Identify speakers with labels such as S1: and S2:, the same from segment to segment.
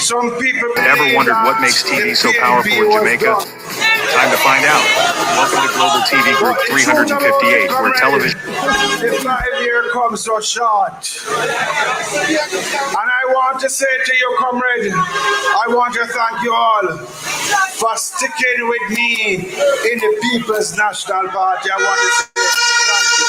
S1: Some people
S2: Ever wondered what makes TV so powerful in Jamaica? Time to find out. Welcome to Global TV Group 358, where television...
S1: The 5 year comes so short. And I want to say to you, comrade, I want to thank you all for sticking with me in the People's National Party. I want to say thank you.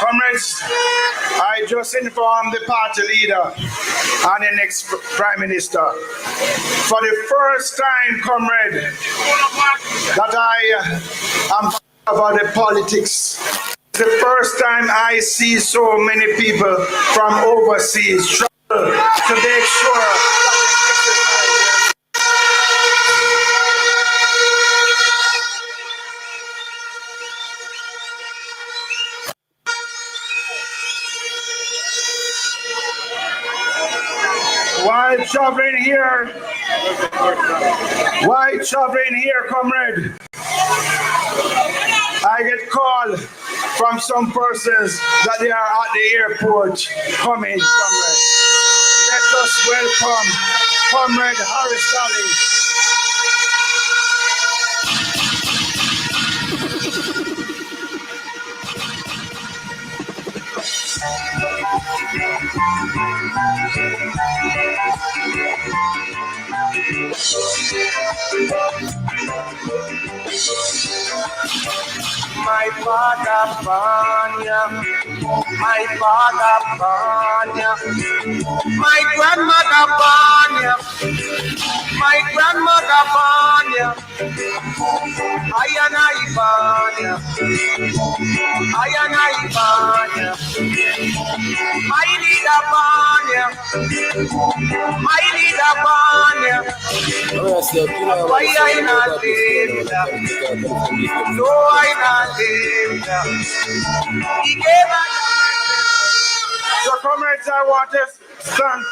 S1: Comrades, I just informed the party leader and the next Prime Minister for the first time, comrade, that I am about the politics. The first time I see so many people from overseas travel to make sure while traveling here, comrade, I get called from some persons that they are at the airport coming, comrade. Let us welcome Comrade Harris Daly.
S3: My father Banya, my father Banya, my grandmother Banya, my grandmother Banya, Ayana Ibanya, Ayana Ibanya, my leader Banya, my leader Banya. Why I not live? So I not live. He gave us.
S1: So, comrades, I want to thank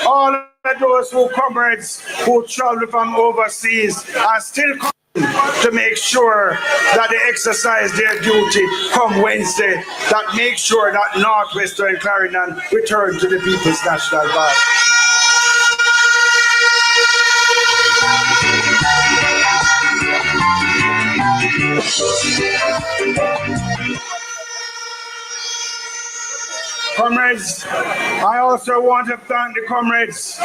S1: all of those comrades who travel from overseas and still come to make sure that they exercise their duty come Wednesday, that make sure that Northwestern Clarendon return to the People's National Party. Comrades, I also want to thank the comrades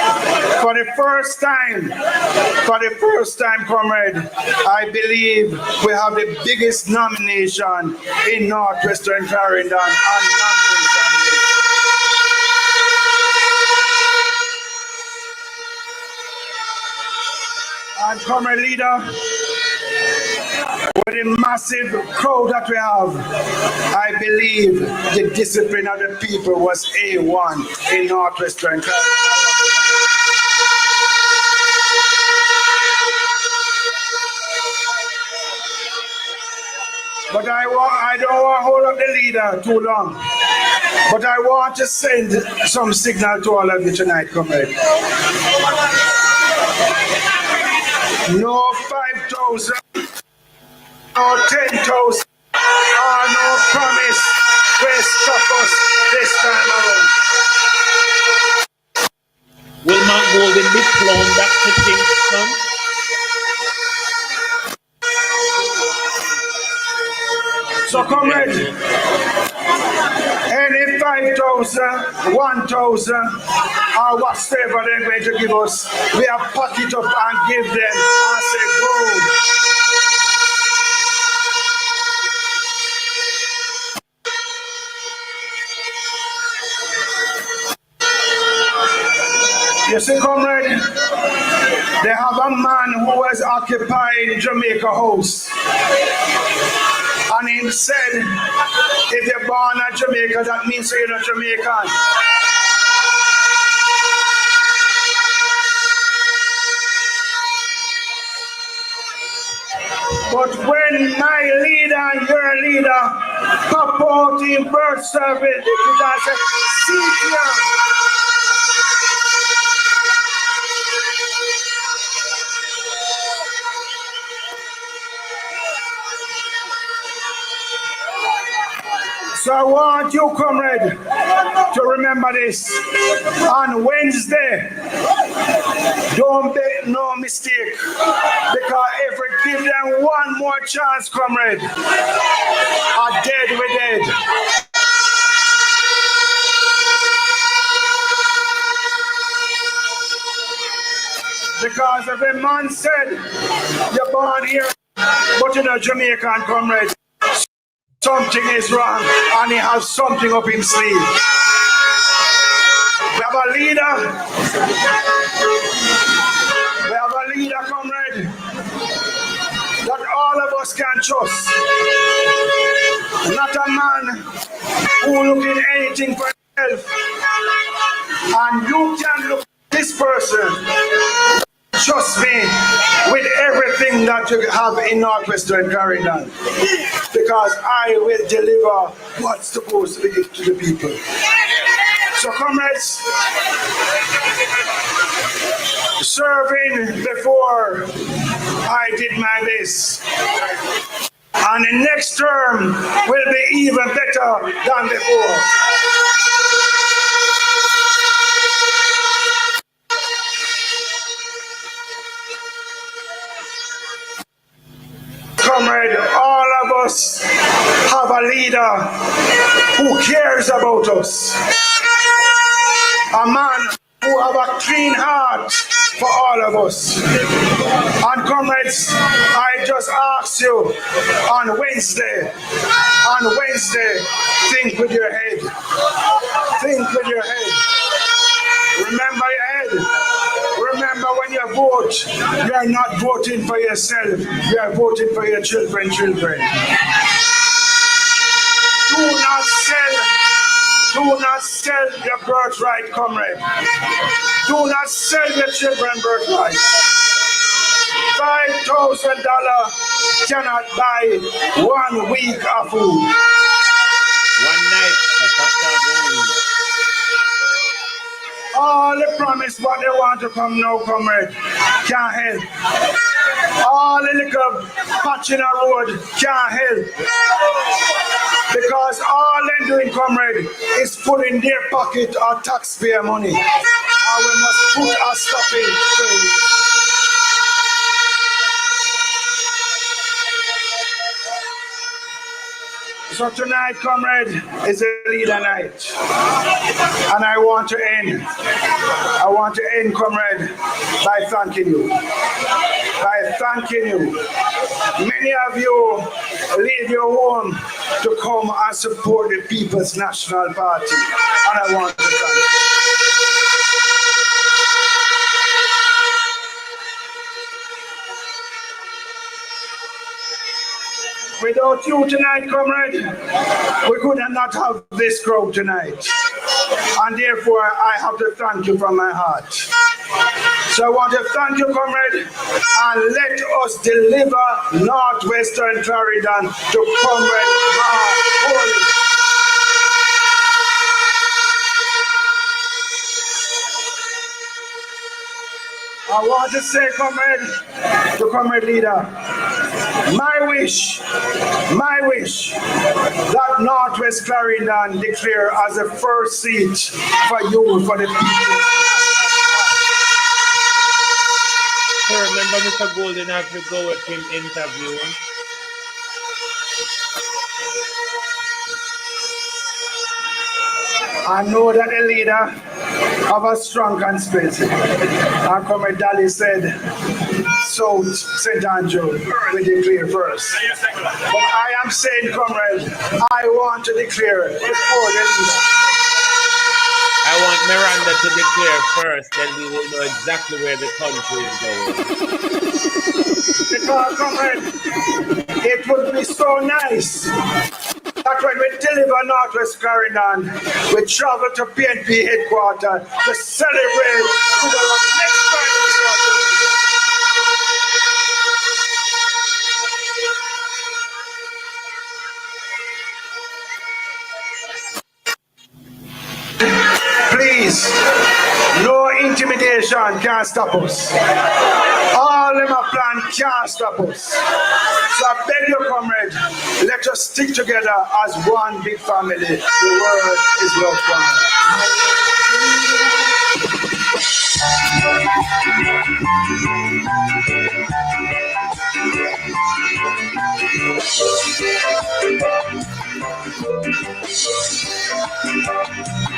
S1: for the first time, comrade, I believe we have the biggest nomination in Northwestern Clarendon on nomination day. And comrade leader, with the massive crowd that we have, I believe the discipline of the people was A1 in Northwestern Clarendon. But I don't want to hold up the leader too long. But I want to send some signal to all of you tonight, comrade. No 5,000. No 10,000 or no promise will stop us this time around.
S4: Will Mark Golden be flown back to Kingston?
S1: So comrade, any 5,000, 1,000 or whatever they're going to give us, we have packed it up and give them and say go. You see, comrade, they have a man who was occupying Jamaica House. And he said, if you're born in Jamaica, that means you're not Jamaican. But when my leader and your leader pop out in birth service, you guys say, sit here. So I want you, comrade, to remember this. On Wednesday, don't make no mistake, because if we give them one more chance, comrade, are dead, we dead. Because if a man said, you're born here, but you're not Jamaican, comrade, something is wrong, and he has something up his sleeve. We have a leader. We have a leader, comrade, that all of us can trust. Not a man who looking anything for himself. And you can look at this person, trust me, with everything that you have in Northwestern Carolina. Because I will deliver what's supposed to be given to the people. So comrades, serving before I did my best. And the next term will be even better than before. Comrade, all of us have a leader who cares about us. A man who have a clean heart for all of us. And comrades, I just ask you on Wednesday, think with your head. Think with your head. Remember your head. Remember when you vote, you are not voting for yourself, you are voting for your children. Do not sell your birthright, comrade. Do not sell your children's birthright. $5,000 cannot buy 1 week of food.
S4: One night,
S1: all the promise what they want to come now, comrade, can't help. All the little patch in the road can't help. Because all they're doing, comrade, is putting their pocket our taxpayer money. And we must put a stop in. So tonight, comrade, is a leader night. And I want to end, comrade, by thanking you. Many of you leave your home to come and support the People's National Party. And I want to thank you. Without you tonight, comrade, we could not have this crowd tonight. And therefore, I have to thank you from my heart. So I want to thank you, comrade, and let us deliver Northwestern Clarendon to Comrade Holy. I want to say, comrade, to comrade leader, my wish that Northwest Clarendon declare as the first seat for you, for the people.
S4: I remember Mr. Golden had to go with him interviewing.
S1: I know that the leader have a strong conspiracy. And Comrade Daly said, South St. Andrew, we declare first. But I am saying, comrade, I want to declare before the leader.
S4: I want Miranda to declare first, then we will know exactly where the country is going.
S1: Because, comrade, it would be so nice that when we deliver Northwest Clarendon, we travel to PNP headquarters to celebrate with our next time. nation can't stop us. All them a plan can't stop us. So I beg you, comrade, let us stick together as one big family. The word is welcome.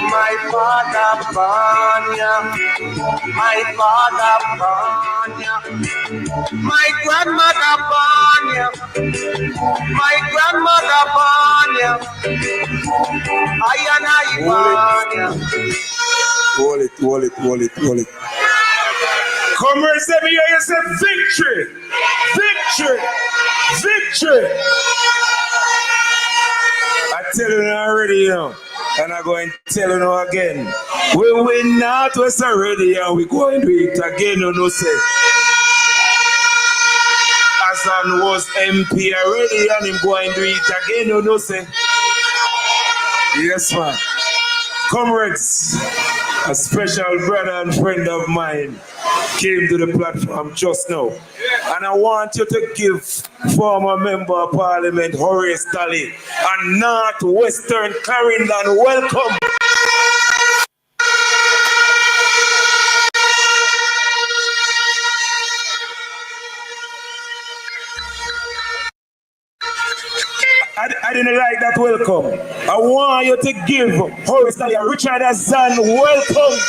S3: My father Banya, my father Banya, my grandmother Banya, my grandmother Banya, I Banya.
S5: Hold it.
S1: Comrades, let me hear you say victory, victory, victory.
S5: I tell you already, you know, and I'm going to tell you again. We win not West already, and we going to do it again, you know, say. Hassan was MP already, and him going to do it again, you know, say. Yes, man. Comrades, a special brother and friend of mine came to the platform just now. And I want you to give former Member of Parliament Horace Daly and Northwestern Clarendon welcome. I didn't like that welcome. I want you to give Horace Daly and Richard Hassan welcome.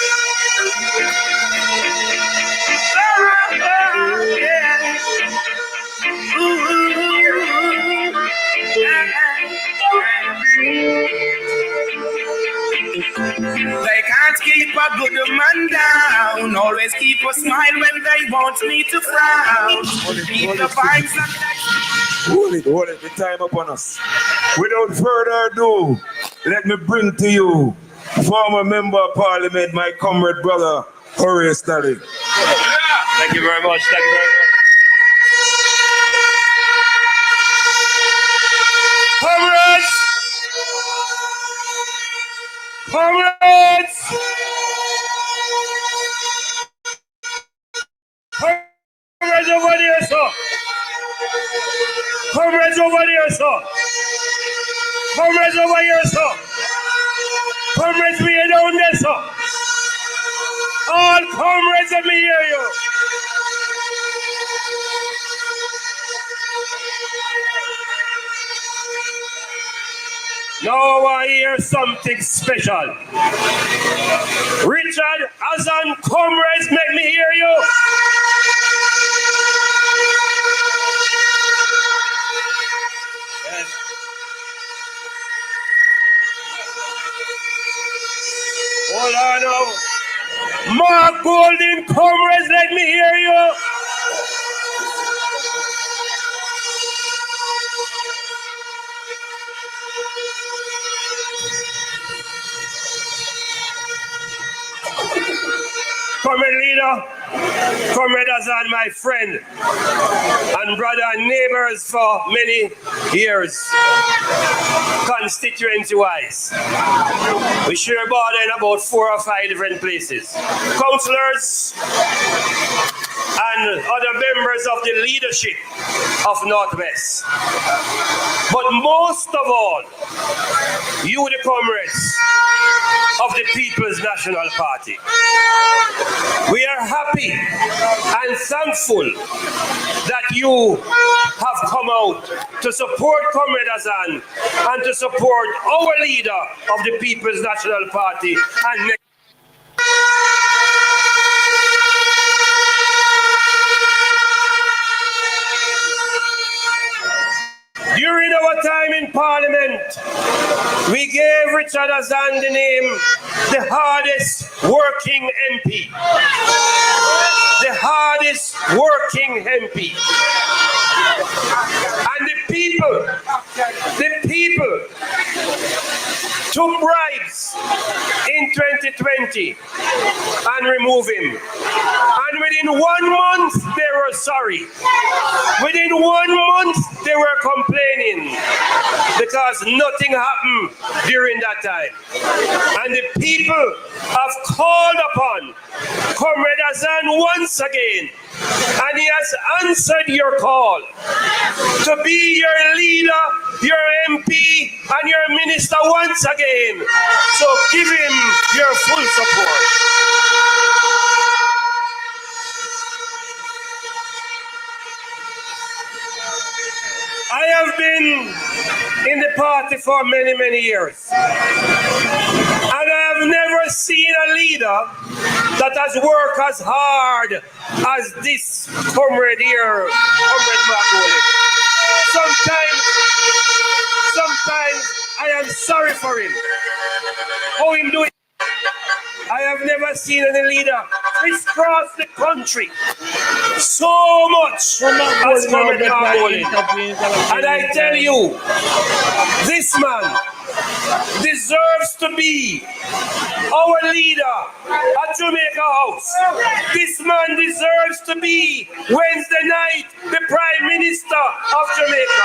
S3: They can't keep a good man down. Always keep a smile when they want me to frown. Keep the vibes and
S5: Hold it, the time upon us. Without further ado, let me bring to you former Member of Parliament, my comrade brother, Horace Daly.
S4: Thank you very much.
S3: Comrades! Comrades over there, sir! Comrades over here, sir! Comrades over here, sir! Comrades, we are down there, sir! All comrades, let me hear you! Now I hear something special. Richard, Hassan, comrades, make me hear you. Yes. Hold on now. Mark Golden, comrades, let me hear you. Comrade leader, comrade Hassan, my friend and brother and neighbors for many years, constituency-wise. We share border in about 4 or 5 different places. Councillors and other members of the leadership of Northwest. But most of all, you the comrades of the People's National Party. We are happy and thankful that you have come out to support Comrade Hassan and to support our leader of the People's National Party and during our time in Parliament, we gave Richard Hassan the name the hardest working MP. The hardest working MP. And the people took bribes in 2020 and removed him. And within 1 month, they were sorry. Within 1 month, they were complaining because nothing happened during that time. And the people have called upon Comrade Hassan once again, and he has answered your call to be your leader, your MP, and your minister once again. So give him your full support. I have been in the party for many, many years. And I have never seen a leader that has worked as hard as this comrade here, Comrade Magoli. Sometimes I am sorry for him. How him do it. I have never seen any leader crisscross the country so much as Comrade Magoli. And I tell you, this man deserves to be our leader at Jamaica House. This man deserves to be Wednesday night the Prime Minister of Jamaica.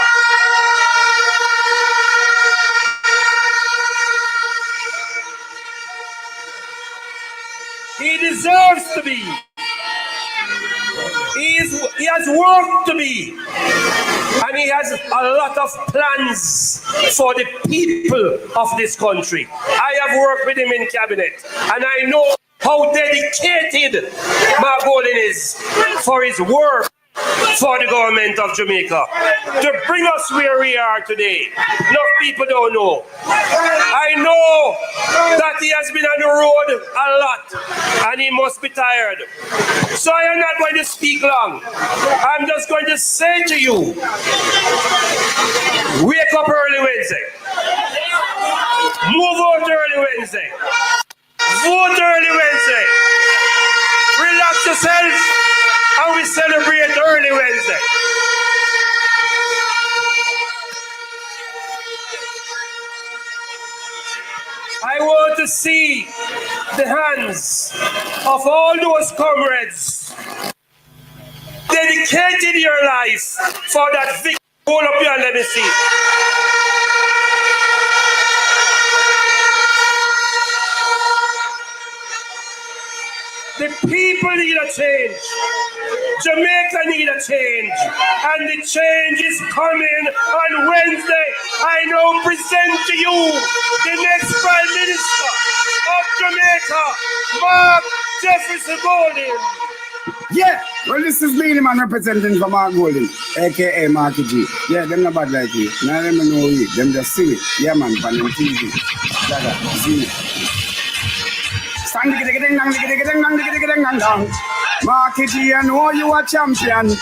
S3: He deserves to be. He has work to be. And he has a lot of plans for the people of this country. I have worked with him in cabinet, and I know how dedicated Margolin is for his work for the government of Jamaica to bring us where we are today. Enough people don't know. I know that he has been on the road a lot and he must be tired. So I am not going to speak long. I'm just going to say to you, wake up early Wednesday. Move out early Wednesday. Vote early Wednesday. Relax yourself. And we celebrate early Wednesday. I want to see the hands of all those comrades dedicated your life for that victory. Hold up here and let me see. The people need a change. Jamaica need a change. And the change is coming on Wednesday. I now present to you the next Prime Minister of Jamaica, Mark Jefferson Golden.
S6: Yeah, well, this is Beanie Man representing for Mark Golden, aka Marky G. Yeah, them not bad like you. Now them know you. Them just see it. Yeah, man, on them TV. See it. Marky G, I know you are champion.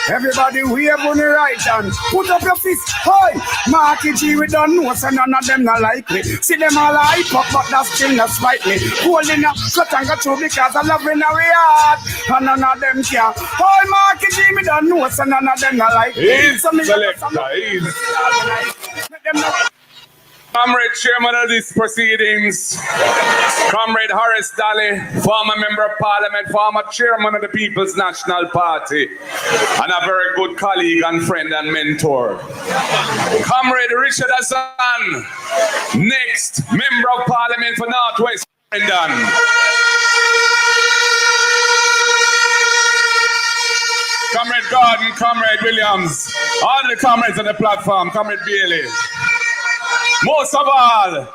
S6: Everybody wave on the right hand. Put up your fist high. Marky G, we don't know, so none of them not like me. See them all hype up, but that's still not spite me. Holding up, cut and got through because I love in our heart. And none of them care. Oh, Marky G, we don't know, so none of them not like me. So me
S5: Comrade Chairman of these proceedings, Comrade Horace Daly, former Member of Parliament, former Chairman of the People's National Party, and a very good colleague and friend and mentor. Comrade Richard Hassan, next Member of Parliament for Northwest Brendan. Comrade Gordon, Comrade Williams, all the comrades on the platform, Comrade Bailey. Most of all of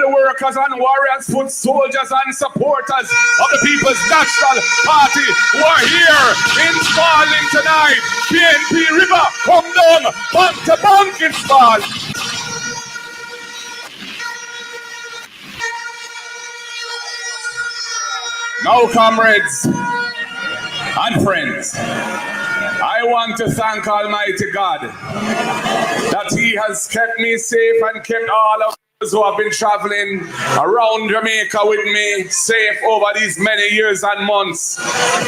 S5: the workers and warriors, foot soldiers and supporters of the People's National Party who are here installing tonight. PNP River, come down, bank to bank install. Now, comrades and friends, I want to thank Almighty God that He has kept me safe and kept all of those who have been traveling around Jamaica with me safe over these many years and months,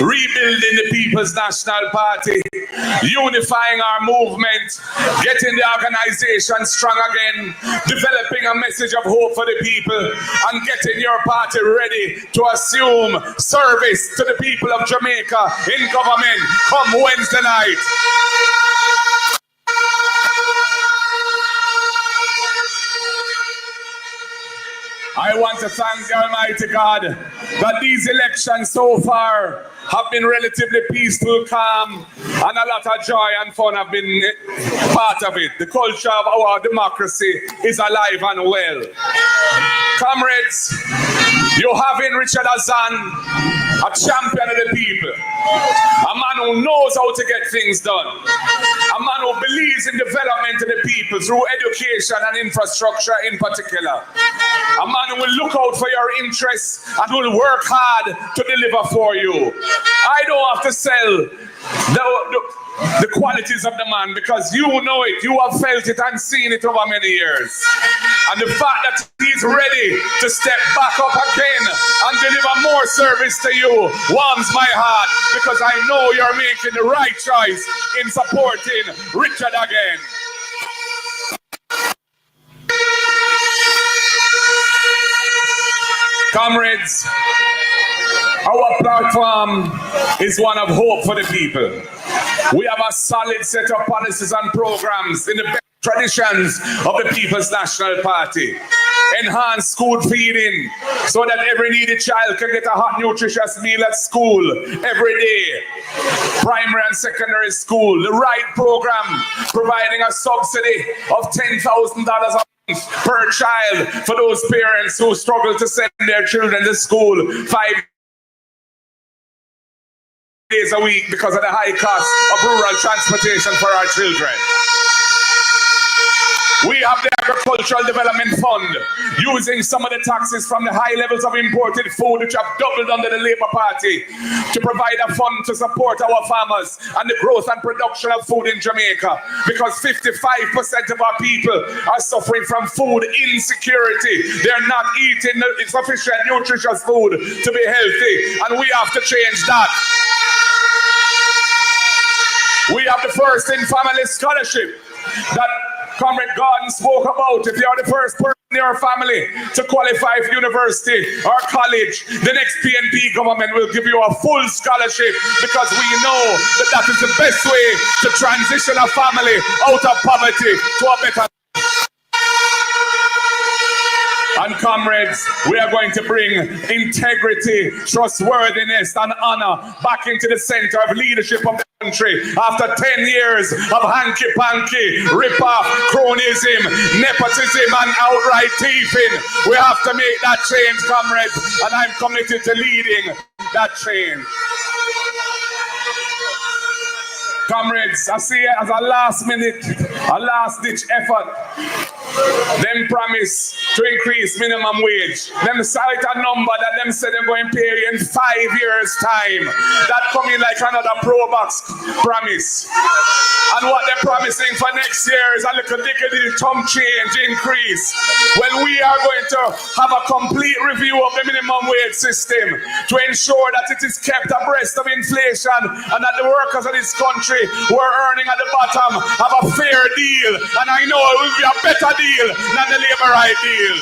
S5: rebuilding the People's National Party, unifying our movement, getting the organization strong again, developing a message of hope for the people, and getting your party ready to assume service to the people of Jamaica in government come Wednesday night. I want to thank the Almighty God that these elections so far have been relatively peaceful, calm, and a lot of joy and fun have been part of it. The culture of our democracy is alive and well. Comrades, you have in Richard Azan a champion of the people, a man who knows how to get things done, a man who believes in development of the people through education and infrastructure in particular, a man who will look out for your interests and will work hard to deliver for you. I don't have to sell the qualities of the man because you know it, you have felt it and seen it over many years. And the fact that he's ready to step back up again and deliver more service to you warms my heart because I know you're making the right choice in supporting Richard again. Comrades, our platform is one of hope for the people. We have a solid set of policies and programs in the best traditions of the People's National Party. Enhanced school feeding so that every needy child can get a hot, nutritious meal at school every day. Primary and secondary school, the right program, providing a subsidy of $10,000 a month per child for those parents who struggle to send their children to school 5 days a week because of the high cost of rural transportation for our children. We have the Agricultural Development Fund, using some of the taxes from the high levels of imported food, which have doubled under the Labour Party, to provide a fund to support our farmers and the growth and production of food in Jamaica. Because 55% of our people are suffering from food insecurity. They're not eating sufficient nutritious food to be healthy, and we have to change that. We have the first in family scholarship that Comrade Gordon spoke about. If you're the first person in your family to qualify for university or college, the next PNP government will give you a full scholarship because we know that that is the best way to transition a family out of poverty to a better. And comrades, we are going to bring integrity, trustworthiness, and honor back into the center of leadership of the country. After 10 years of hanky-panky, rip-off, cronyism, nepotism, and outright thieving, we have to make that change, comrades, and I'm committed to leading that change. Comrades, I see it as a last-ditch effort. Them promise to increase minimum wage. Them cite a number that them say they're going to pay in 5 years' time. That coming like another pro-box promise. And what they're promising for next year is a little diggity thumb change increase. When we are going to have a complete review of the minimum wage system to ensure that it is kept abreast of inflation and that the workers of this country who are earning at the bottom have a fair deal. And I know it will be a better deal than the Labour right deal.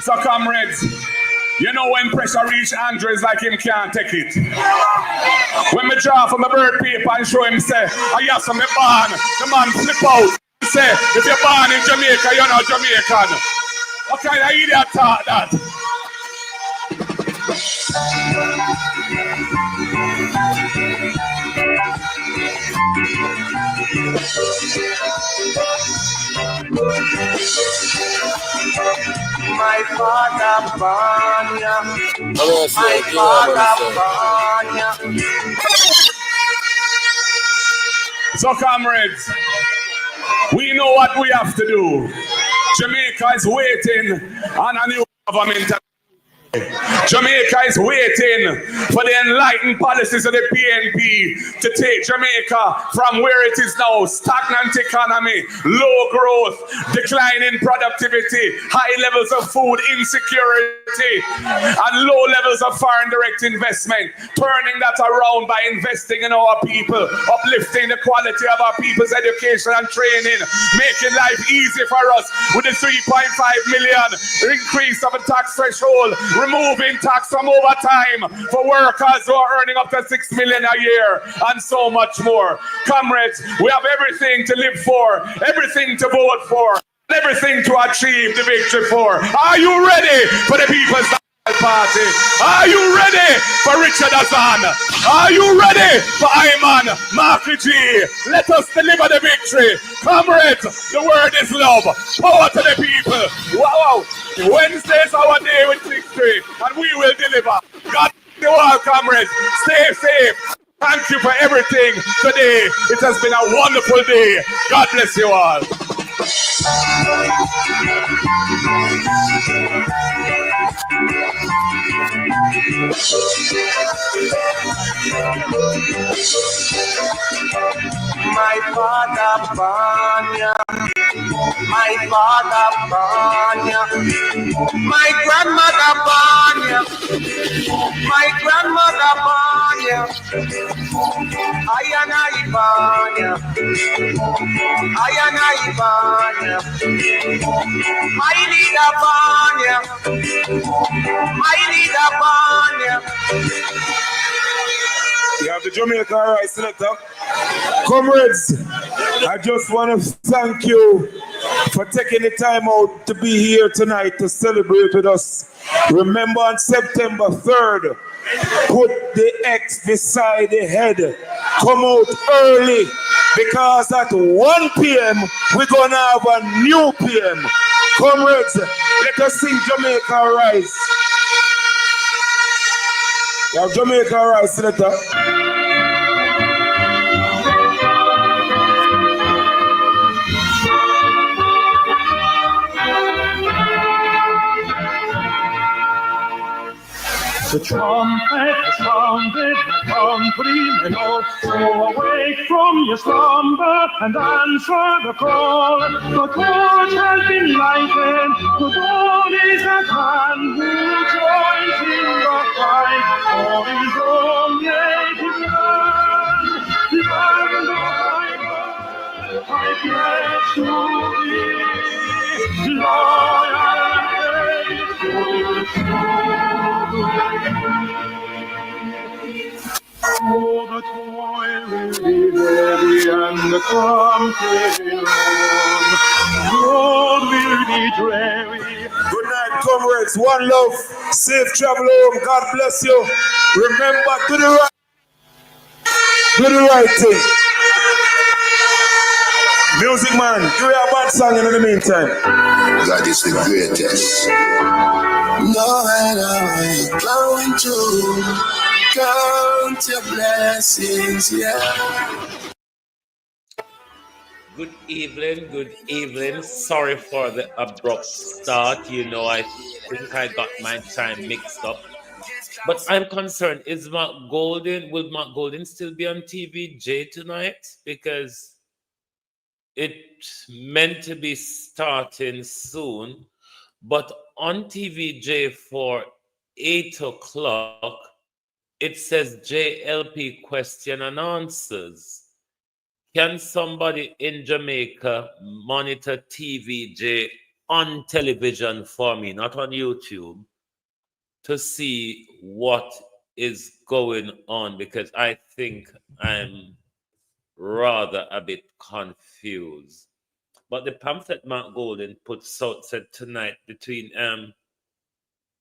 S5: So comrades, you know when pressure reach Andrew, it's like him can't take it. When me draw from my bird paper and show him say, oh yes, I'm born, the man flip out. He say, if you're born in Jamaica, you're not Jamaican. What kind of idiot thought that?
S7: My father born ya. My father born ya.
S5: So comrades, we know what we have to do. Jamaica is waiting on a new government. Jamaica is waiting for the enlightened policies of the PNP to take Jamaica from where it is now, stagnant economy, low growth, decline in productivity, high levels of food insecurity, and low levels of foreign direct investment, turning that around by investing in our people, uplifting the quality of our people's education and training, making life easy for us with the 3.5 million increase of a tax threshold,
S8: removing tax from overtime for workers who are earning up to 6 million a year, and so much more. Comrades, we have everything to live for, everything to vote for, everything to achieve the victory for. Are you ready for the People's Party? Are you ready for Richard Azan? Are you ready for Ayman Marky G? Let us deliver the victory. Comrades, the word is love. Power to the people. Wow. Wednesday is our day with victory, and we will deliver. God bless you all, comrades. Stay safe. Thank you for everything today. It has been a wonderful day. God bless you all.
S7: My father Banya, my father Banya, my grandmother Banya, my grandmother Banya, Ayana Ibanya, Ayana Ibanya, my leader Banya, my leader Banya.
S5: You have the Jamaica Rice Selector. Comrades, I just want to thank you for taking the time out to be here tonight to celebrate with us. Remember on September 3rd, put the X beside the head. Come out early because at 1 p.m. we're going to have a new PM. Comrades, let us sing Jamaica Rise. You have Jamaica Rise, Senator.
S9: The trumpet has sounded, my countrymen all, so awake from your slumber and answer the call. The torch has been lighted, the dawn is at hand. Who joins in the fight for his own native land? Land of my birth, I pledge to be loyal and faithful. Oh, the toil will be heavy and the campaign road will be dreary.
S5: Good night, comrades. One love. Safe travel home. God bless you. Remember, do the right thing. Music man, do your bad song in the meantime.
S10: God is the greatest. No matter what you're going through, count your blessings, yeah.
S4: Good evening, good evening. Sorry for the abrupt start. You know, I think I got my time mixed up. But I'm concerned, will Mark Golden still be on TVJ tonight? Because it's meant to be starting soon. But on TVJ for 8 o'clock, it says JLP question and answers. Can somebody in Jamaica monitor TVJ on television for me, not on YouTube, to see what is going on? Because I think I'm rather a bit confused. But the pamphlet Mark Golden puts out said tonight between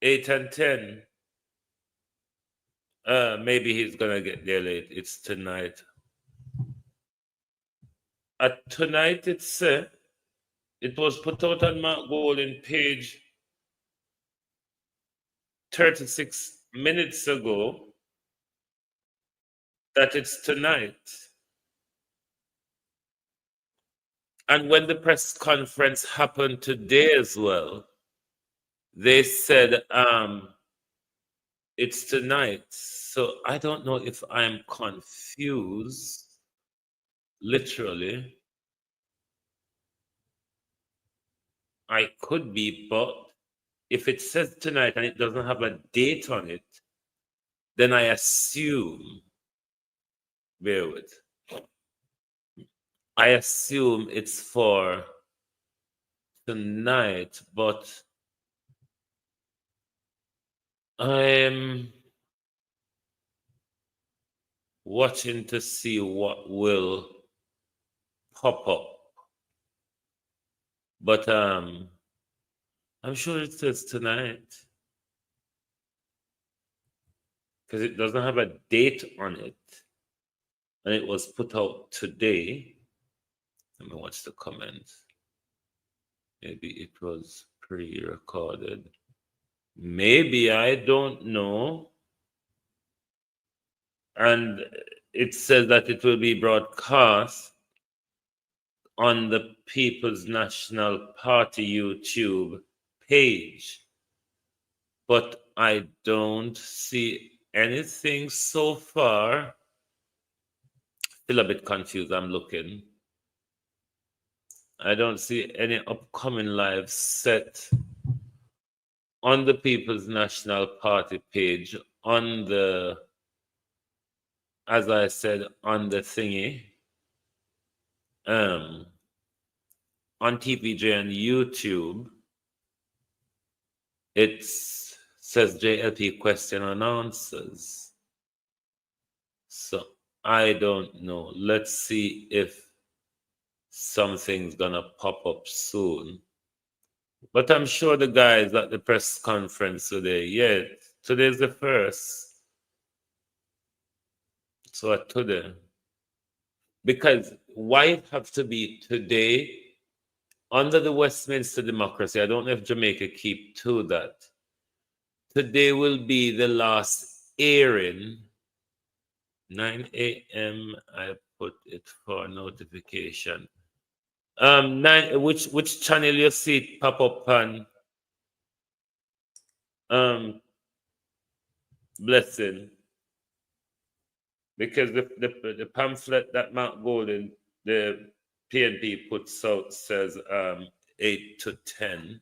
S4: 8 and 10. Maybe he's gonna get there late. It's tonight. Tonight it was put out on Mark Golden page 36 minutes ago that it's tonight. And when the press conference happened today as well, they said it's tonight. So I don't know if I'm confused, literally. I could be, but if it says tonight and it doesn't have a date on it, then I assume, bear with, I assume it's for tonight, but I'm watching to see what will pop up. But I'm sure it says tonight. Because it doesn't have a date on it. And it was put out today. Let me watch the comments. Maybe it was pre-recorded. Maybe, I don't know. And it says that it will be broadcast on the People's National Party YouTube page. But I don't see anything so far. Still a bit confused, I'm looking. I don't see any upcoming live set on the People's National Party page, on the, as I said, on the thingy, on TVJ and YouTube. It says JLP question and answers. So I don't know. Let's see if something's gonna pop up soon. But I'm sure the guys at the press conference today, today's the first. So today. Because why it have to be today under the Westminster democracy? I don't know if Jamaica keep to that. Today will be the last airing. 9 a.m. I put it for notification. 9. Which channel you see it pop up on? Blessing. Because the pamphlet that Mark Golden, the PNP puts out, says 8 to 10.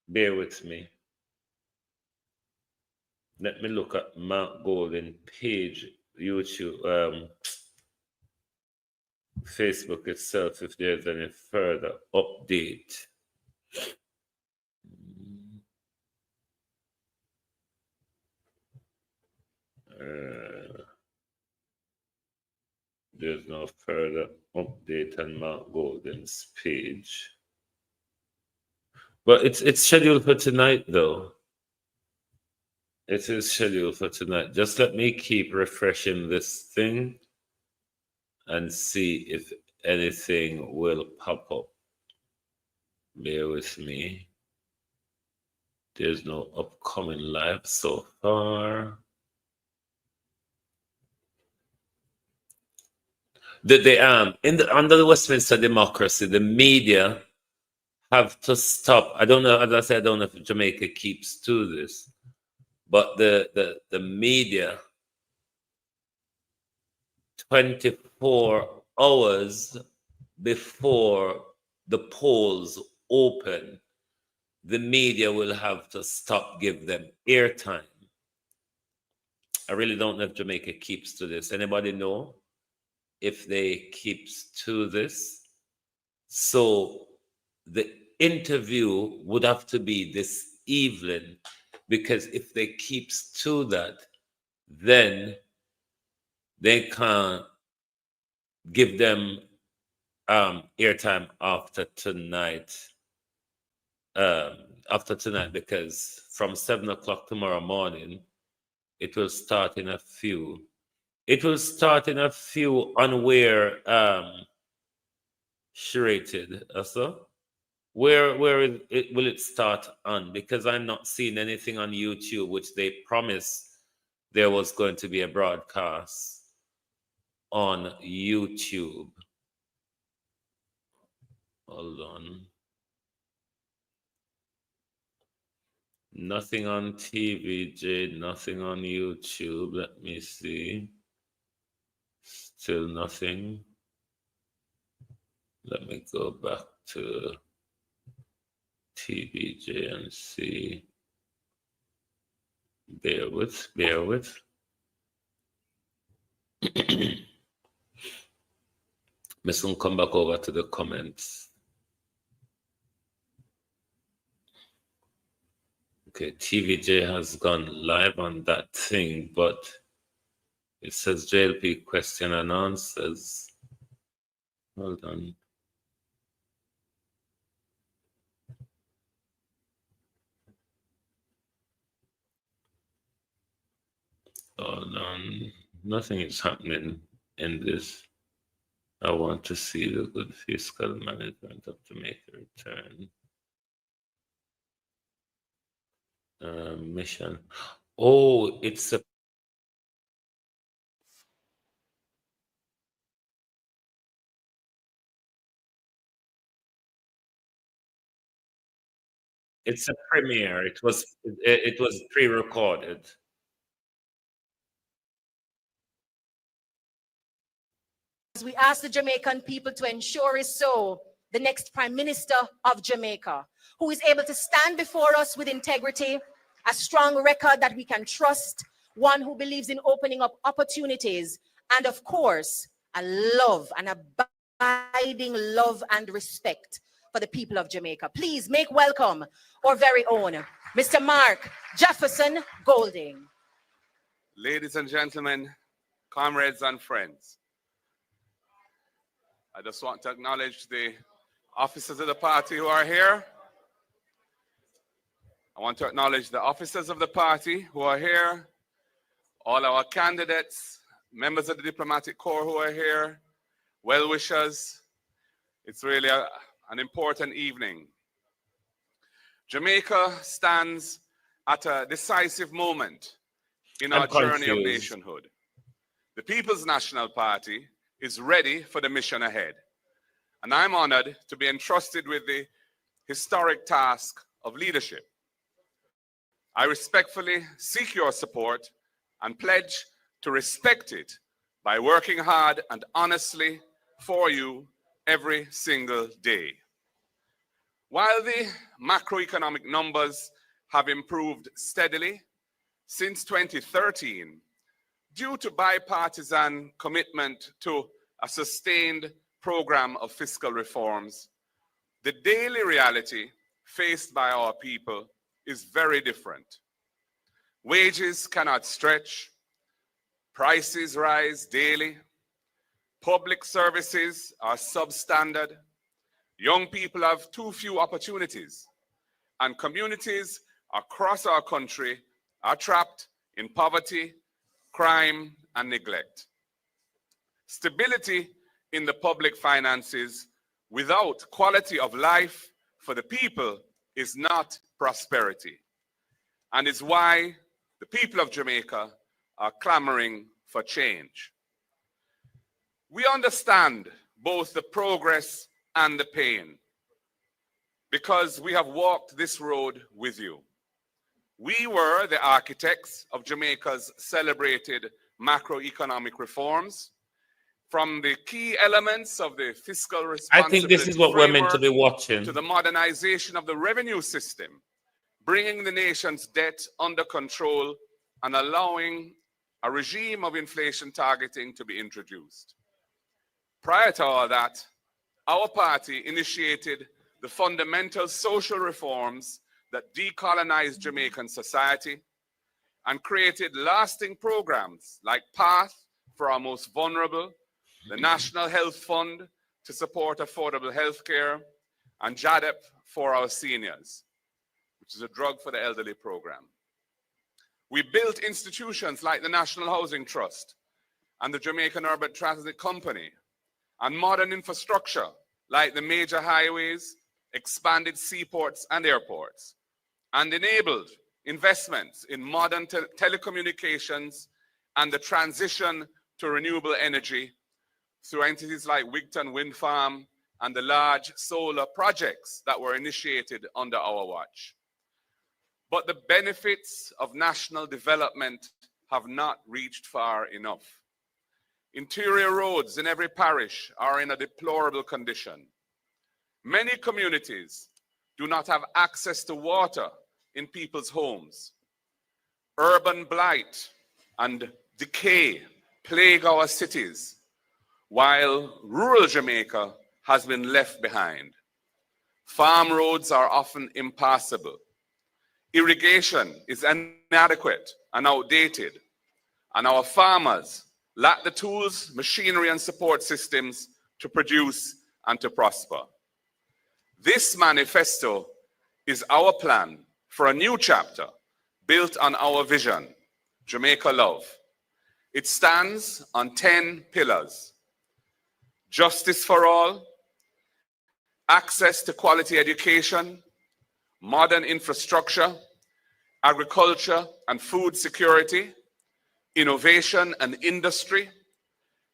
S4: Bear with me. Let me look at Mark Golden page, YouTube, Facebook itself, if there's any further update. There's no further update on Mark Golden's page. But it's scheduled for tonight, though. It is scheduled for tonight. Just let me keep refreshing this thing and see if anything will pop up. Bear with me. There's no upcoming live so far. Under the Westminster democracy, the media have to stop. I don't know, as I said, I don't know if Jamaica keeps to this, but the media 24 hours before the polls open, the media will have to stop, give them airtime. I really don't know if Jamaica keeps to this. Anybody know if they keeps to this? So the interview would have to be this evening, because if they keeps to that, then they can't give them airtime after tonight. Because from 7 o'clock tomorrow morning, it will start in a few. It will start in a few on where Shrated. So where will it start on? Because I'm not seeing anything on YouTube, which they promised there was going to be a broadcast on YouTube. Hold on. Nothing on TVJ, nothing on YouTube. Let me see. Still nothing. Let me go back to TVJ and see. Bear with. Me soon come back over to the comments. Okay, TVJ has gone live on that thing, but it says JLP question and answers. Hold on. Hold on. Nothing is happening in this. I want to see the good fiscal management of Jamaica return. Mission. Oh, it's a premiere. It was pre-recorded.
S11: As we ask the Jamaican people to ensure is so, the next Prime Minister of Jamaica, who is able to stand before us with integrity, a strong record that we can trust, one who believes in opening up opportunities, and of course, an abiding love and respect for the people of Jamaica. Please make welcome our very own Mr. Mark Jefferson Golding.
S12: Ladies and gentlemen, comrades and friends, I just want to acknowledge the officers of the party who are here. I want to acknowledge the officers of the party who are here, all our candidates, members of the diplomatic corps who are here, well-wishers. It's really an important evening. Jamaica stands at a decisive moment in our journey of nationhood. The People's National Party is ready for the mission ahead. And I'm honored to be entrusted with the historic task of leadership. I respectfully seek your support and pledge to respect it by working hard and honestly for you every single day. While the macroeconomic numbers have improved steadily since 2013, due to bipartisan commitment to a sustained program of fiscal reforms, the daily reality faced by our people is very different. Wages cannot stretch, prices rise daily, public services are substandard, young people have too few opportunities, and communities across our country are trapped in poverty, crime, and neglect. Stability in the public finances without quality of life for the people is not prosperity, and is why the people of Jamaica are clamoring for change. We understand both the progress and the pain because we have walked this road with you. We were the architects of Jamaica's celebrated macroeconomic reforms, from the key elements of the fiscal responsibility
S4: I think this is what we're meant to be watching.
S12: To the modernization of the revenue system, bringing the nation's debt under control and allowing a regime of inflation targeting to be introduced. Prior to all that, our party initiated the fundamental social reforms that decolonized Jamaican society and created lasting programs like PATH for our most vulnerable, the National Health Fund to support affordable health care, and JADEP for our seniors, which is a drug for the elderly program. We built institutions like the National Housing Trust and the Jamaican Urban Transit Company, and modern infrastructure like the major highways, expanded seaports and airports, and enabled investments in modern telecommunications and the transition to renewable energy through entities like Wigton Wind Farm and the large solar projects that were initiated under our watch. But the benefits of national development have not reached far enough. Interior roads in every parish are in a deplorable condition. Many communities do not have access to water in people's homes. Urban blight and decay plague our cities, while rural Jamaica has been left behind. Farm roads are often impassable. Irrigation is inadequate and outdated, and our farmers lack the tools, machinery, and support systems to produce and to prosper. This manifesto is our plan for a new chapter built on our vision, Jamaica Love. It stands on 10 pillars: justice for all, access to quality education, modern infrastructure, agriculture and food security, innovation and industry,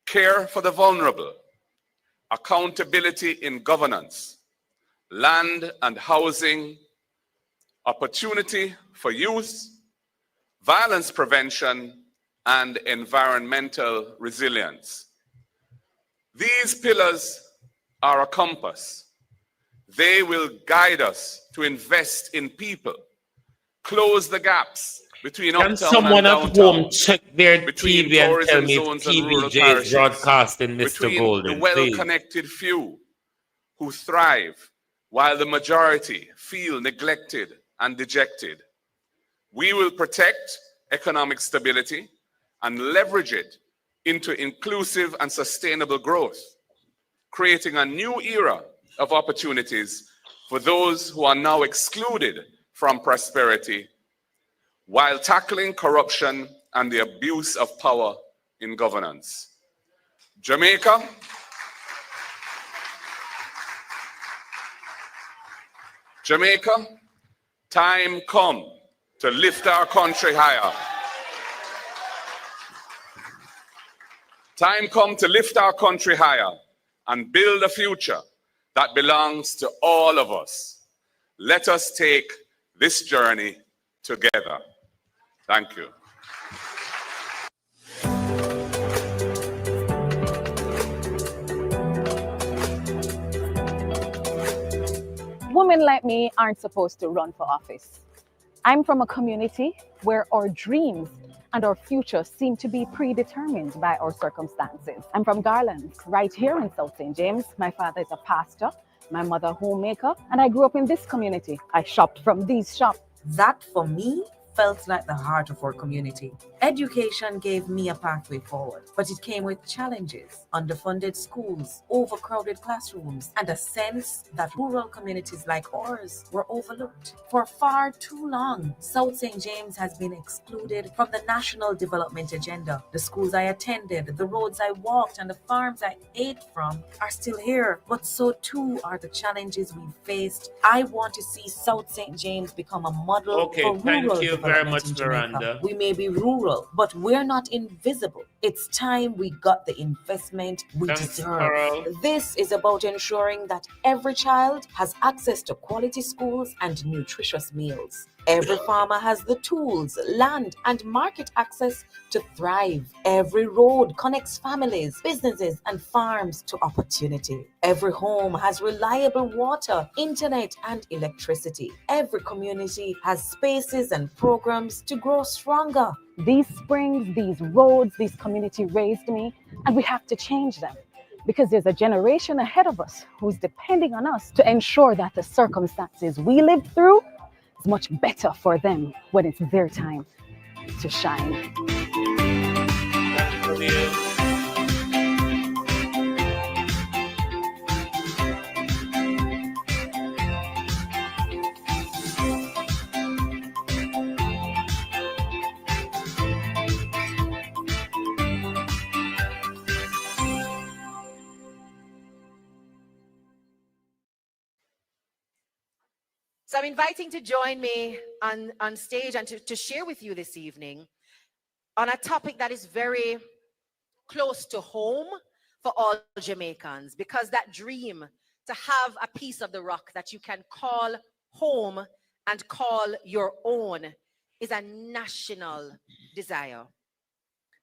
S12: care for the vulnerable, accountability in governance, land and housing, opportunity for youth, violence prevention, and environmental resilience. These pillars are a compass. They will guide us to invest in people, close the gaps between
S4: Can
S12: uptown
S4: someone
S12: and
S4: at
S12: downtown,
S4: home check their
S12: between
S4: TV and tell
S12: tourism
S4: me if
S12: zones and rural
S4: TVJ is
S12: parishes,
S4: broadcasting Mr.
S12: between
S4: Golden,
S12: the
S4: please?
S12: well-connected few who thrive while the majority feel neglected and dejected. We will protect economic stability and leverage it into inclusive and sustainable growth, creating a new era of opportunities for those who are now excluded from prosperity, while tackling corruption and the abuse of power in governance. Jamaica, time come to lift our country higher. Time come to lift our country higher and build a future that belongs to all of us. Let us take this journey together. Thank you.
S13: Women like me aren't supposed to run for office. I'm from a community where our dreams and our future seem to be predetermined by our circumstances. I'm from Garland, right here in South St. James. My father is a pastor, my mother a homemaker, and I grew up in this community. I shopped from these shops.
S14: That, for me, felt like the heart of our community. Education gave me a pathway forward, but it came with challenges: underfunded schools, overcrowded classrooms, and a sense that rural communities like ours were overlooked. For far too long, South St. James has been excluded from the national development agenda. The schools I attended, the roads I walked, and the farms I ate from are still here, but so too are the challenges we faced. I want to see South St. James become a model for rural development.
S4: Very much, Miranda.
S14: We may be rural, but we're not invisible. It's time we got the investment we deserve.
S4: Carol.
S14: This is about ensuring that every child has access to quality schools and nutritious meals. Every farmer has the tools, land, and market access to thrive. Every road connects families, businesses, and farms to opportunity. Every home has reliable water, internet, and electricity. Every community has spaces and programs to grow stronger.
S13: These springs, these roads, these community raised me, and we have to change them, because there's a generation ahead of us who's depending on us to ensure that the circumstances we lived through is much better for them when it's their time to shine.
S11: So I'm inviting to join me on stage and to share with you this evening on a topic that is very close to home for all Jamaicans, because that dream to have a piece of the rock that you can call home and call your own is a national desire.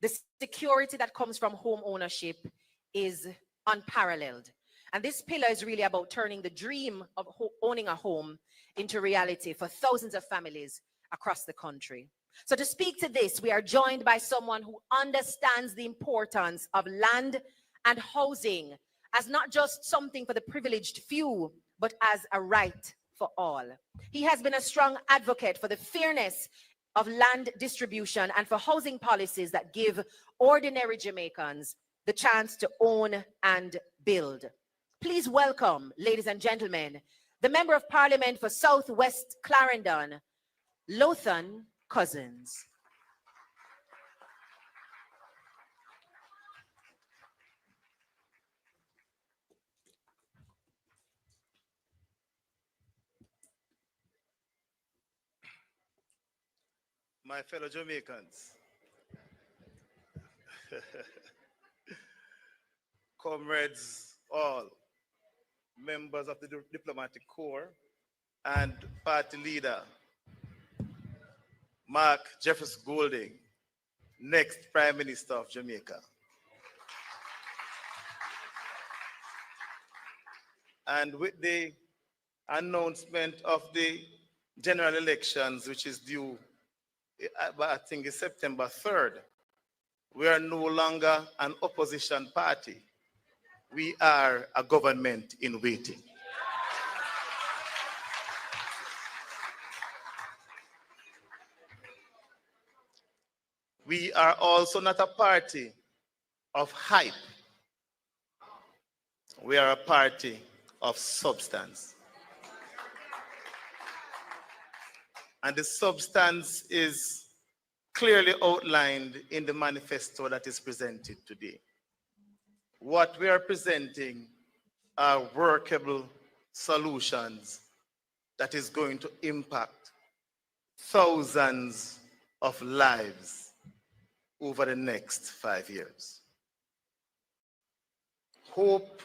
S11: The security that comes from home ownership is unparalleled. And this pillar is really about turning the dream of owning a home into reality for thousands of families across the country. So to speak to this, we are joined by someone who understands the importance of land and housing as not just something for the privileged few, but as a right for all. He has been a strong advocate for the fairness of land distribution and for housing policies that give ordinary Jamaicans the chance to own and build. Please welcome, ladies and gentlemen, the Member of Parliament for Southwest Clarendon, Lothan Cousins.
S15: My fellow Jamaicans, comrades all, members of the diplomatic corps and party leader, Mark Jefferson Golding, next Prime Minister of Jamaica. And with the announcement of the general elections, which is due, I think it's September 3rd, we are no longer an opposition party. We are a government in waiting. We are also not a party of hype. We are a party of substance. And the substance is clearly outlined in the manifesto that is presented today. What we are presenting are workable solutions that is going to impact thousands of lives over the next 5 years. Hope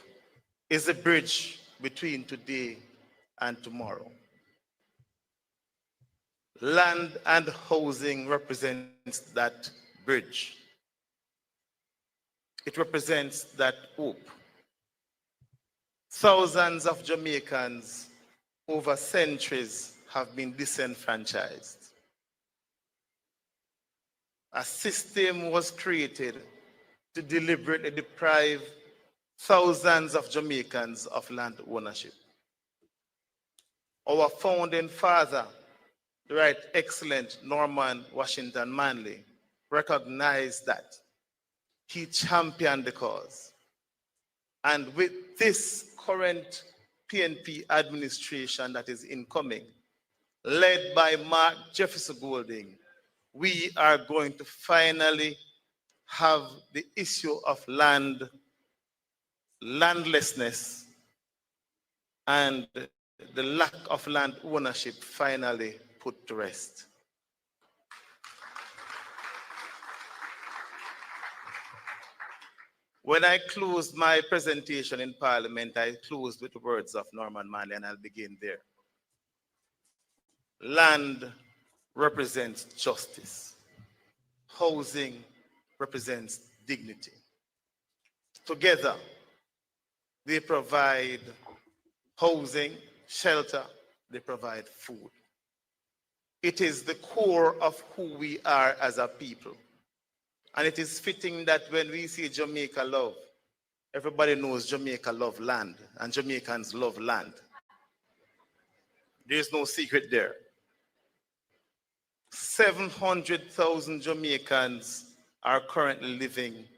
S15: is a bridge between today and tomorrow. Land and housing represents that bridge. It represents that hope. Thousands of Jamaicans over centuries have been disenfranchised. A system was created to deliberately deprive thousands of Jamaicans of land ownership. Our founding father, the Right Excellent Norman Washington Manley, recognized that. He championed the cause. And with this current PNP administration that is incoming, led by Mark Jefferson Golding, we are going to finally have the issue of landlessness, and the lack of land ownership finally put to rest. When I closed my presentation in Parliament, I closed with the words of Norman Manley, and I'll begin there. Land represents justice. Housing represents dignity. Together, they provide housing, shelter, they provide food. It is the core of who we are as a people. And it is fitting that when we say Jamaica love, everybody knows Jamaica love land, and Jamaicans love land. There's no secret there. 700,000 Jamaicans are currently living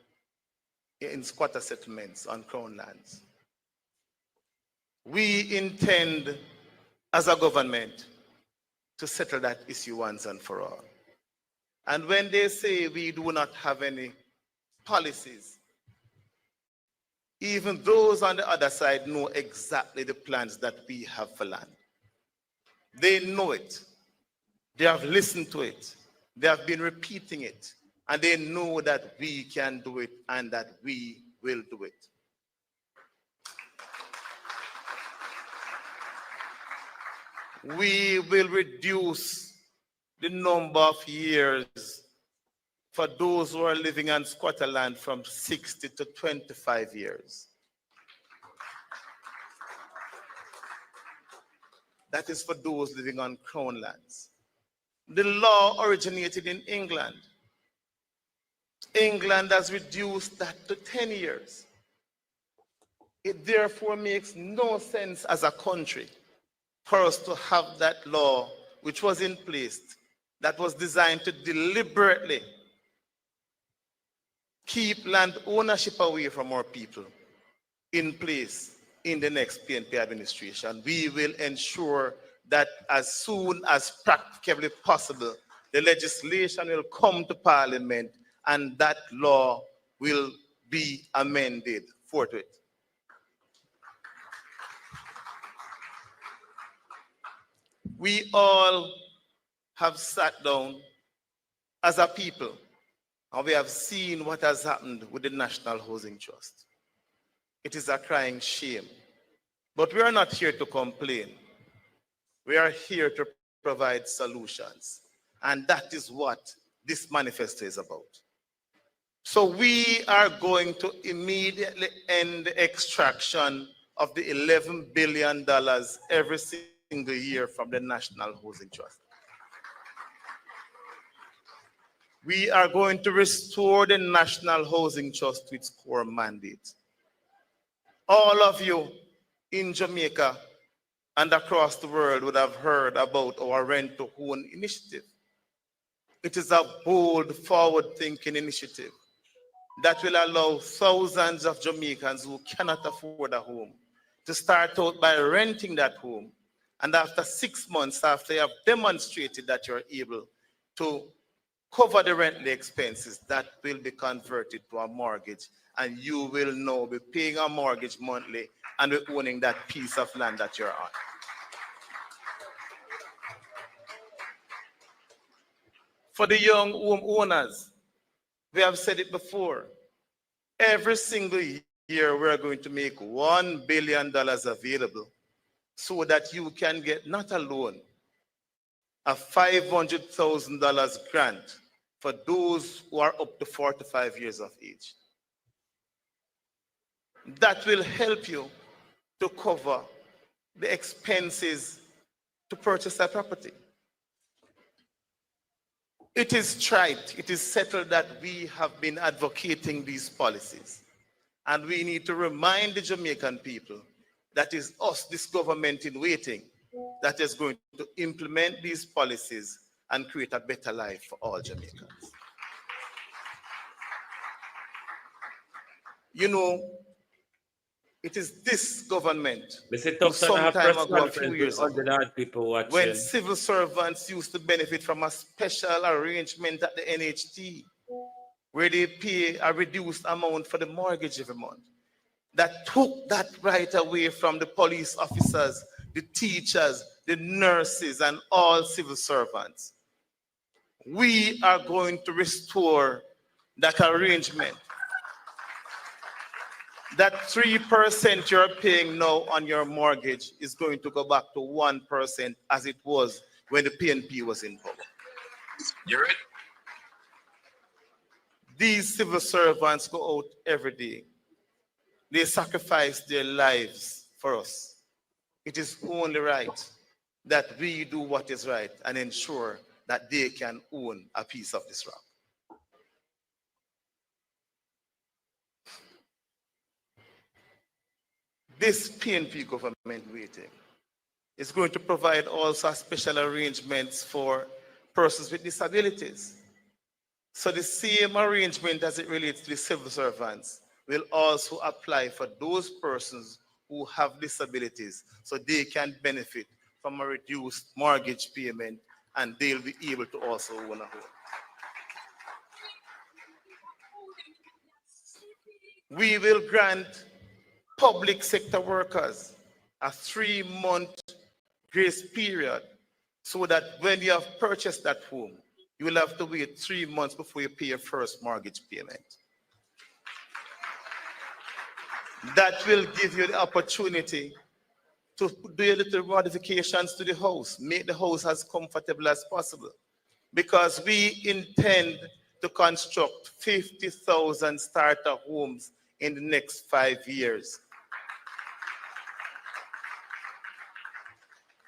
S15: in squatter settlements on Crown lands. We intend, as a government, to settle that issue once and for all. And when they say we do not have any policies, even those on the other side know exactly the plans that we have for land. They know it. They have listened to it. They have been repeating it. And they know that we can do it and that we will do it. We will reduce the number of years for those who are living on squatter land from 60 to 25 years. That is for those living on Crown lands. The law originated in England. England has reduced that to 10 years. It therefore makes no sense as a country for us to have that law which was in place that was designed to deliberately keep land ownership away from our people in place in the next PNP administration. We will ensure that as soon as practicably possible, the legislation will come to Parliament and that law will be amended forthwith. We all have sat down as a people and we have seen what has happened with the National Housing Trust. It is a crying shame. But we are not here to complain. We are here to provide solutions. And that is what this manifesto is about. So we are going to immediately end the extraction of the $11 billion every single year from the National Housing Trust. We are going to restore the National Housing Trust to its core mandate. All of you in Jamaica and across the world would have heard about our Rent to Own initiative. It is a bold, forward-thinking initiative that will allow thousands of Jamaicans who cannot afford a home to start out by renting that home. And after 6 months, after you have demonstrated that you're able to cover the rental expenses, that will be converted to a mortgage, and you will now be paying a mortgage monthly and be owning that piece of land that you're on. For the young home owners, we have said it before, every single year we're going to make $1 billion available so that you can get not a loan, a $500,000 grant for those who are up to 45 years of age. That will help you to cover the expenses to purchase that property. It is trite, it is settled that we have been advocating these policies. And we need to remind the Jamaican people that is us, this government in waiting, that is going to implement these policies and create a better life for all Jamaicans. You know, it is this government who some time ago, a few years ago, when civil servants used to benefit from a special arrangement at the NHT, where they pay a reduced amount for the mortgage every month, that took that right away from the police officers, the teachers, the nurses, and all civil servants. We are going to restore that arrangement. That 3% you're paying now on your mortgage is going to go back to 1% as it was when the PNP was in power. You're right. These civil servants go out every day. They sacrifice their lives for us. It is only right that we do what is right and ensure that they can own a piece of this rock. This PNP government waiting is going to provide also special arrangements for persons with disabilities. So the same arrangement as it relates to the civil servants will also apply for those persons who have disabilities, so they can benefit from a reduced mortgage payment and they'll be able to also own a home. We will grant public sector workers a 3-month grace period so that when you have purchased that home, you will have to wait 3 months before you pay your first mortgage payment. That will give you the opportunity to do a little modifications to the house, make the house as comfortable as possible. Because we intend to construct 50,000 starter homes in the next 5 years.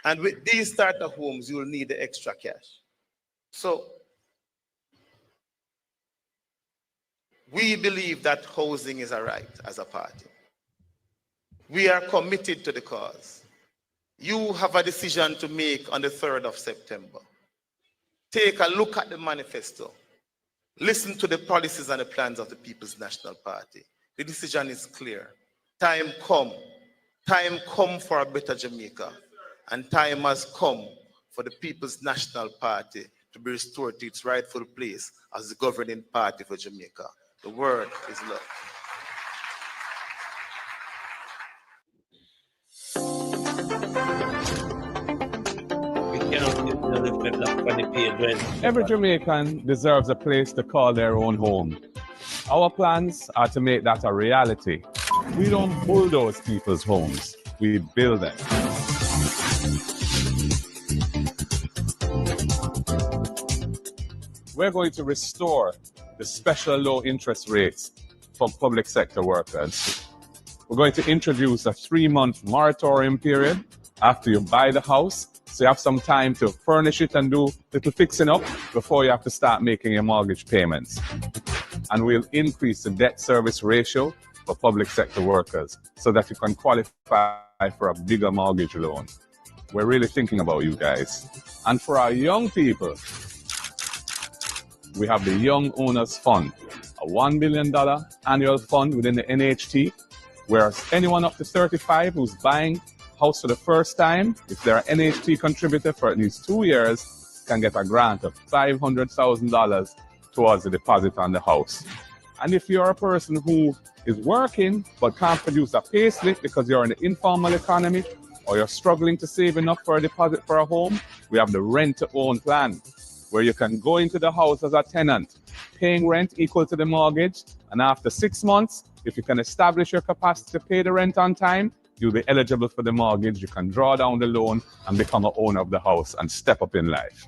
S15: And with these starter homes, you will need the extra cash. So we believe that housing is a right as a party. We are committed to the cause. You have a decision to make on the 3rd of September. Take a look at the manifesto. Listen to the policies and the plans of the People's National Party. The decision is clear. Time come. Time come for a better Jamaica. And time has come for the People's National Party to be restored to its rightful place as the governing party for Jamaica. The word is love.
S8: Every Jamaican deserves a place to call their own home. Our plans are to make that a reality. We don't bulldoze people's homes, we build them. We're going to restore the special low interest rates for public sector workers. We're going to introduce a 3-month moratorium period after you buy the house, so you have some time to furnish it and do little fixing up before you have to start making your mortgage payments. And we'll increase the debt service ratio for public sector workers so that you can qualify for a bigger mortgage loan. We're really thinking about you guys. And for our young people, we have the Young Owners Fund, a $1 billion annual fund within the NHT, where anyone up to 35 who's buying a house for the first time, if they're an NHT contributor for at least 2 years, can get a grant of $500,000 towards the deposit on the house. And if you're a person who is working but can't produce a payslip because you're in the informal economy or you're struggling to save enough for a deposit for a home, we have the rent-to-own plan, where you can go into the house as a tenant, paying rent equal to the mortgage, and after 6 months, if you can establish your capacity to pay the rent on time, you'll be eligible for the mortgage. You can draw down the loan and become an owner of the house and step up in life.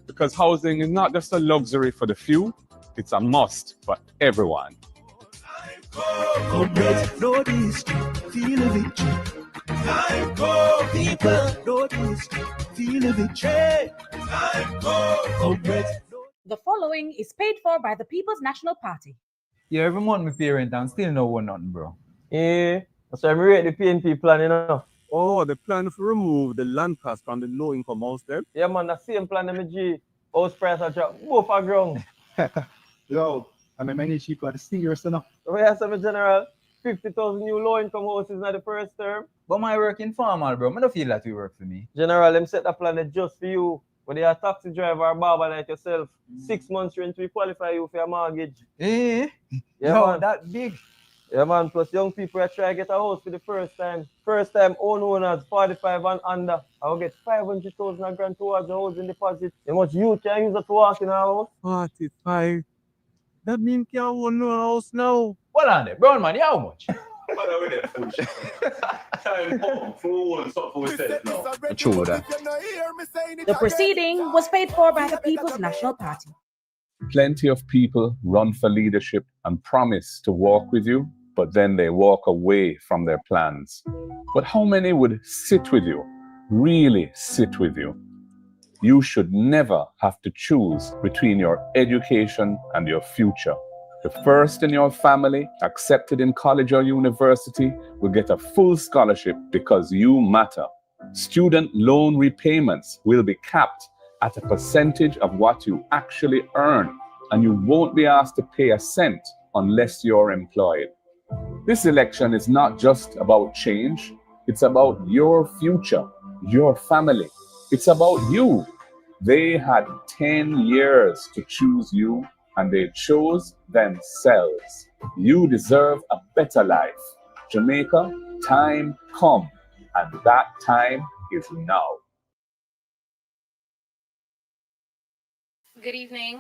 S8: Because housing is not just a luxury for the few, it's a must for everyone.
S16: The following is paid for by the People's National Party.
S17: Yeah, every month my parent and still no one nothing, bro.
S18: Yeah, that's why I rate the PNP plan, you know.
S19: Oh, the plan to remove the land cost from the low-income house there?
S18: Yeah, man, the same plan that G. House price are drop both are ground.
S17: Yo, I mean, many cheaper the serious enough.
S18: Oh, yeah, so general, 50,000 new low-income houses in the first term.
S17: But my work informal, bro. I don't feel that we work for me.
S18: General, them set the plan just for you. When they are taxi driver or barber like yourself, 6 months rent will qualify you for your mortgage.
S17: Eh?
S18: Yeah,
S17: Yo,
S18: man.
S17: that big.
S18: Yeah, man. Plus, young people are trying to get a house for the first time. First time, owners, 45 and under. I will get 500,000 grand towards the housing deposit. How much you can use that to walk in our house?
S19: 45. That means you can't own no house now.
S17: What on it? Brown man, how much?
S16: The proceeding was paid for by the People's National Party.
S8: Plenty of people run for leadership and promise to walk with you, but then they walk away from their plans. But how many would sit with you, really sit with you? You should never have to choose between your education and your future. The first in your family accepted in college or university will get a full scholarship because you matter. Student loan repayments will be capped at a percentage of what you actually earn, and you won't be asked to pay a cent unless you're employed. This election is not just about change, it's about your future, your family. It's about you. They had 10 years to choose you, and they chose themselves. You deserve a better life. Jamaica, time come, and that time is now.
S20: Good evening.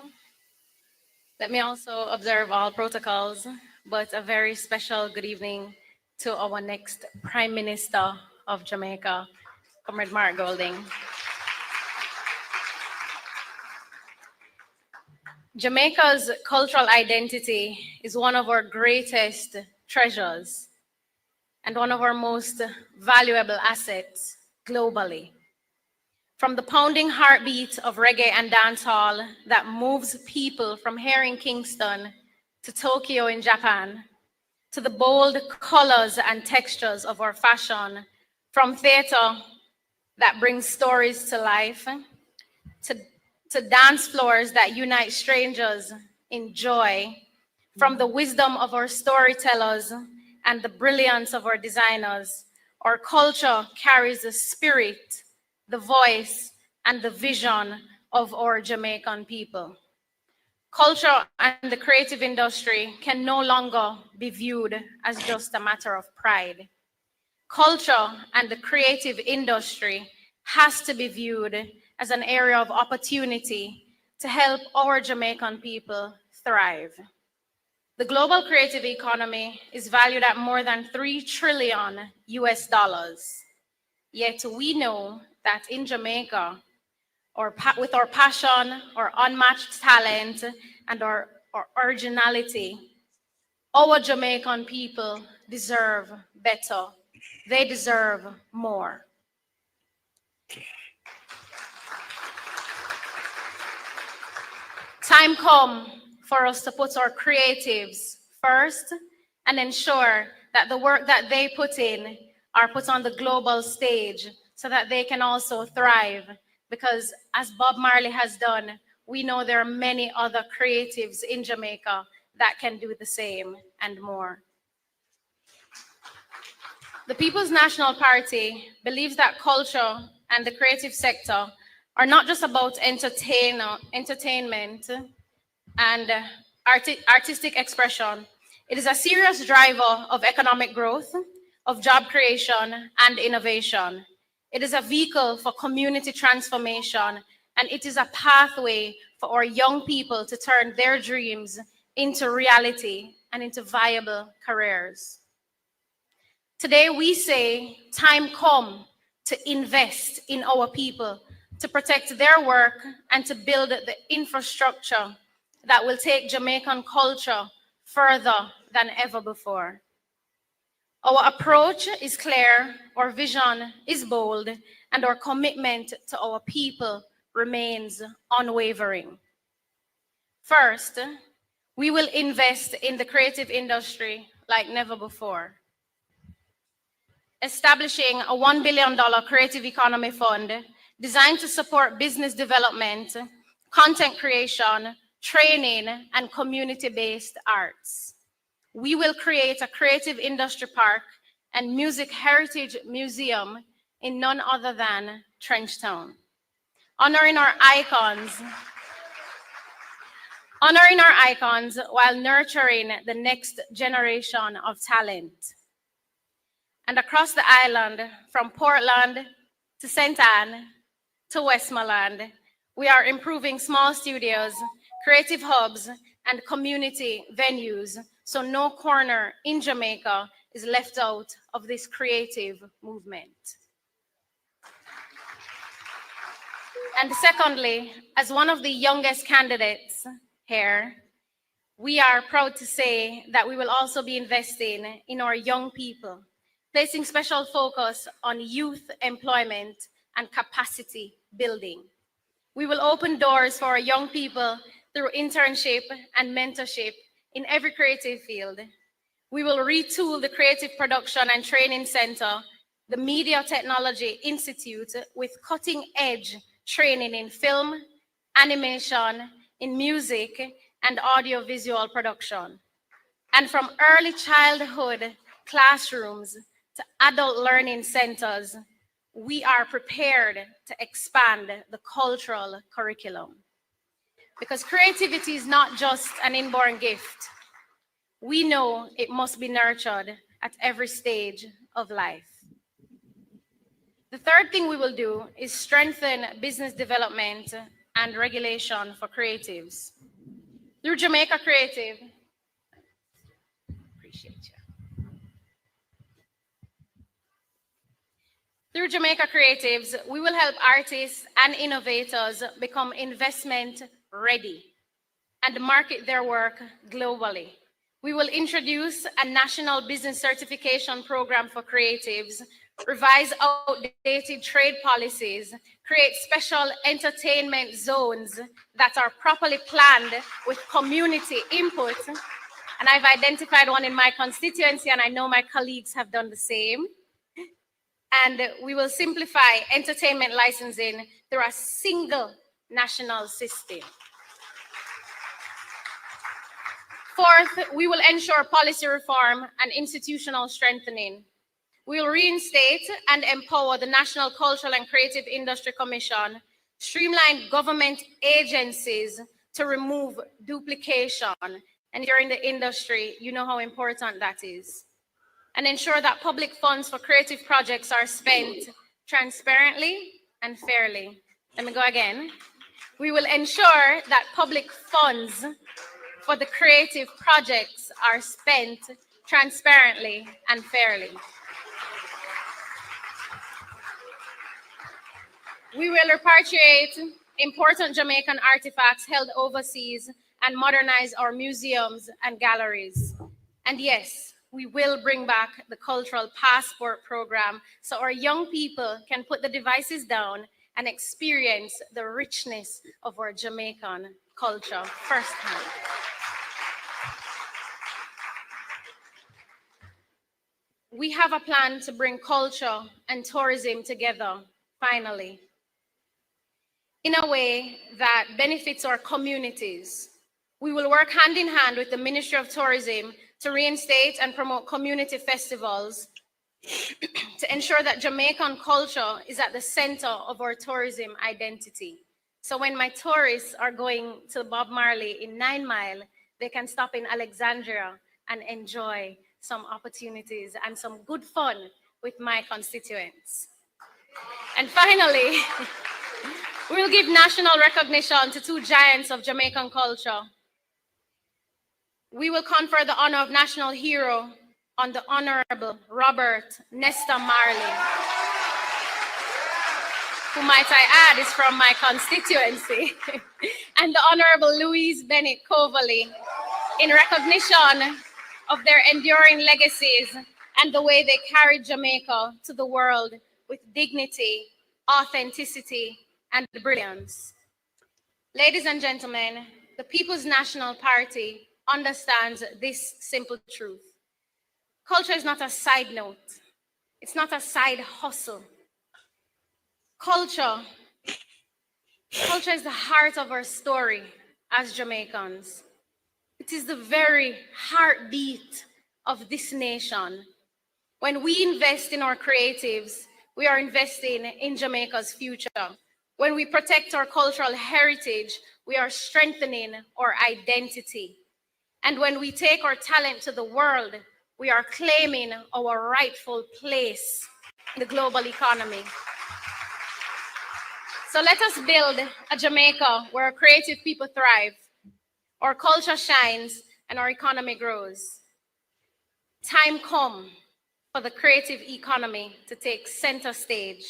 S20: Let me also observe all protocols, but a very special good evening to our next Prime Minister of Jamaica, Comrade Mark Golding. Jamaica's cultural identity is one of our greatest treasures and one of our most valuable assets globally. From the pounding heartbeat of reggae and dancehall that moves people from here in Kingston to Tokyo in Japan, to the bold colors and textures of our fashion, from theater that brings stories to life, to dance floors that unite strangers in joy, from the wisdom of our storytellers and the brilliance of our designers. Our culture carries the spirit, the voice, and the vision of our Jamaican people. Culture and the creative industry can no longer be viewed as just a matter of pride. Culture and the creative industry has to be viewed as an area of opportunity to help our Jamaican people thrive. The global creative economy is valued at more than $3 trillion US. Yet we know that in Jamaica, with our passion, our unmatched talent, and our originality, our Jamaican people deserve better. They deserve more. Time come for us to put our creatives first and ensure that the work that they put in are put on the global stage so that they can also thrive. Because as Bob Marley has done, we know there are many other creatives in Jamaica that can do the same and more. The People's National Party believes that culture and the creative sector are not just about entertainment and artistic expression. It is a serious driver of economic growth, of job creation, and innovation. It is a vehicle for community transformation, and it is a pathway for our young people to turn their dreams into reality and into viable careers. Today, we say, time come to invest in our people, to protect their work, and to build the infrastructure that will take Jamaican culture further than ever before. Our approach is clear, our vision is bold, and our commitment to our people remains unwavering. First, we will invest in the creative industry like never before, establishing a $1 billion creative economy fund designed to support business development, content creation, training, and community-based arts. We will create a creative industry park and music heritage museum in none other than Trenchtown, honoring our icons while nurturing the next generation of talent. And across the island, from Portland to St. Anne to Westmoreland, we are improving small studios, creative hubs, and community venues, so no corner in Jamaica is left out of this creative movement. And secondly, as one of the youngest candidates here, we are proud to say that we will also be investing in our young people, placing special focus on youth employment and capacity building. We will open doors for our young people through internship and mentorship in every creative field. We will retool the Creative Production and Training Center, the Media Technology Institute, with cutting-edge training in film, animation, in music, and audiovisual production. And from early childhood classrooms to adult learning centers, we are prepared to expand the cultural curriculum. Because creativity is not just an inborn gift. We know it must be nurtured at every stage of life. The third thing we will do is strengthen business development and regulation for creatives. Through Jamaica Creative, Through Jamaica Creatives, we will help artists and innovators become investment ready and market their work globally. We will introduce a national business certification program for creatives, revise outdated trade policies, create special entertainment zones that are properly planned with community input, And I've identified one in my constituency, and I know my colleagues have done the same. And we will simplify entertainment licensing through a single national system. Fourth, we will ensure policy reform and institutional strengthening. We will reinstate and empower the National Cultural and Creative Industry Commission, streamline government agencies to remove duplication. And if you're in the industry, you know how important that is. And ensure that public funds for creative projects are spent transparently and fairly. Let me go again. We will ensure that public funds for the creative projects are spent transparently and fairly. We will repatriate important Jamaican artifacts held overseas and modernize our museums and galleries. And yes, we will bring back the cultural passport program so our young people can put the devices down and experience the richness of our Jamaican culture firsthand. We have a plan to bring culture and tourism together, finally, in a way that benefits our communities. We will work hand in hand with the Ministry of Tourism to reinstate and promote community festivals to ensure that Jamaican culture is at the center of our tourism identity. So when my tourists are going to Bob Marley in 9 Mile, they can stop in Alexandria and enjoy some opportunities and some good fun with my constituents. And finally, we'll give national recognition to 2 giants of Jamaican culture. We will confer the honor of National Hero on the Honorable Robert Nesta Marley, who, might I add, is from my constituency, and the Honorable Louise Bennett Coverley, in recognition of their enduring legacies and the way they carried Jamaica to the world with dignity, authenticity, and brilliance. Ladies and gentlemen, the People's National Party understands this simple truth. Culture is not a side note. It's not a side hustle. Culture is the heart of our story as Jamaicans. It is the very heartbeat of this nation. When we invest in our creatives, we are investing in Jamaica's future. When we protect our cultural heritage, we are strengthening our identity. And when we take our talent to the world, we are claiming our rightful place in the global economy. So let us build a Jamaica where our creative people thrive, our culture shines, and our economy grows. Time come for the creative economy to take center stage.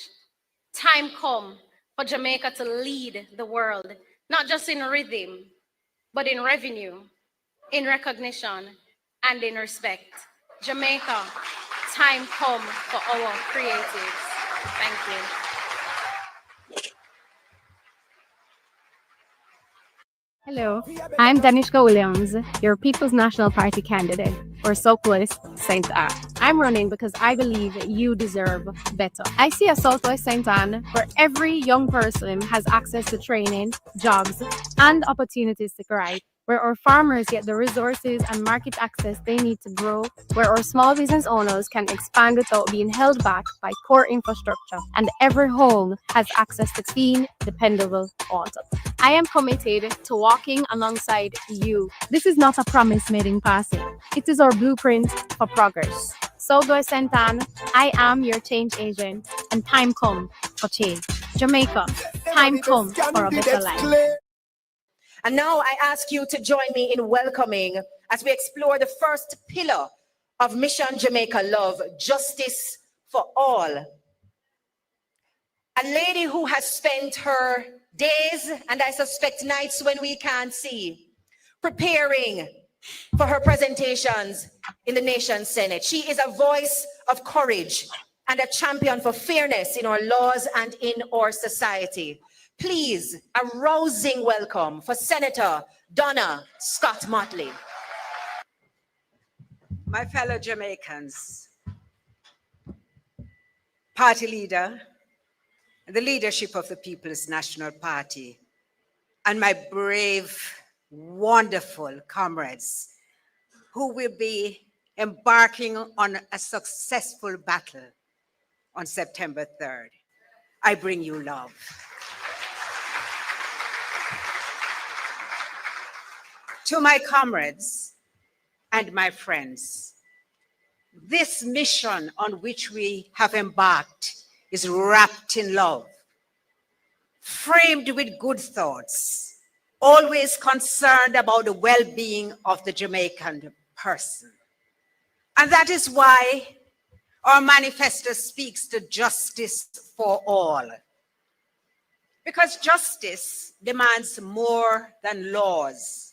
S20: Time come for Jamaica to lead the world, not just in rhythm, but in revenue, in recognition, and in respect. Jamaica, time come for our creatives. Thank you.
S21: Hello, I'm Danishka Williams, your People's National Party candidate for Southwest St. Anne. I'm running because I believe you deserve better. I see a Southwest St. Anne where every young person has access to training, jobs, and opportunities to thrive, where our farmers get the resources and market access they need to grow, where our small business owners can expand without being held back by poor infrastructure, and every home has access to clean, dependable water. I am committed to walking alongside you. This is not a promise made in passing. It is our blueprint for progress. Southwest St. Anne, I am your change agent, and time come for change. Jamaica, time come for a better life.
S11: And now I ask you to join me in welcoming, as we explore the first pillar of Mission Jamaica Love, justice for all. A lady who has spent her days, and I suspect nights when we can't see, preparing for her presentations in the nation's Senate. She is a voice of courage and a champion for fairness in our laws and in our society. Please, a rousing welcome for Senator Donna Scott Motley.
S2: My fellow Jamaicans, party leader, the leadership of the People's National Party, and my brave, wonderful comrades who will be embarking on a successful battle on September 3rd. I bring you love. To my comrades and my friends, this mission on which we have embarked is wrapped in love, framed with good thoughts, always concerned about the well-being of the Jamaican person. And that is why our manifesto speaks to justice for all. Because justice demands more than laws.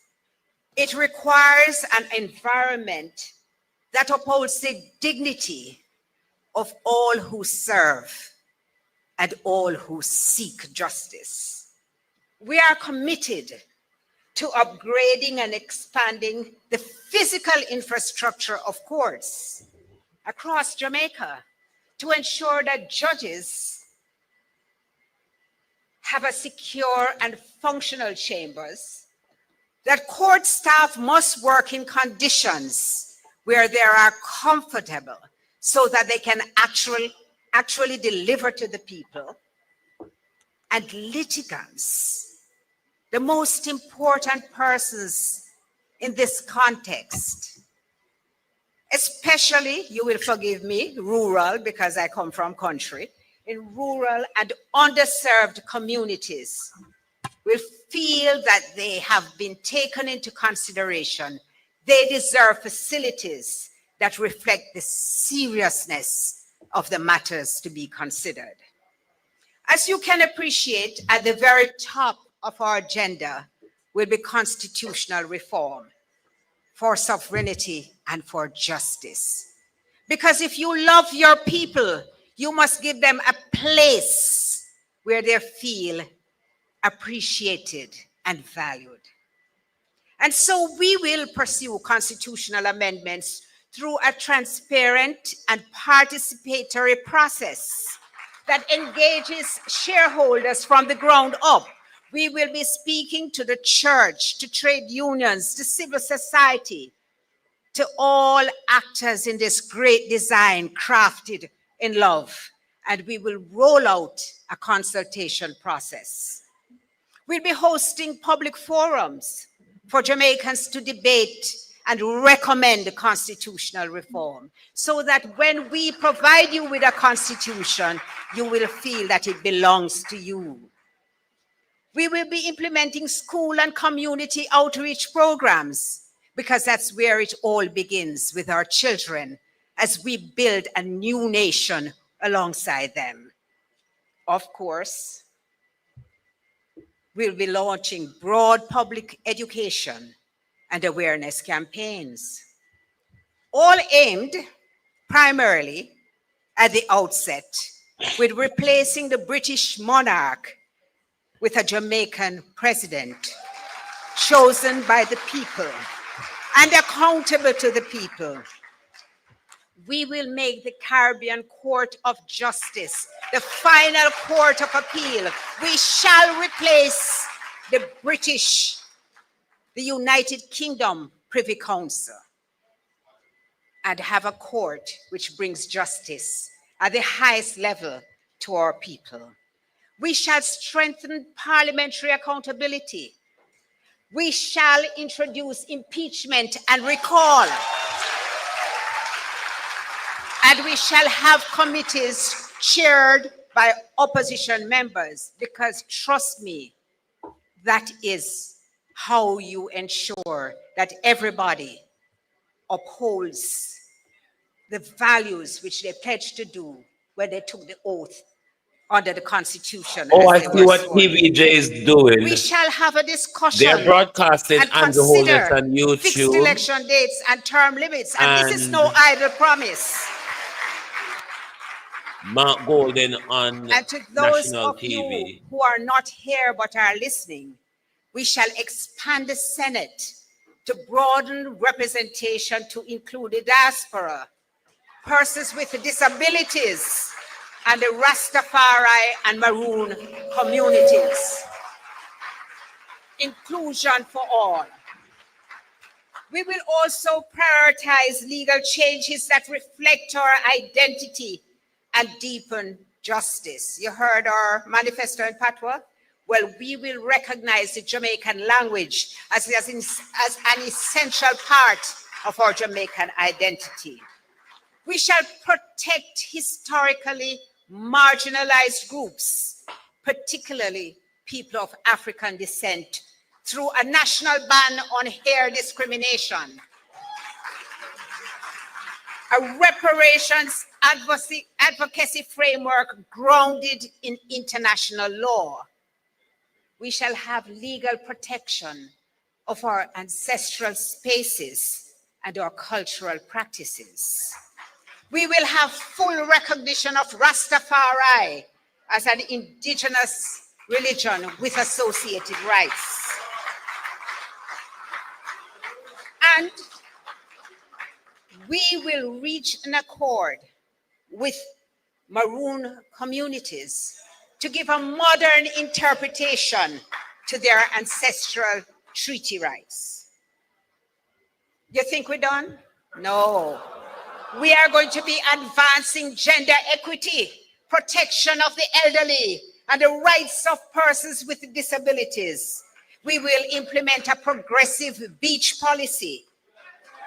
S2: It requires an environment that upholds the dignity of all who serve and all who seek justice. We are committed to upgrading and expanding the physical infrastructure of courts across Jamaica to ensure that judges have a secure and functional chambers, that court staff must work in conditions where they are comfortable so that they can actually deliver to the people, and litigants, the most important persons in this context, especially, you will forgive me, rural, because I come from country, in rural and underserved communities, will feel that they have been taken into consideration. They deserve facilities that reflect the seriousness of the matters to be considered. As you can appreciate, at the very top of our agenda will be constitutional reform for sovereignty and for justice. Because if you love your people, you must give them a place where they feel appreciated and valued. And so we will pursue constitutional amendments through a transparent and participatory process that engages shareholders from the ground up. We will be speaking to the church, to trade unions, to civil society, to all actors in this great design crafted in love. And we will roll out a consultation process. We'll be hosting public forums for Jamaicans to debate and recommend constitutional reform, so that when we provide you with a constitution, you will feel that it belongs to you. We will be implementing school and community outreach programs, because that's where it all begins, with our children, as we build a new nation alongside them. Of course, we'll be launching broad public education and awareness campaigns, all aimed primarily at the outset with replacing the British monarch with a Jamaican president chosen by the people and accountable to the people. We will make the Caribbean Court of Justice the final court of appeal. We shall replace the British, the United Kingdom Privy Council, and have a court which brings justice at the highest level to our people. We shall strengthen parliamentary accountability. We shall introduce impeachment and recall. And we shall have committees chaired by opposition members, because trust me, that is how you ensure that everybody upholds the values which they pledged to do when they took the oath under the Constitution.
S4: Oh, I see what TVJ is doing.
S2: We shall have a discussion.
S4: They're broadcasting
S2: and
S4: Andrew Holness
S2: consider
S4: on YouTube.
S2: fixed election dates and term limits. And this is no idle promise.
S4: Mark Golden on
S2: And to those
S4: national
S2: of
S4: TV.
S2: you who are not here but are listening, we shall expand the Senate to broaden representation to include the diaspora, persons with disabilities, and the Rastafari and Maroon communities. Inclusion for all. We will also prioritize legal changes that reflect our identity and deepen justice. You heard our manifesto in Patois? Well, we will recognize the Jamaican language as an essential part of our Jamaican identity. We shall protect historically marginalized groups, particularly people of African descent, through a national ban on hair discrimination, a reparations advocacy framework grounded in international law. We shall have legal protection of our ancestral spaces and our cultural practices. We will have full recognition of Rastafari as an indigenous religion with associated rights. And we will reach an accord with Maroon communities to give a modern interpretation to their ancestral treaty rights. You think we're done? No. We are going to be advancing gender equity, protection of the elderly, and the rights of persons with disabilities. We will implement a progressive beach policy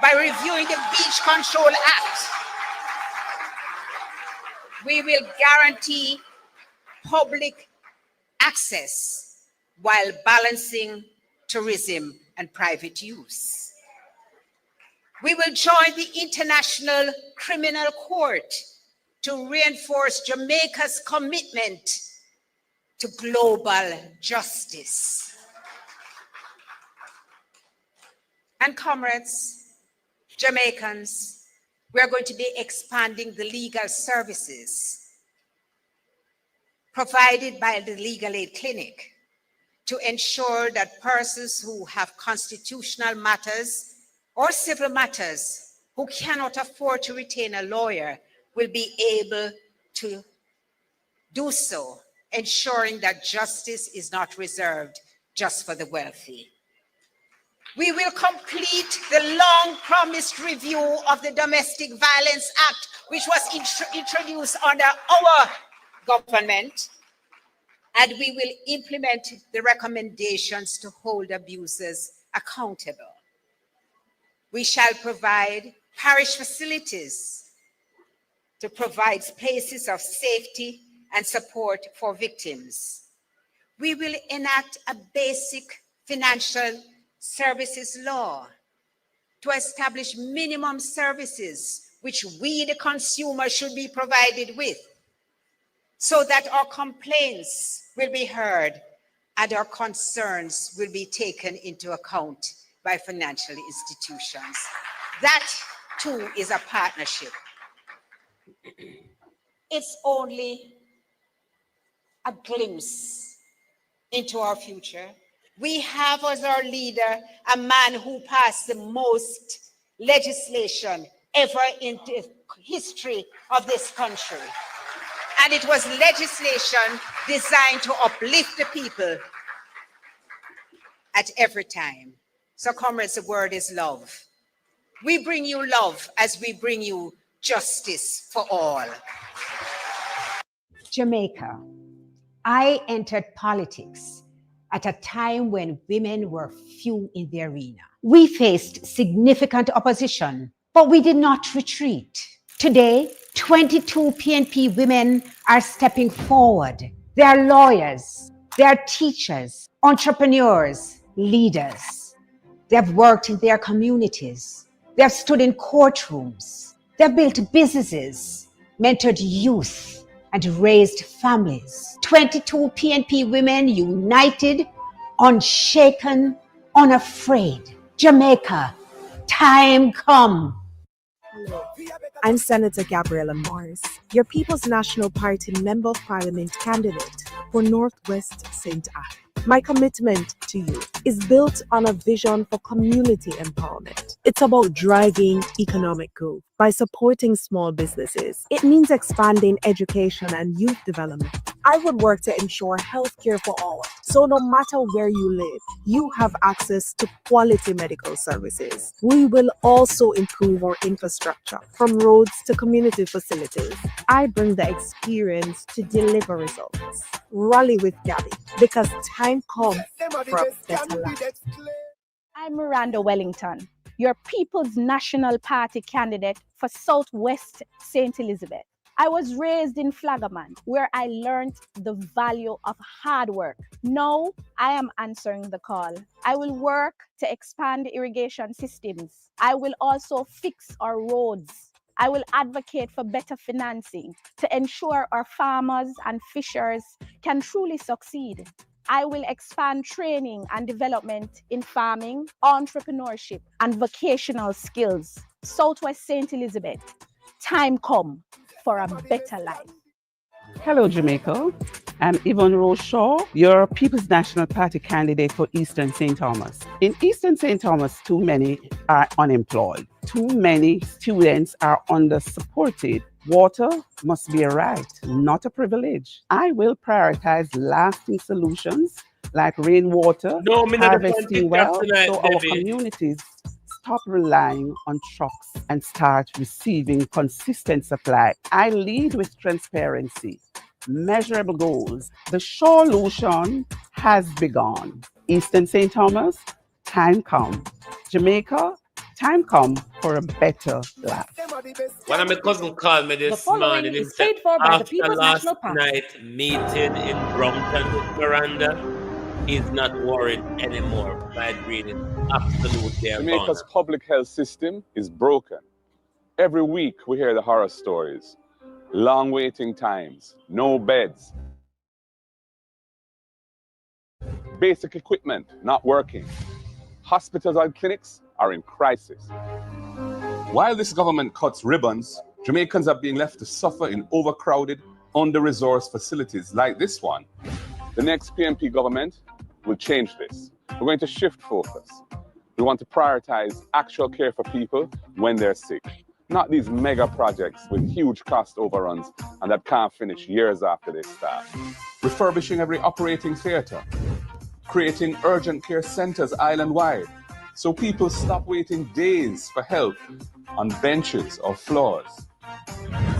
S2: by reviewing the Beach Control Act. We will guarantee public access while balancing tourism and private use. We will join the International Criminal Court to reinforce Jamaica's commitment to global justice. And comrades, Jamaicans, we are going to be expanding the legal services provided by the Legal Aid Clinic to ensure that persons who have constitutional matters or civil matters who cannot afford to retain a lawyer will be able to do so, ensuring that justice is not reserved just for the wealthy. We will complete the long-promised review of the Domestic Violence Act, which was introduced under our government, and we will implement the recommendations to hold abusers accountable. We shall provide parish facilities to provide places of safety and support for victims. We will enact a basic financial services law to establish minimum services which we, the consumer, should be provided with, so that our complaints will be heard and our concerns will be taken into account by financial institutions. That too is a partnership. It's only a glimpse into our future. We have as our leader a man who passed the most legislation ever in the history of this country. And it was legislation designed to uplift the people at every time. So comrades, the word is love. We bring you love as we bring you justice for all. Jamaica. I entered politics at a time when women were few in the arena. We faced significant opposition, but we did not retreat. Today, 22 PNP women are stepping forward. They are lawyers, they are teachers, entrepreneurs, leaders. They have worked in their communities. They have stood in courtrooms. They have built businesses, mentored youth, and raised families. 22 PNP women united, unshaken, unafraid. Jamaica, time come.
S1: I'm Senator Gabriella Morris, your People's National Party Member of Parliament candidate for Northwest St. Anne. My commitment to you is built on a vision for community empowerment. It's about driving economic growth by supporting small businesses. It means expanding education and youth development. I would work to ensure healthcare for all, so no matter where you live, you have access to quality medical services. We will also improve our infrastructure, from roads to community facilities. I bring the experience to deliver results. Rally with Gabby, because time comes for a better life.
S16: I'm Miranda Wellington, your People's National Party candidate for Southwest St. Elizabeth. I was raised in Flagaman, where I learned the value of hard work. Now I am answering the call. I will work to expand irrigation systems. I will also fix our roads. I will advocate for better financing to ensure our farmers and fishers can truly succeed. I will expand training and development in farming, entrepreneurship, and vocational skills. Southwest St. Elizabeth, time come for a better life.
S3: Hello, Jamaica. I'm Yvonne Rose-Shaw, your People's National Party candidate for Eastern St. Thomas. In Eastern St. Thomas, too many are unemployed. Too many students are under-supported. Water must be a right, not a privilege. I will prioritize lasting solutions like rainwater, harvesting well, so our communities stop relying on trucks and start receiving consistent supply. I lead with transparency, measurable goals. The solution has begun. Eastern St. Thomas, time come. Jamaica, time come for a better life.
S4: One of my cousins called me this morning. He said, after last night meeting in Brompton with Miranda, he's not worried anymore. My dream is absolutely
S12: Jamaica's
S4: gone.
S12: public health system is broken. Every week we hear the horror stories. Long waiting times, no beds. Basic equipment not working. Hospitals and clinics are in crisis. While this government cuts ribbons, Jamaicans are being left to suffer in overcrowded, under-resourced facilities like this one. The next PMP government will change this. We're going to shift focus. We want to prioritize actual care for people when they're sick, not these mega projects with huge cost overruns and that can't finish years after they start. Refurbishing every operating theatre, creating urgent care centers island-wide so people stop waiting days for help on benches or floors.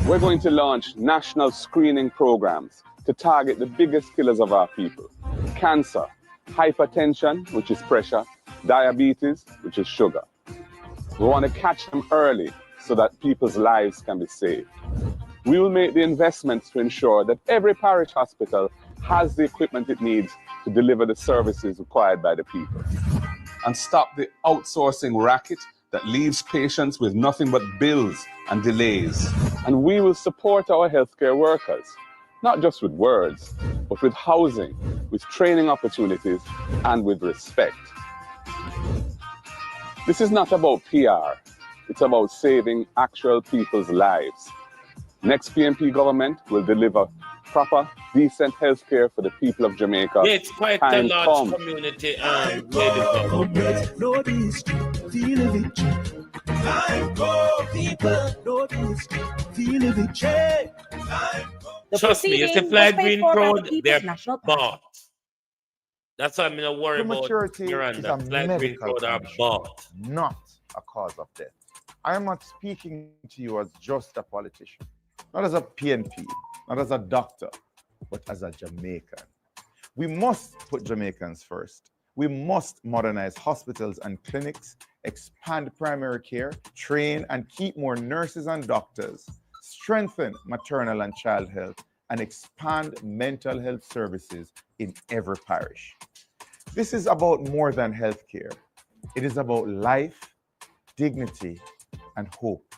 S12: We're going to launch national screening programs to target the biggest killers of our people: cancer, hypertension, which is pressure, diabetes, which is sugar. We want to catch them early so that people's lives can be saved. We will make the investments to ensure that every parish hospital has the equipment it needs to deliver the services required by the people. And stop the outsourcing racket that leaves patients with nothing but bills and delays. And we will support our healthcare workers, not just with words, but with housing, with training opportunities, and with respect. This is not about PR. It's about saving actual people's lives. Next PMP government will deliver proper, decent health care for the people of Jamaica.
S4: Yeah, it's quite a large community. Trust me, if the flag green crowd, they're bought. That's why I'm not worried about Miranda. Flag green crowd are bought.
S22: Not a cause of death. I am not speaking to you as just a politician, not as a PNP, not as a doctor, but as a Jamaican. We must put Jamaicans first. We must modernize hospitals and clinics, expand primary care, train and keep more nurses and doctors, strengthen maternal and child health, and expand mental health services in every parish. This is about more than healthcare. It is about life, dignity, and hope.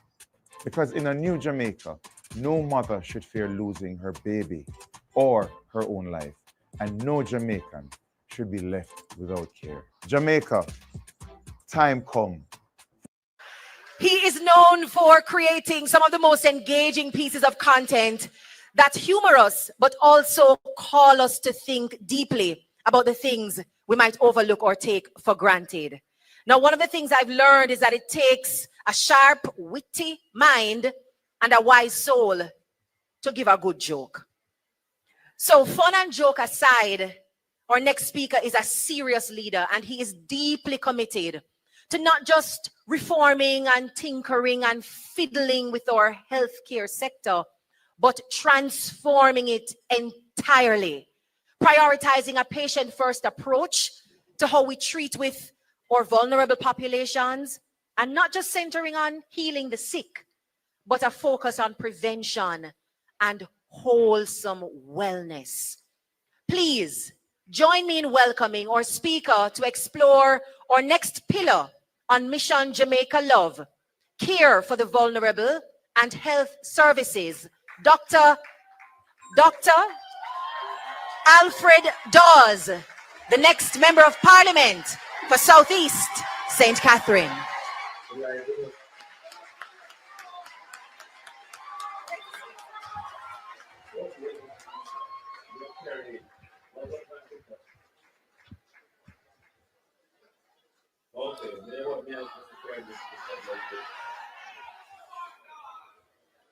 S22: Because in a new Jamaica, no mother should fear losing her baby or her own life, and no Jamaican should be left without care. Jamaica, time come.
S11: He is known for creating some of the most engaging pieces of content that humor us, but also call us to think deeply about the things we might overlook or take for granted. Now, one of the things I've learned is that it takes a sharp, witty mind and a wise soul to give a good joke. So, fun and joke aside, our next speaker is a serious leader, and he is deeply committed to not just reforming and tinkering and fiddling with our healthcare sector, but transforming it entirely, prioritizing a patient-first approach to how we treat with our vulnerable populations, and not just centering on healing the sick, but a focus on prevention and wholesome wellness. Please join me in welcoming our speaker to explore our next pillar on Mission Jamaica Love, care for the vulnerable and health services, Dr. Alfred Dawes, the next Member of Parliament for Southeast St. Catherine.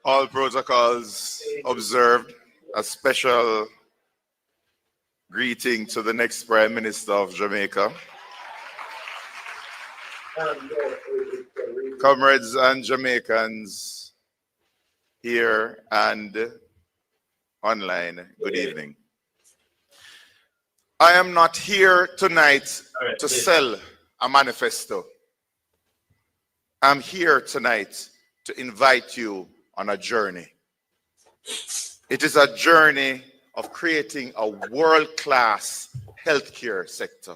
S22: All protocols observed. A special greeting to the next Prime Minister of Jamaica. Comrades and Jamaicans here and online, good evening. I am not here tonight to sell a manifesto. I'm here tonight to invite you on a journey. It is a journey of creating a world-class healthcare sector.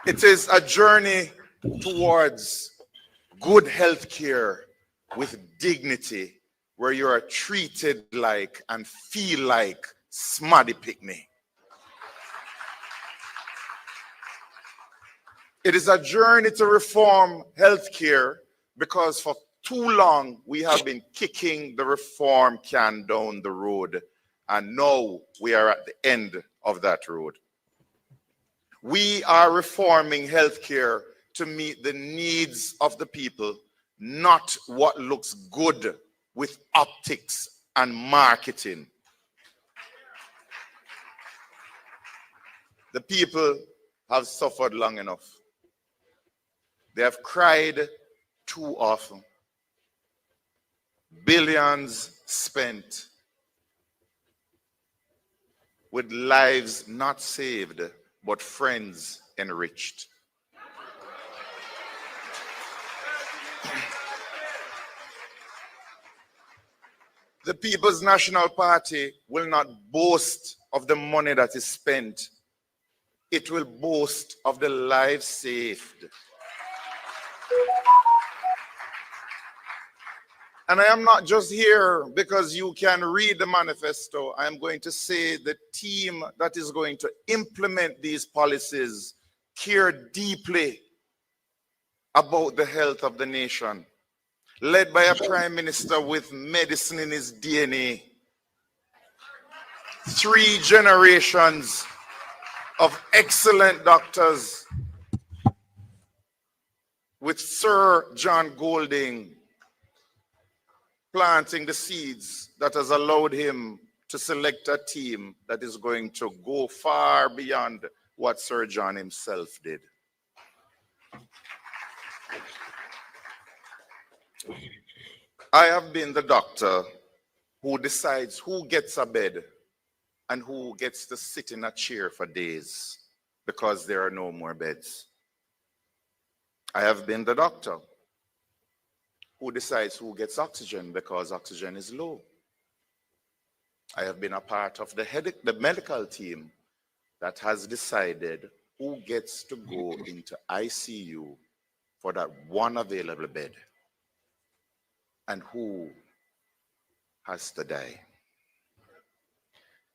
S22: It is a journey towards good healthcare with dignity, where you are treated like and feel like Smaddy Picnic. It is a journey to reform healthcare, because for too long we have been kicking the reform can down the road, and now we are at the end of that road. We are reforming healthcare to meet the needs of the people, not what looks good with optics and marketing. The people have suffered long enough. They have cried too often. Billions spent with lives not saved, but friends enriched. The People's National Party will not boast of the money that is spent. It will boast of the lives saved. And I am not just here because you can read the manifesto. I am going to say the team that is going to implement these policies care deeply about the health of the nation, led by a prime minister with medicine in his DNA. 3 generations of excellent doctors, with Sir John Golding planting the seeds that has allowed him to select a team that is going to go far beyond what Sir John himself did. I have been the doctor who decides who gets a bed and who gets to sit in a chair for days because there are no more beds. I have been the doctor who decides who gets oxygen because oxygen is low. I have been a part of the medical team that has decided who gets to go into ICU for that one available bed and who has to die.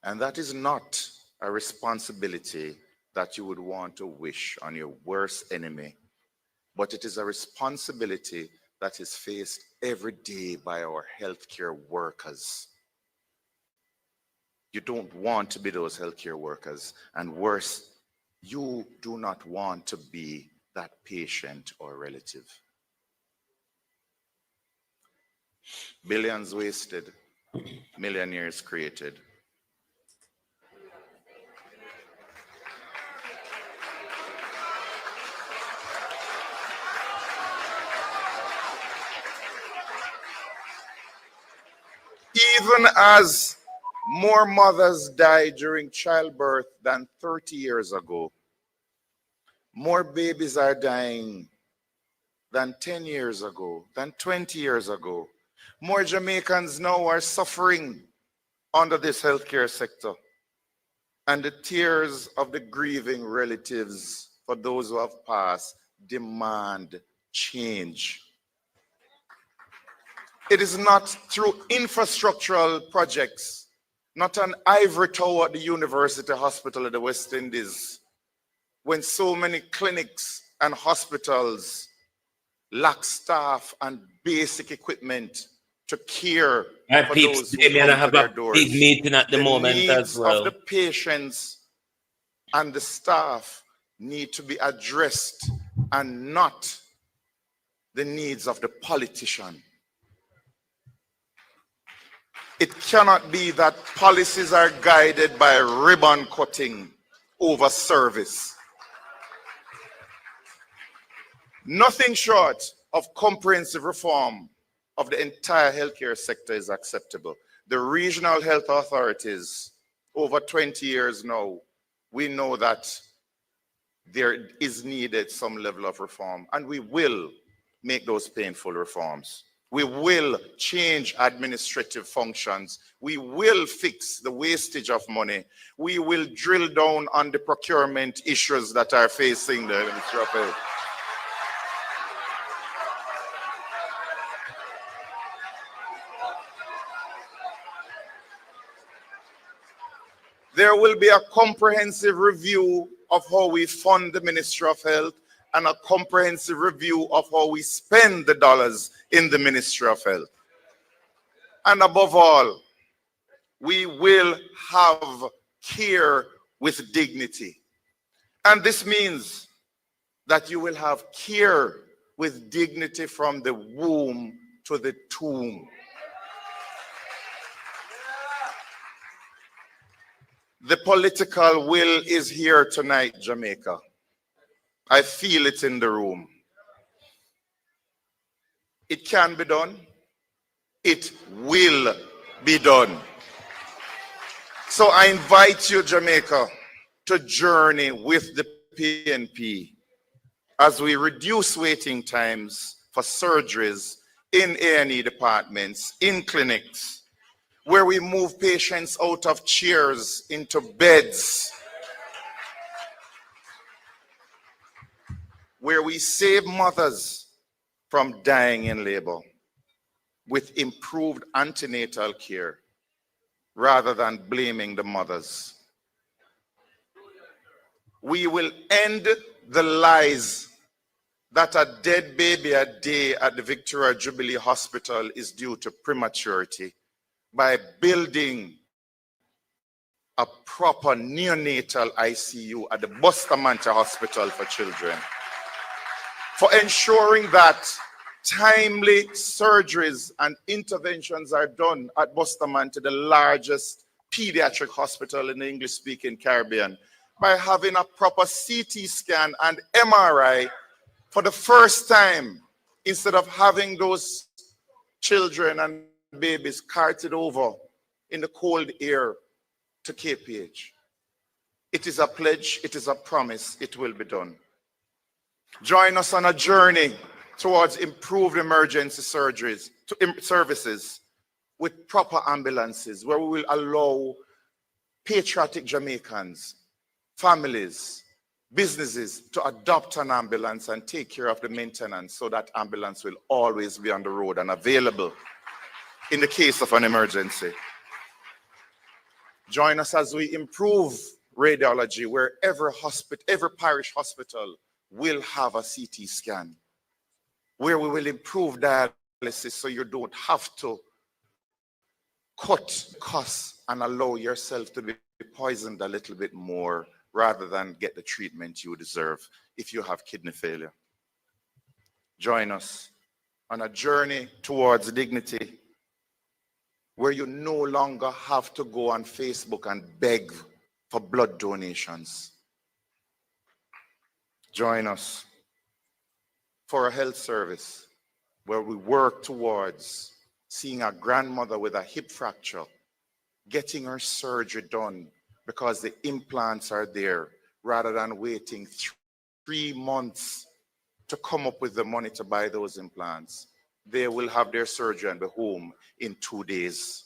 S22: And that is not a responsibility that you would want to wish on your worst enemy, but it is a responsibility that is faced every day by our healthcare workers. You don't want to be those healthcare workers. And worse, you do not want to be that patient or relative. Billions wasted, millionaires created. Even as more mothers die during childbirth than 30 years ago, more babies are dying than 10 years ago, than 20 years ago. More Jamaicans now are suffering under this healthcare sector. And the tears of the grieving relatives for those who have passed demand change. It is not through infrastructural projects, not an ivory tower at the University Hospital of the West Indies, when so many clinics and hospitals lack staff and basic equipment to care
S4: And
S22: for
S4: peeps,
S22: those who
S4: Damien, I
S22: come to
S4: have
S22: their
S4: a
S22: doors.
S4: big meeting at the moment as
S22: needs
S4: well.
S22: of the patients and the staff need to be addressed and not the needs of the politician. It cannot be that policies are guided by ribbon cutting over service. Nothing short of comprehensive reform of the entire healthcare sector is acceptable. The regional health authorities, over 20 years now, we know that there is needed some level of reform, and we will make those painful reforms. We will change administrative functions. We will fix the wastage of money. We will drill down on the procurement issues that are facing the Ministry of Health. There will be a comprehensive review of how we fund the Ministry of Health and a comprehensive review of how we spend the dollars in the Ministry of Health. And above all, we will have care with dignity. And this means that you will have care with dignity from the womb to the tomb. The political will is here tonight, Jamaica. I feel it in the room. It can be done. It will be done. So I invite you, Jamaica, to journey with the PNP as we reduce waiting times for surgeries in A&E departments, in clinics, where we move patients out of chairs into beds, where we save mothers from dying in labor with improved antenatal care rather than blaming the mothers. We will end the lies that a dead baby a day at the Victoria Jubilee Hospital is due to prematurity by building a proper neonatal ICU at the Bustamante Hospital for Children, for ensuring that timely surgeries and interventions are done at Bustamante, the largest pediatric hospital in the English-speaking Caribbean, by having a proper CT scan and MRI for the first time, instead of having those children and babies carted over in the cold air to KPH. It is a pledge, it is a promise, it will be done. Join us on a journey towards improved emergency services with proper ambulances, where we will allow patriotic Jamaicans, families, businesses to adopt an ambulance and take care of the maintenance, so that ambulance will always be on the road and available in the case of an emergency. Join us as we improve radiology, where every parish hospital will have a CT scan, where we will improve dialysis so you don't have to cut costs and allow yourself to be poisoned a little bit more rather than get the treatment you deserve if you have kidney failure. Join us on a journey towards dignity where you no longer have to go on Facebook and beg for blood donations. Join us for a health service where we work towards seeing a grandmother with a hip fracture, getting her surgery done because the implants are there, rather than waiting 3 months to come up with the money to buy those implants. They will have their surgery and be home in 2 days.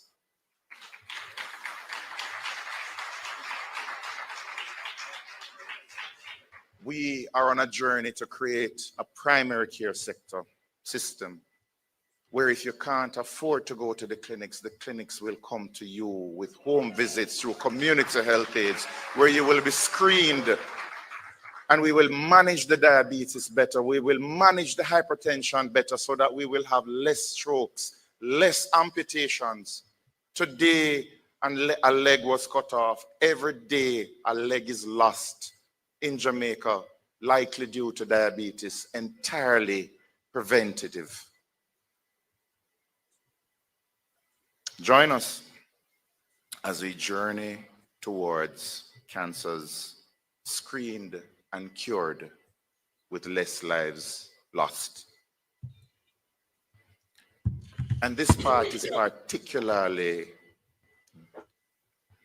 S22: We are on a journey to create a primary care sector system where if you can't afford to go to the clinics will come to you with home visits through community health aides, where you will be screened, and we will manage the diabetes better. We will manage the hypertension better so that we will have less strokes, less amputations. Today, a leg was cut off. Every day, a leg is lost in Jamaica, likely due to diabetes, entirely preventative. Join us as we journey towards cancers screened and cured with less lives lost. And this part is particularly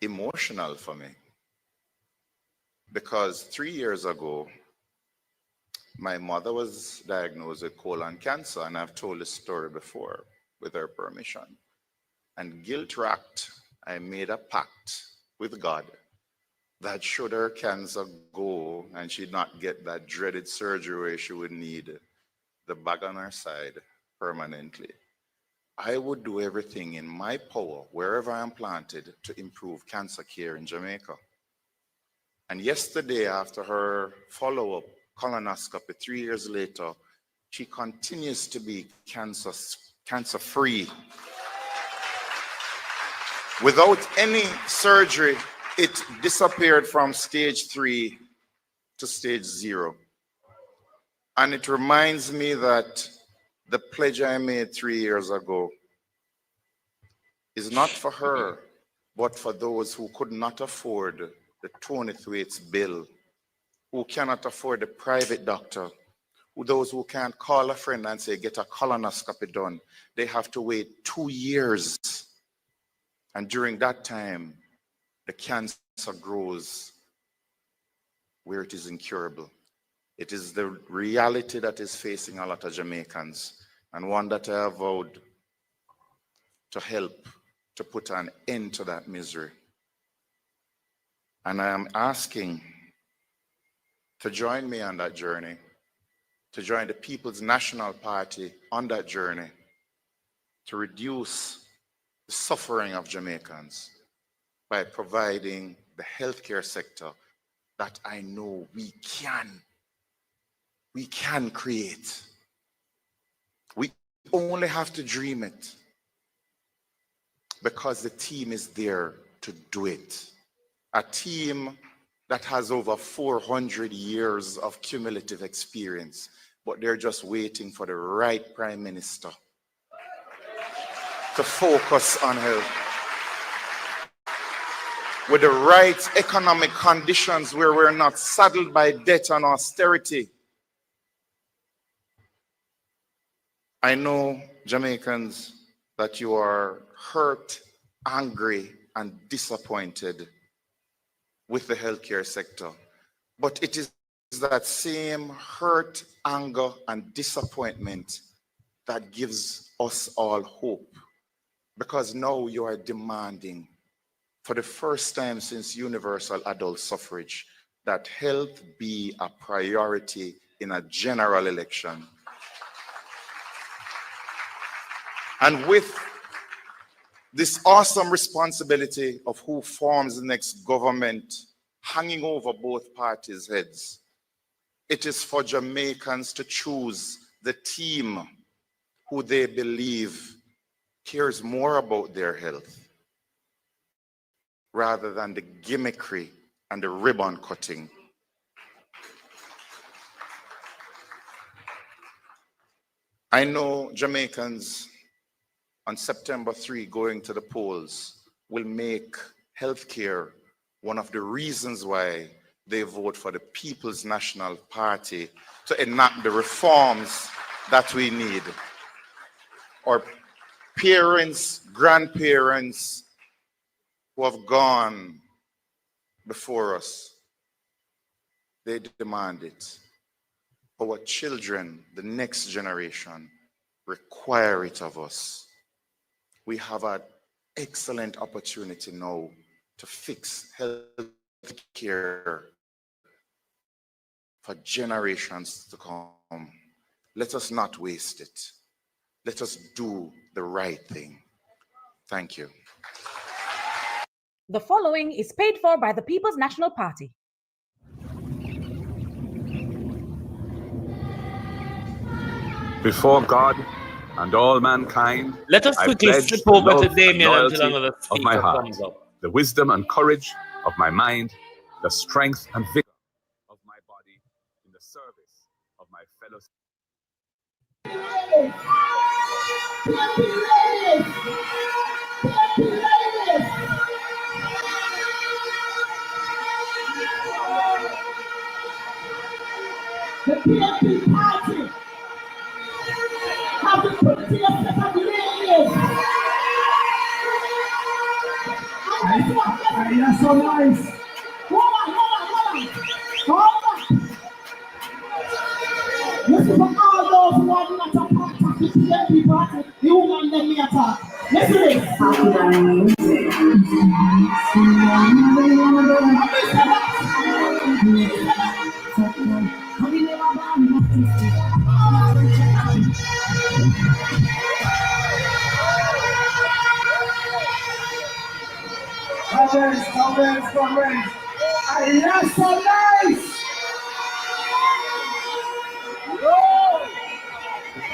S22: emotional for me because 3 years ago, my mother was diagnosed with colon cancer, and I've told this story before with her permission. And guilt-racked, I made a pact with God that should her cancer go and she'd not get that dreaded surgery where she would need the bag on her side permanently, I would do everything in my power, wherever I am planted, to improve cancer care in Jamaica. And yesterday, after her follow-up colonoscopy 3 years later, she continues to be cancer-free. Without any surgery, it disappeared from stage 3 to stage 0. And it reminds me that the pledge I made 3 years ago is not for her, but for those who could not afford the Tony Thwaites bill, who cannot afford the private doctor, those who can't call a friend and say, get a colonoscopy done. They have to wait 2 years. And during that time, the cancer grows where it is incurable. It is the reality that is facing a lot of Jamaicans, and one that I have vowed to help to put an end to that misery. And I am asking to join me on that journey, to join the People's National Party on that journey, to reduce the suffering of Jamaicans by providing the healthcare sector that I know we can create. We only have to dream it because the team is there to do it. A team that has over 400 years of cumulative experience, but they're just waiting for the right prime minister to focus on health. With the right economic conditions where we're not saddled by debt and austerity. I know, Jamaicans, that you are hurt, angry, and disappointed with the healthcare sector. But it is that same hurt, anger, and disappointment that gives us all hope. Because now you are demanding, for the first time since universal adult suffrage, that health be a priority in a general election. And with this awesome responsibility of who forms the next government hanging over both parties' heads, it is for Jamaicans to choose the team who they believe cares more about their health, rather than the gimmickry and the ribbon cutting. I know Jamaicans on September 3 going to the polls will make healthcare one of the reasons why they vote for the People's National Party to enact the reforms that we need. Our parents, grandparents who have gone before us, they demand it. Our children, the next generation, require it of us. We have an excellent opportunity now to fix health care for generations to come. Let us not waste it. Let us do the right thing. Thank you.
S6: The following is paid for by the People's National Party.
S8: Before God and all mankind,
S4: Let us
S8: I
S4: quickly
S8: pledge
S4: slip
S8: the
S4: over to
S8: love and
S4: Damien until
S8: loyalty
S4: another
S8: of my
S4: speaker
S8: heart,
S4: comes up.
S8: the wisdom and courage of my mind, the strength and vigor of my body in the service of my fellow.
S9: The PFP party have been put to your set of ladies. And you're so nice. Hold on. Listen for all those who are not a part of the PFP party, you want them to attack. Listen to this. Conference. I am so nice.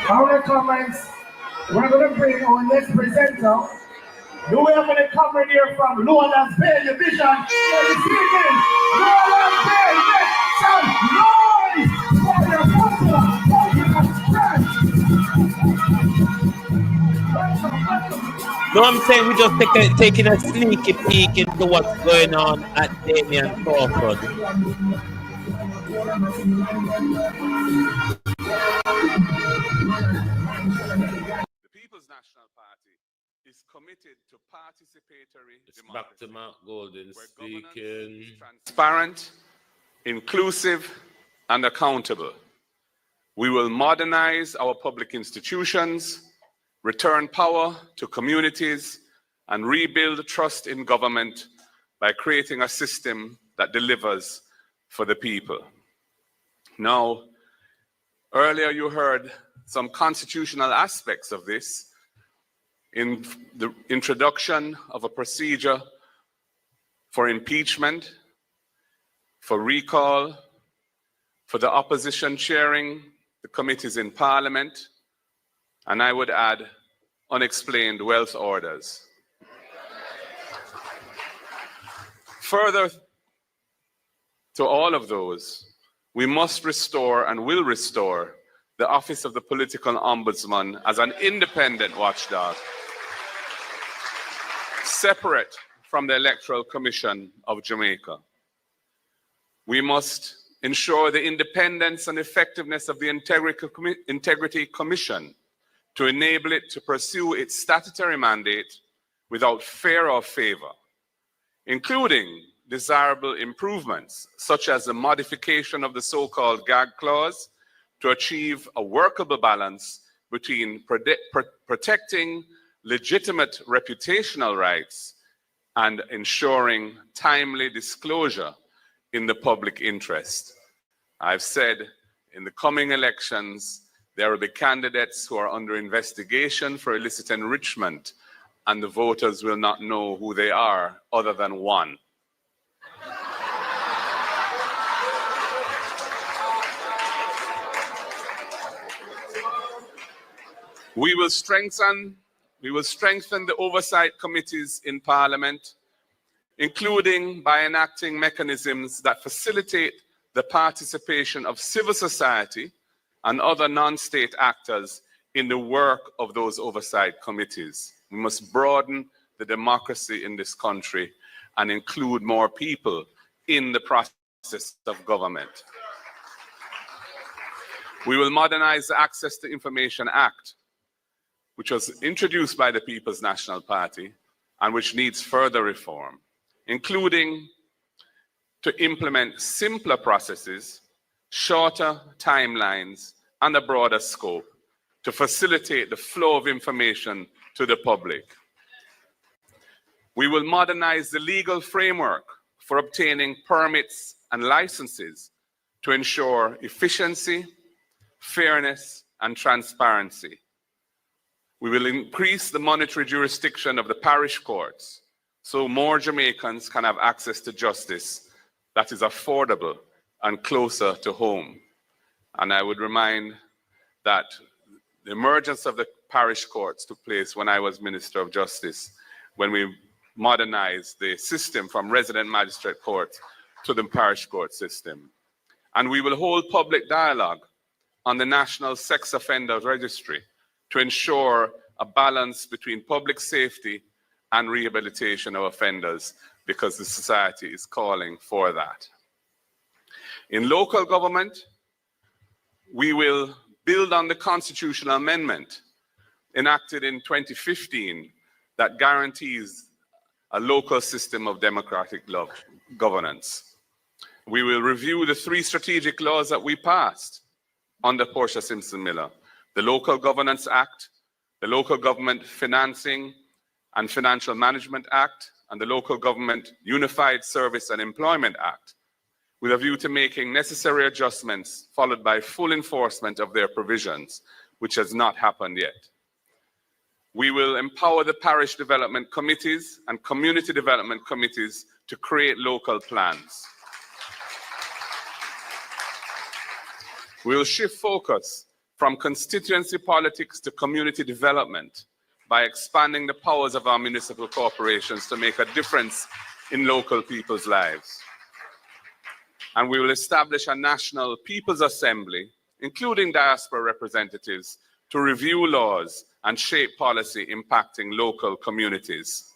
S9: Our comments, we're going to bring our next presenter. You are going to come in here from Lowlands Bay Division. Lowlands Bay, make some noise for your popular friends.
S4: No, I'm saying we just taking a sneaky peek into what's going on at Damien Crawford.
S12: The People's National Party is committed to participatory democracy.
S4: Back to Mark Golden speaking.
S12: Transparent, inclusive, and accountable. We will modernize our public institutions, return power to communities, and rebuild trust in government by creating a system that delivers for the people. Now, earlier you heard some constitutional aspects of this in the introduction of a procedure for impeachment, for recall, for the opposition chairing the committees in Parliament, and I would add unexplained wealth orders. Further to all of those, we must restore and will restore the office of the political ombudsman as an independent watchdog, separate from the Electoral Commission of Jamaica. We must ensure the independence and effectiveness of the Integrity Commission to enable it to pursue its statutory mandate without fear or favor, including desirable improvements, such as the modification of the so-called gag clause to achieve a workable balance between protecting legitimate reputational rights and ensuring timely disclosure in the public interest. I've said in the coming elections, there will be candidates who are under investigation for illicit enrichment, and the voters will not know who they are other than one. We will strengthen the oversight committees in Parliament, including by enacting mechanisms that facilitate the participation of civil society and other non-state actors in the work of those oversight committees. We must broaden the democracy in this country and include more people in the process of government. We will modernize the Access to Information Act, which was introduced by the People's National Party and which needs further reform, including to implement simpler processes, shorter timelines, and a broader scope to facilitate the flow of information to the public. We will modernize the legal framework for obtaining permits and licenses to ensure efficiency, fairness, and transparency. We will increase the monetary jurisdiction of the parish courts so more Jamaicans can have access to justice that is affordable and closer to home. And I would remind that the emergence of the parish courts took place when I was Minister of Justice, when we modernized the system from resident magistrate court to the parish court system. And we will hold public dialogue on the National Sex Offender Registry to ensure a balance between public safety and rehabilitation of offenders, because the society is calling for that. In local government, we will build on the constitutional amendment enacted in 2015 that guarantees a local system of democratic governance. We will review the 3 strategic laws that we passed under Portia Simpson Miller: the Local Governance Act, the Local Government Financing and Financial Management Act, and the Local Government Unified Service and Employment Act, with a view to making necessary adjustments followed by full enforcement of their provisions, which has not happened yet. We will empower the parish development committees and community development committees to create local plans. We will shift focus from constituency politics to community development by expanding the powers of our municipal corporations to make a difference in local people's lives. And we will establish a national People's Assembly, including diaspora representatives, to review laws and shape policy impacting local communities.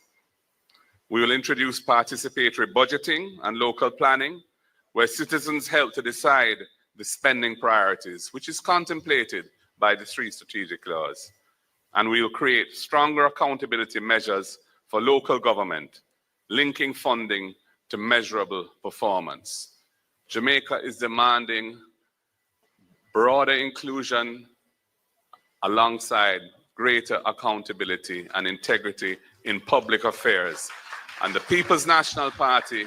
S12: We will introduce participatory budgeting and local planning, where citizens help to decide the spending priorities, which is contemplated by the 3 strategic laws. And we will create stronger accountability measures for local government, linking funding to measurable performance. Jamaica is demanding broader inclusion alongside greater accountability and integrity in public affairs. And the People's National Party,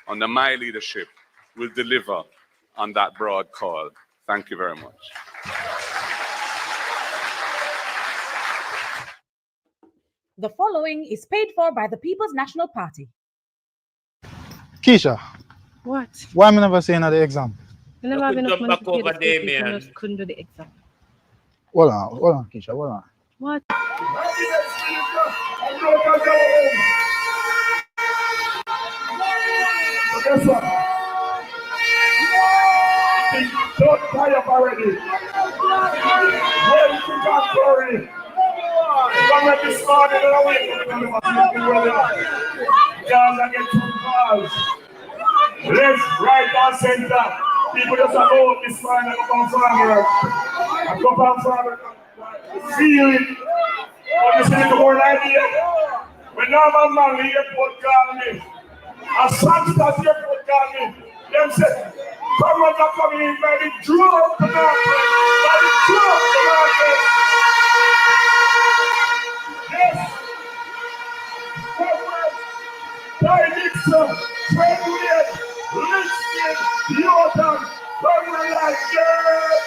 S12: under my leadership, will deliver on that broad call. Thank you very much.
S6: The following is paid for by the People's National Party.
S5: Keisha.
S21: What?
S5: Why am I never saying at the exam?
S21: You never have enough money to pay the school fees, you just couldn't do the exam.
S5: Hold on, Keisha, hold on.
S21: What?
S9: Guess what? Don't tie up already. Well, you can't worry. Come at this morning and away. Y'all I get 2 calls. Left, right, and center. People just know this morning I come from here. I come from here. Feel it. I'm just going to go idea. When normal man the airport call me, a Santa's airport call me, them say, come on, I'm coming in by the drug department. By the drug department. Yes. By Nixon, Fred Wade, Liston, Yorton, Governor like that.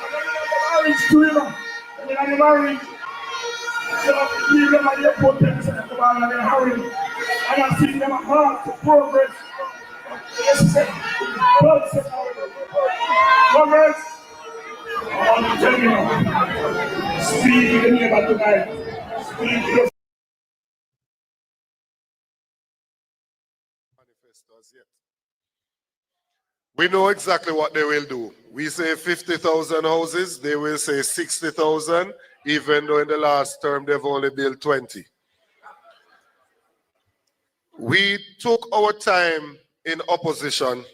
S9: I'm going to get married to him. I'm going to get married. So leave them at the airport and they're hurrying. And I see them hard to progress. Yes, sir. Congress, I want to tell you, speak in the name of tonight. Speak
S7: as yet. We know exactly what they will do. We say 50,000 houses, they will say 60,000, even though in the last term they've only built 20. We took our time in opposition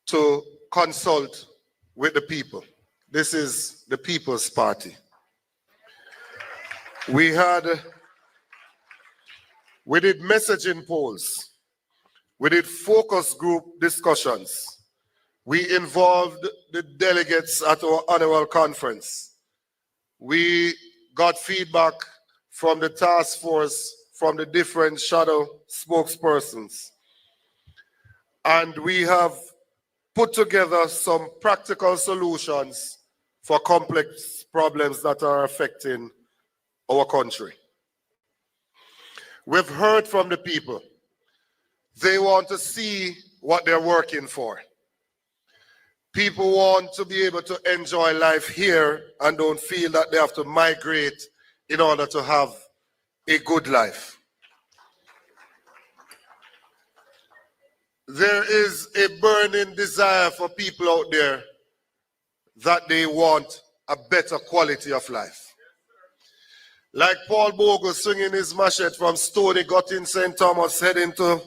S7: to consult with the people. This is the People's Party. We did messaging polls. We did focus group discussions. We involved the delegates at our annual conference. We got feedback from the task force, from the different shadow spokespersons. And we have put together some practical solutions for complex problems that are affecting our country. We've heard from the people. They want to see what they're working for. People want to be able to enjoy life here and don't feel that they have to migrate in order to have a good life. There is a burning desire for people out there that they want a better quality of life. Like Paul Bogle swinging his machete from Stony got in St. Thomas heading to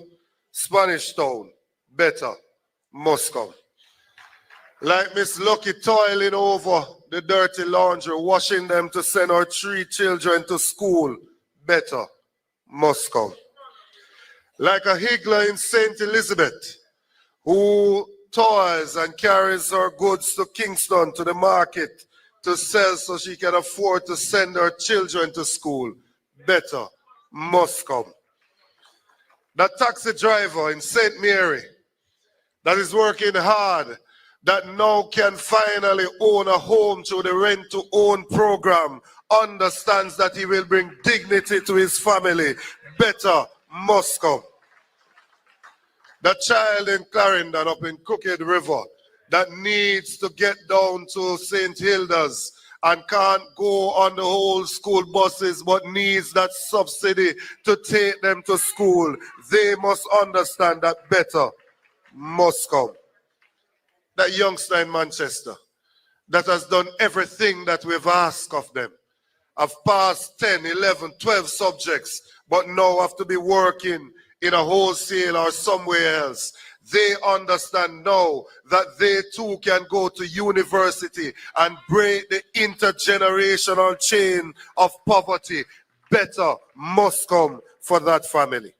S7: Spanish Town, better, Moscow. Like Miss Lucky toiling over the dirty laundry, washing them to send her 3 children to school, better, Moscow. Like a higgler in St. Elizabeth who toils and carries her goods to Kingston to the market to sell so she can afford to send her children to school, better, Moscow. That taxi driver in St. Mary that is working hard, that now can finally own a home through the rent-to-own program, understands that he will bring dignity to his family, better, Moscow. That child in Clarendon up in Crooked River that needs to get down to St. Hilda's and can't go on the whole school buses but needs that subsidy to take them to school. They must understand that better, Moscow. That youngster in Manchester that has done everything that we've asked of them, have passed 10, 11, 12 subjects, but now have to be working in a wholesale or somewhere else. They understand now that they too can go to university and break the intergenerational chain of poverty. Better must come for that family.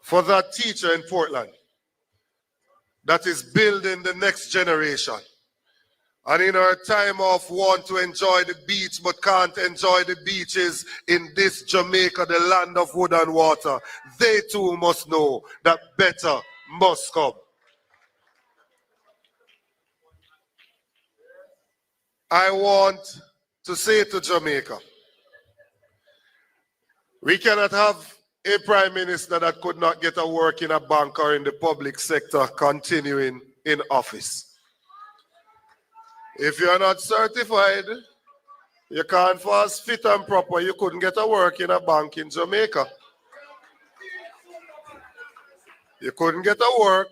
S7: For that teacher in Portland that is building the next generation. And in our time off, want to enjoy the beach but can't enjoy the beaches in this Jamaica, the land of wood and water. They too must know that better must come. I want to say to Jamaica, we cannot have a prime minister that could not get a work in a bank or in the public sector continuing in office. If you're not certified, you can't fast fit and proper, you couldn't get a work in a bank in Jamaica. You couldn't get a work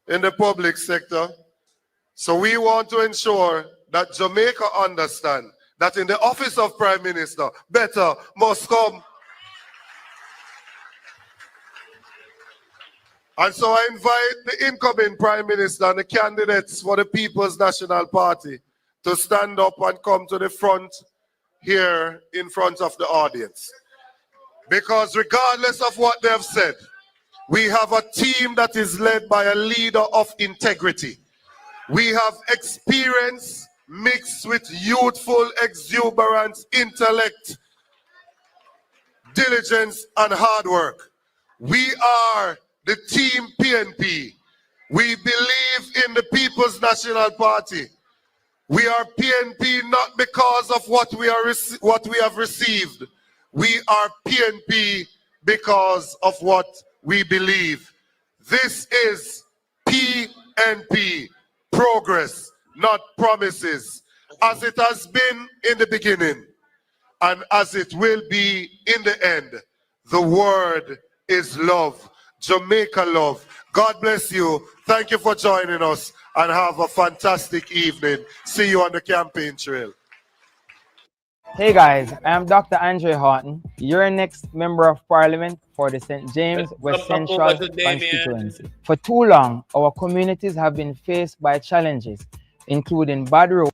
S7: in the public sector. So we want to ensure that Jamaica understand that in the office of Prime Minister, better must come. And so I invite the incoming Prime Minister and the candidates for the People's National Party to stand up and come to the front here in front of the audience. Because regardless of what they have said, we have a team that is led by a leader of integrity. We have experience mixed with youthful exuberance, intellect, diligence, and hard work. We are the team PNP. We believe in the People's National Party. We are PNP not because of what we have received. We are PNP because of what we believe. This is PNP, progress, not promises, as it has been in the beginning and as it will be in the end. The word is love. Jamaica love. God bless you. Thank you for joining us and have a fantastic evening. See you on the campaign trail.
S10: Hey guys, I am Dr. Andre Horton, your next Member of Parliament for the St. James West Central constituency. For too long, our communities have been faced by challenges, including bad roads.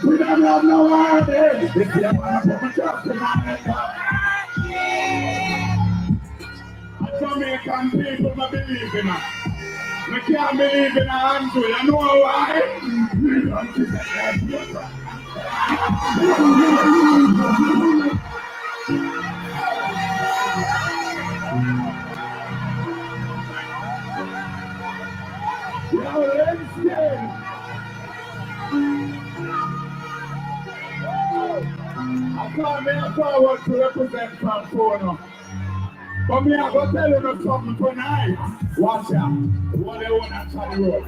S9: We don't have no idea. If you want to put me just in Jamaican people don't believe in us. We can't believe in our Andrew. You know why? We don't see that. I can't forward to represent from Tono. But me, I go tell you something tonight. Watch out. What they want to tell you.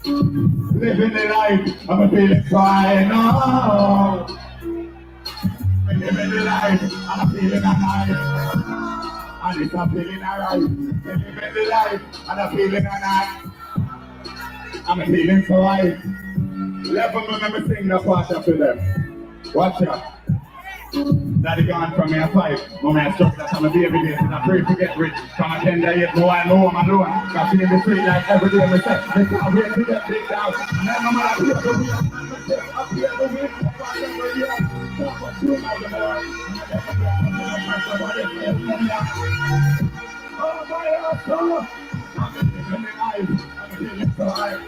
S9: Living the life, I'm a feeling fine now. Living the life, I'm feeling alive. And it's a feeling alright. Living the life, and I'm feeling alright. I'm feeling so right. Let me sing the part to them. Watch out. Daddy gone from me a fight. Mama I struck that I'm a baby days and I pray to get rich. From a tender yet, no I know I'm alone. Cause she in the street like every day me say, they can't wait to get big down. And then mama I feel the wheel. I feel the wheel. Oh my God, I'm living the life. I'm feeling so high.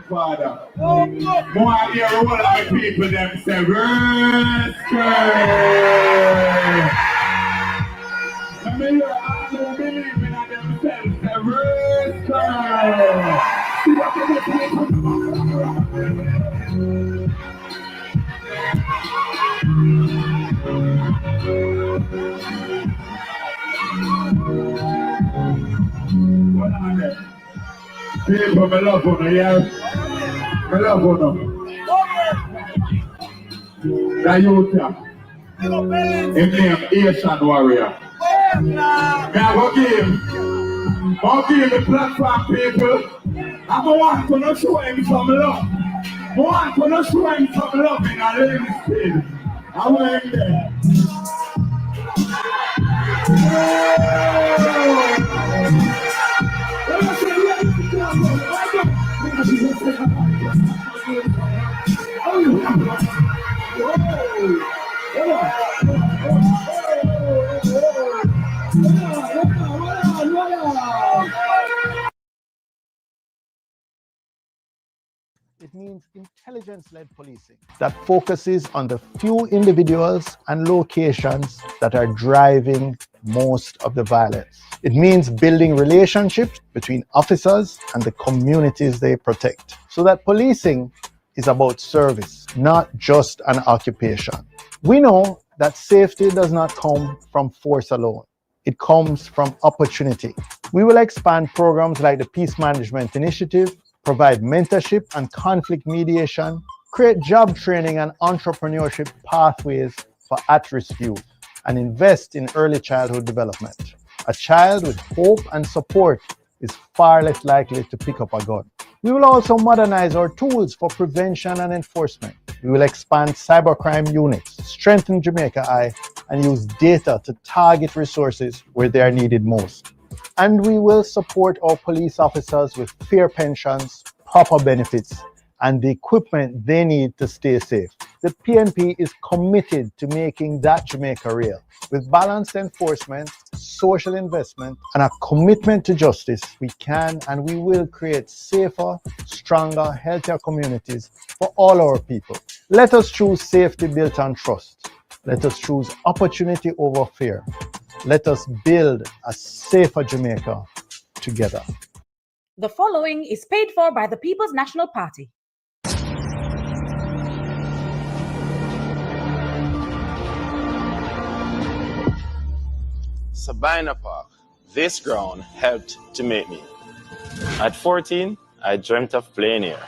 S9: Father, more I hear all of the people them say, rescue. Let me hear all who believe in themselves say, rescue. People, I love you, yes. I love you. The youth, His name Asian Warrior. Me I go give the platform people. I go want to not show him some love. I want to not show him some love in a lane. I want him there.
S13: It means intelligence-led policing that focuses on the few individuals and locations that are driving most of the violence. It means building relationships between officers and the communities they protect, so that policing is about service, not just an occupation. We know that safety does not come from force alone. It comes from opportunity. We will expand programs like the Peace Management Initiative, provide mentorship and conflict mediation, create job training and entrepreneurship pathways for at-risk youth, and invest in early childhood development. A child with hope and support is far less likely to pick up a gun. We will also modernize our tools for prevention and enforcement. We will expand cybercrime units, strengthen Jamaica Eye, and use data to target resources where they are needed most. And we will support our police officers with fair pensions, proper benefits, and the equipment they need to stay safe. The PNP is committed to making that Jamaica real. With balanced enforcement, social investment, and a commitment to justice, we can and we will create safer, stronger, healthier communities for all our people. Let us choose safety built on trust. Let us choose opportunity over fear. Let us build a safer Jamaica together.
S6: The following is paid for by the People's National Party.
S14: Sabina Park. This ground helped to make me. At 14, I dreamt of playing here.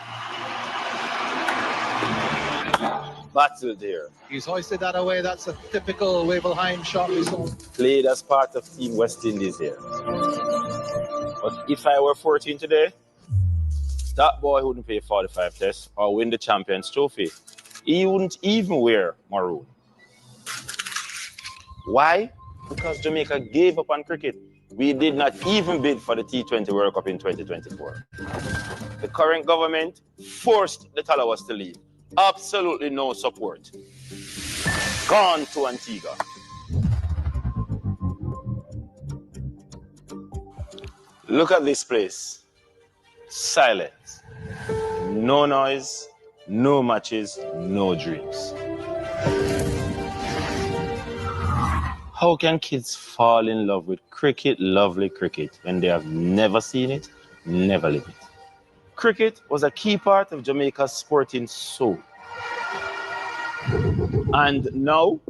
S14: Battled here.
S23: He's hoisted that away. That's a typical Wabelheim shot we saw.
S14: Played as part of Team West Indies here. But if I were 14 today, that boy wouldn't play 45 tests or win the Champions Trophy. He wouldn't even wear maroon. Why? Because Jamaica gave up on cricket. We did not even bid for the T20 World Cup in 2024. The current government forced the Talawas to leave. Absolutely no support. Gone to Antigua. Look at this place. Silent. No noise, no matches, no dreams. How can kids fall in love with cricket, lovely cricket, when they have never seen it, never lived it? Cricket was a key part of Jamaica's sporting soul. And now,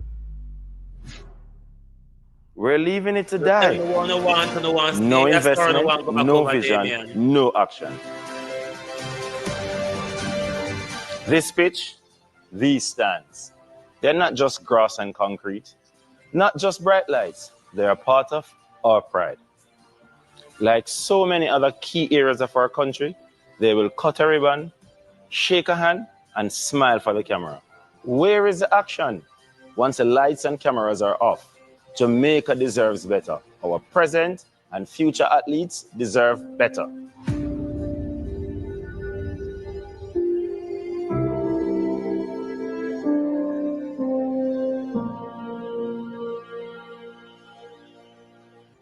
S14: we're leaving it to die. No investment, no vision, no action. This pitch, these stands, they're not just grass and concrete, not just bright lights, they are part of our pride. Like so many other key areas of our country, they will cut a ribbon, shake a hand, and smile for the camera. Where is the action? Once the lights and cameras are off, Jamaica deserves better. Our present and future athletes deserve better.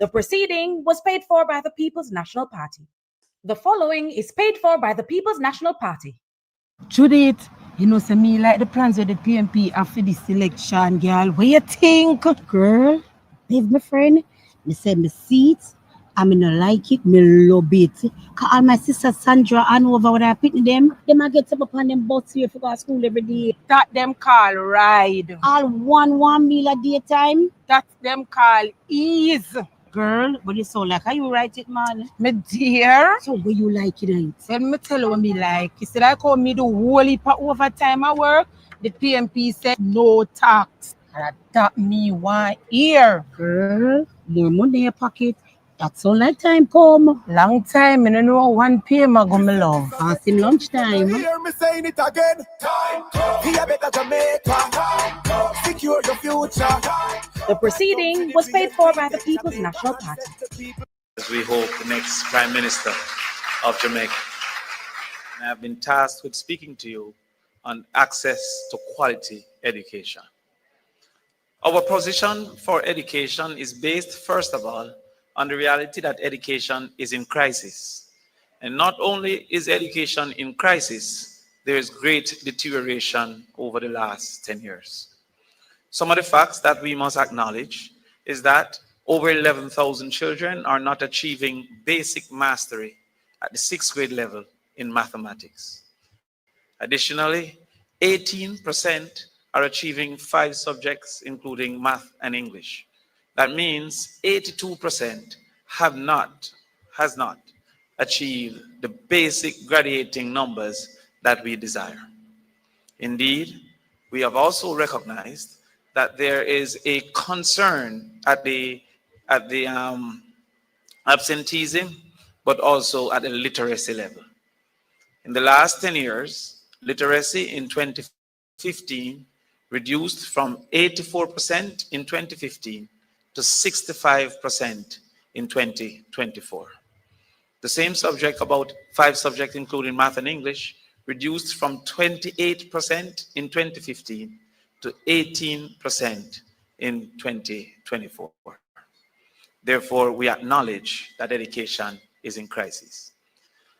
S6: The proceeding was paid for by the People's National Party. The following is paid for by the People's National Party.
S24: Judith, you know, say me like the plans of the PNP after this election, girl. What you think?
S25: Girl, babe, my friend, me say me see it, I me no like it, me love it. Cause all my sister Sandra and over when I pick them I get up on them bus here for go to school every day.
S24: That them call ride.
S25: All one meal a day time.
S24: That them call ease.
S25: Girl, but you sound like how you write it, man.
S24: Me dear.
S25: So what you like it, ain't?
S24: Let me tell you what me like. You see, like how me do whole heap of overtime at work, the PMP said no tax. And that me why here.
S25: Girl, more money in your pocket. That's all that time come.
S24: Long time, and I know 1 p.m. I go my love.
S25: Past him lunchtime.
S15: Hear me saying it again. Time come. Be a better Jamaica. Time come. Secure your future.
S6: The proceeding was paid for by the People's National Party.
S17: As we hope the next Prime Minister of Jamaica. And I have been tasked with speaking to you on access to quality education. Our position for education is based, first of all, on the reality that education is in crisis. And not only is education in crisis, there is great deterioration over the last 10 years. Some of the facts that we must acknowledge is that over 11,000 children are not achieving basic mastery at the 6th grade level in mathematics. Additionally, 18% are achieving 5 subjects, including math and English. That means 82% has not achieved the basic graduating numbers that we desire. Indeed, we have also recognized that there is a concern at the absenteeism, but also at the literacy level. In the last 10 years, literacy in 2015 reduced from 84% in 2015 to 65% in 2024. The same subject, about 5 subjects, including math and English, reduced from 28% in 2015 to 18% in 2024. Therefore, we acknowledge that education is in crisis.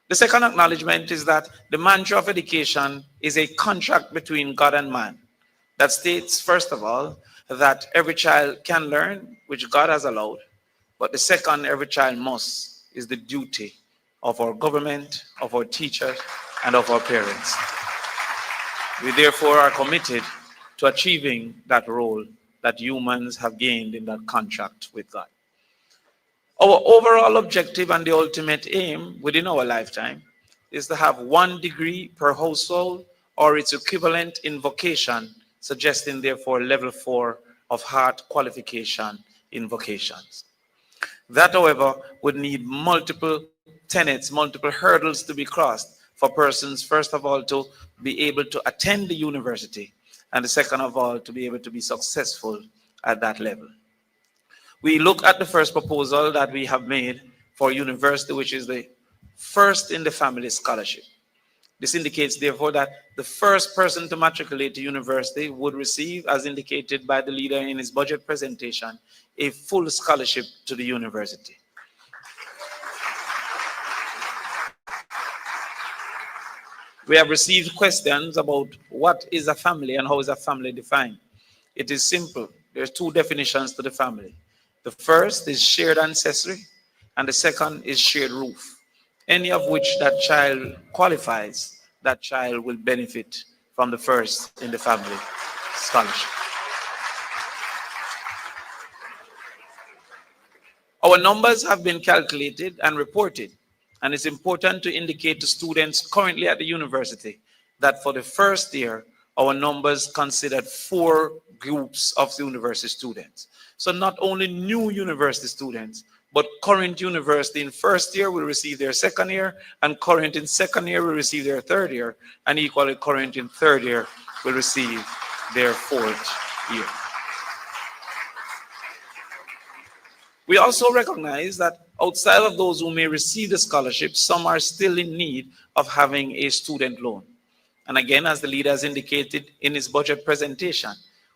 S17: The second acknowledgement is that the mantra of education is a contract between God and man that states, first of all, that every child can learn, which God has allowed, but the second, every child must, is the duty of our government, of our teachers, and of our parents. We therefore are committed to achieving that role that humans have gained in that contract with God. Our overall objective and the ultimate aim within our lifetime is to have 1 degree per household or its equivalent in vocation, suggesting therefore level 4 of heart qualification in vocations. That, however, would need multiple tenets, multiple hurdles to be crossed for persons, first of all, to be able to attend the university, and the second of all, to be able to be successful at that level. We look at the first proposal that we have made for university, which is the first in the family scholarship. This indicates, therefore, that the first person to matriculate to university would receive, as indicated by the leader in his budget presentation, a full scholarship to the university. We have received questions about what is a family and how is a family defined. It is simple. There are 2 definitions to the family. The first is shared ancestry, and the second is shared roof. Any of which that child qualifies, that child will benefit from the first in the family scholarship. Our numbers have been calculated and reported, and it's important to indicate to students currently at the university that for the first year, our numbers considered 4 groups of university students. So not only new university students, but current university in first year will receive their second year, and current in second year will receive their third year, and equally current in third year will receive their 4th year. We also recognize that outside of those who may receive the scholarship, some are still in need of having a student loan. And again, as the leader has indicated in his budget presentation,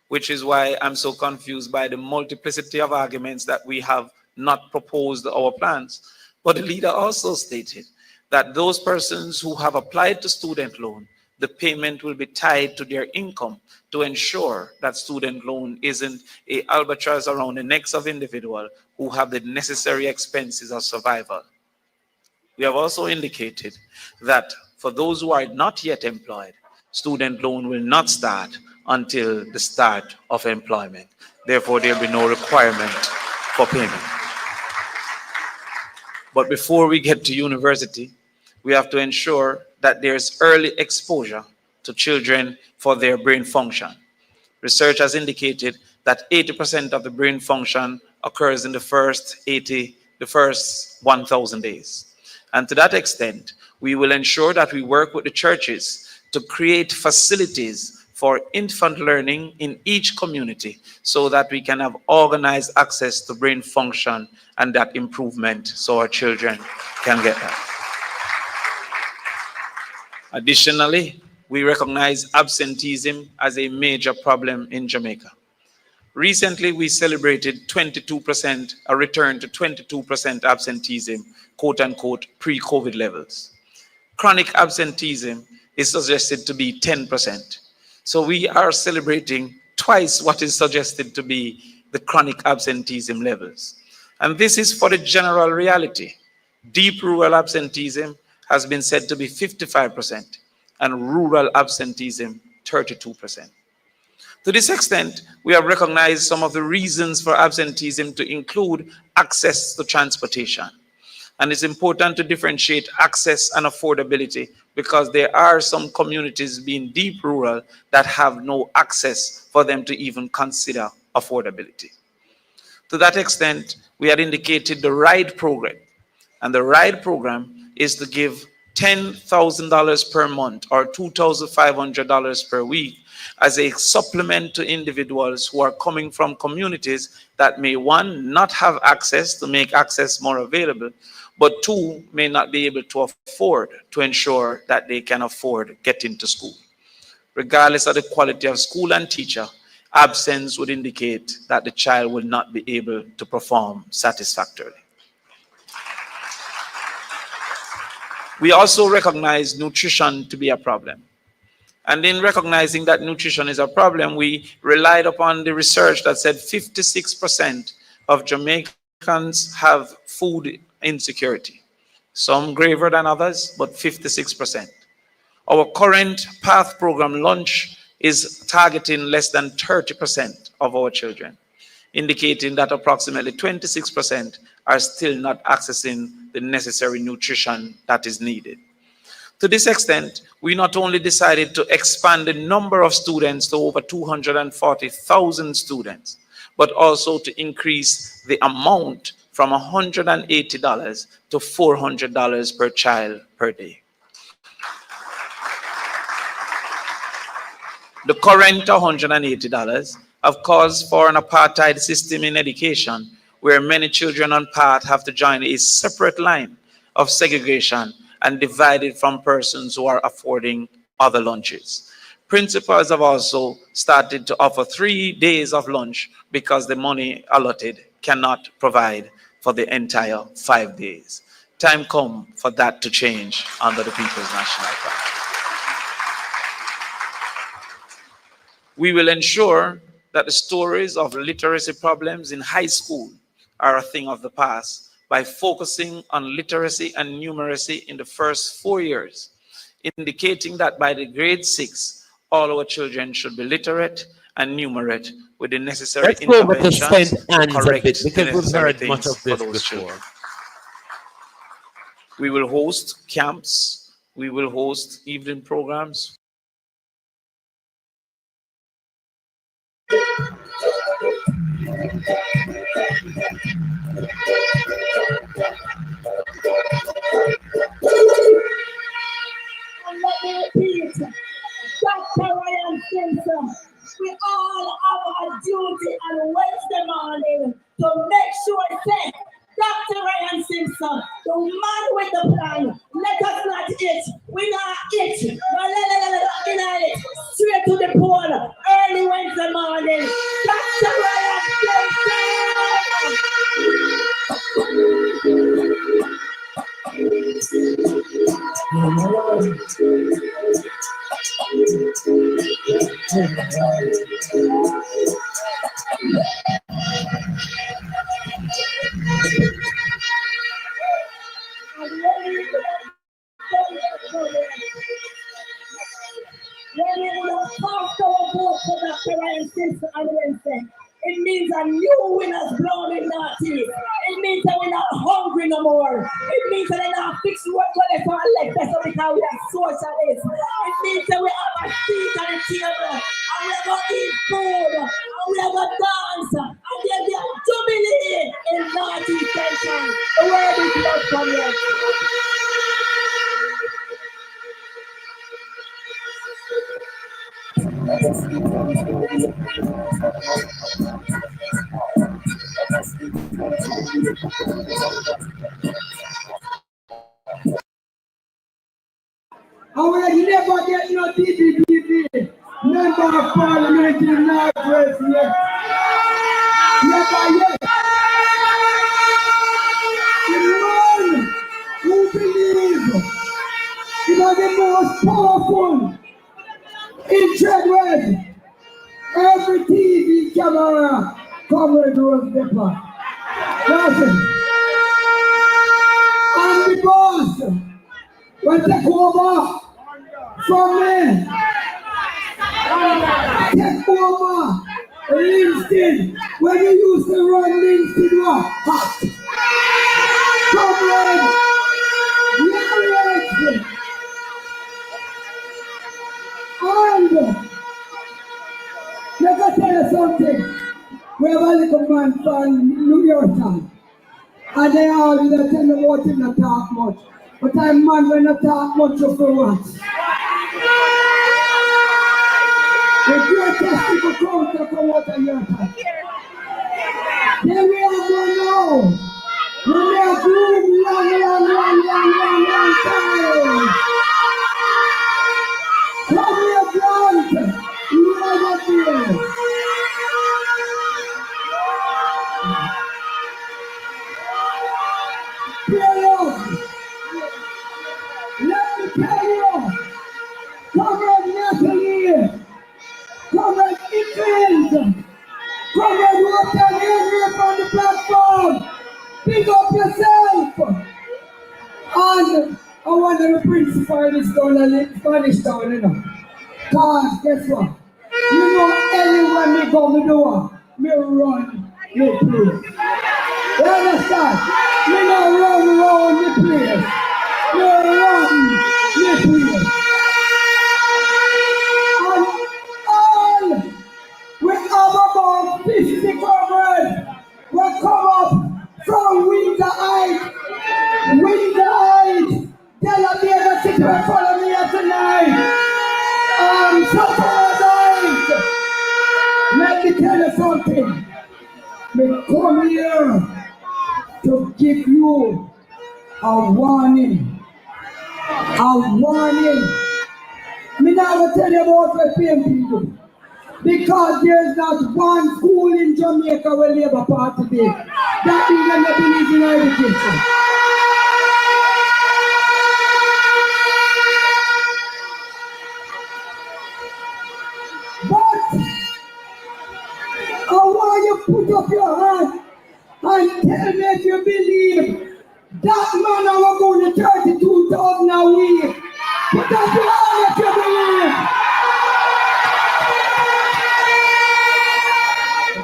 S17: which is why I'm so confused by the multiplicity of arguments that we have not proposed our plans. But the leader also stated that those persons who have applied to student loan, the payment will be tied to their income to ensure that student loan isn't an albatross around the necks of individuals who have the necessary expenses of survival. We have also indicated that for those who are not yet employed, student loan will not start until the start of employment. Therefore, there will be no requirement for payment. But before we get to university, we have to ensure that there's early exposure to children for their brain function. Research has indicated that 80% of the brain function occurs in the first 1,000 days. And to that extent, we will ensure that we work with the churches to create facilities for infant learning in each community so that we can have organized access to brain function and that improvement so our children can get that. Additionally, we recognize absenteeism as a major problem in Jamaica. Recently, we celebrated 22%, a return to 22% absenteeism, quote unquote, pre-COVID levels. Chronic absenteeism is suggested to be 10%. So we are celebrating twice what is suggested to be the chronic absenteeism levels. And this is for the general reality. Deep rural absenteeism has been said to be 55% and rural absenteeism 32%. To this extent, we have recognized some of the reasons for absenteeism to include access to transportation. And it's important to differentiate access and affordability because there are some communities being deep rural that have no access for them to even consider affordability. To that extent, we had indicated the RIDE program. And the RIDE program is to give $10,000 per month or $2,500 per week as a supplement to individuals who are coming from communities that may, one, not have access to make access more available, but two, may not be able to afford to ensure that they can afford getting to school. Regardless of the quality of school and teacher, absence would indicate that the child will not be able to perform satisfactorily. We also recognize nutrition to be a problem. And in recognizing that nutrition is a problem, we relied upon the research that said 56% of Jamaicans have food insecurity. Some graver than others, but 56%. Our current PATH program launch is targeting less than 30% of our children, indicating that approximately 26% are still not accessing the necessary nutrition that is needed. To this extent, we not only decided to expand the number of students to over 240,000 students, but also to increase the amount from $180 to $400 per child per day. The current $180 have caused for an apartheid system in education where many children on PATH have to join a separate line of segregation and divided from persons who are affording other lunches. Principals have also started to offer 3 days of lunch because the money allotted cannot provide for the entire 5 days. Time come for that to change under the People's National Party. We will ensure that the stories of literacy problems in high school are a thing of the past by focusing on literacy and numeracy in the first 4 years, indicating that by the grade 6, all our children should be literate and numerate with the necessary interventions to correct the necessary things for those children. We will host camps, we will host evening programs.
S1: And let me repeat, Dr. Ryan Simpson, we all have a duty on Wednesday morning to make sure that Dr. Ryan Simpson, the man with the plan, let us not eat. We not eat. It. Straight to the pole, early Wednesday morning. Dr. Ryan it means a new winner's blood in that teeth. It means that we're not hungry no more. It means that we're not fixed what God for our left. That's because we are socialists. It means that we have a seat on the table. And we are going to eat food. And we are going to dance. And there'll be a jubilee in North East Central. The word is not from you.
S2: And we never get no TVJ member of parliament in Northwest yet. Never yet. The man who believes in the most powerful in Treadwell. Every TV camera covered was Depper. Listen. And the boss will take over from me. Take over Livingston. When you used to run Livingston, what? Hot. Come on. And let me tell you something. We have a little man from New York Town. And they always tell me about him not talk much. But I'm man when I talk much of the once. The greatest people come to come out of your time. Then we are going now. We have room long time. Come here, Grant. You are not here. Let me tell you, Comrade Natalie, Comrade Nichols, Comrade Walker Henry on the platform, pick up yourself. And I want the principal this down and Spanish town, you know. Cause guess what? You know, anywhere me go, me do, me run, me play. You understand? Me no run around the place. Me run the place. And all we have about 50 comrades will come up from Winter Heights. Winter Heights. They'll be able to sit and follow me here tonight. Saturday night. Let me tell you something. Me come here to give you a warning. A warning. Me now will tell you about what PMP do. Because there's not one school in Jamaica where Labour Party did. That means they believe in education. But I want you to put up your hand and tell me if you believe that man I going to 32,000 a week. Put up your hand if you believe.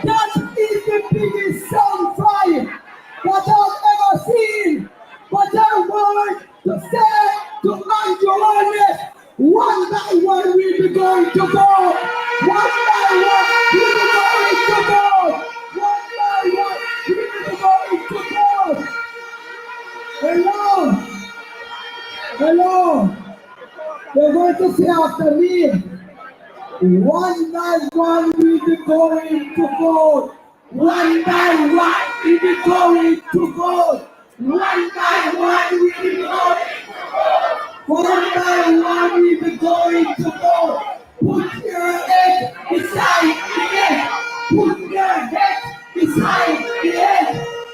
S2: That is the biggest soundbite that I've ever seen. But I want to say to Andrew Honest, one by one we'll be going to go. One by one we'll be going to go. One by one we'll be going to go. Hello. Hello. They're going to say after me, one by one we'll be going to go. One by one we'll be going to go. One by one we'll be going to go. One by one we'll be going to go. Put your head beside the head. Put your head beside the head.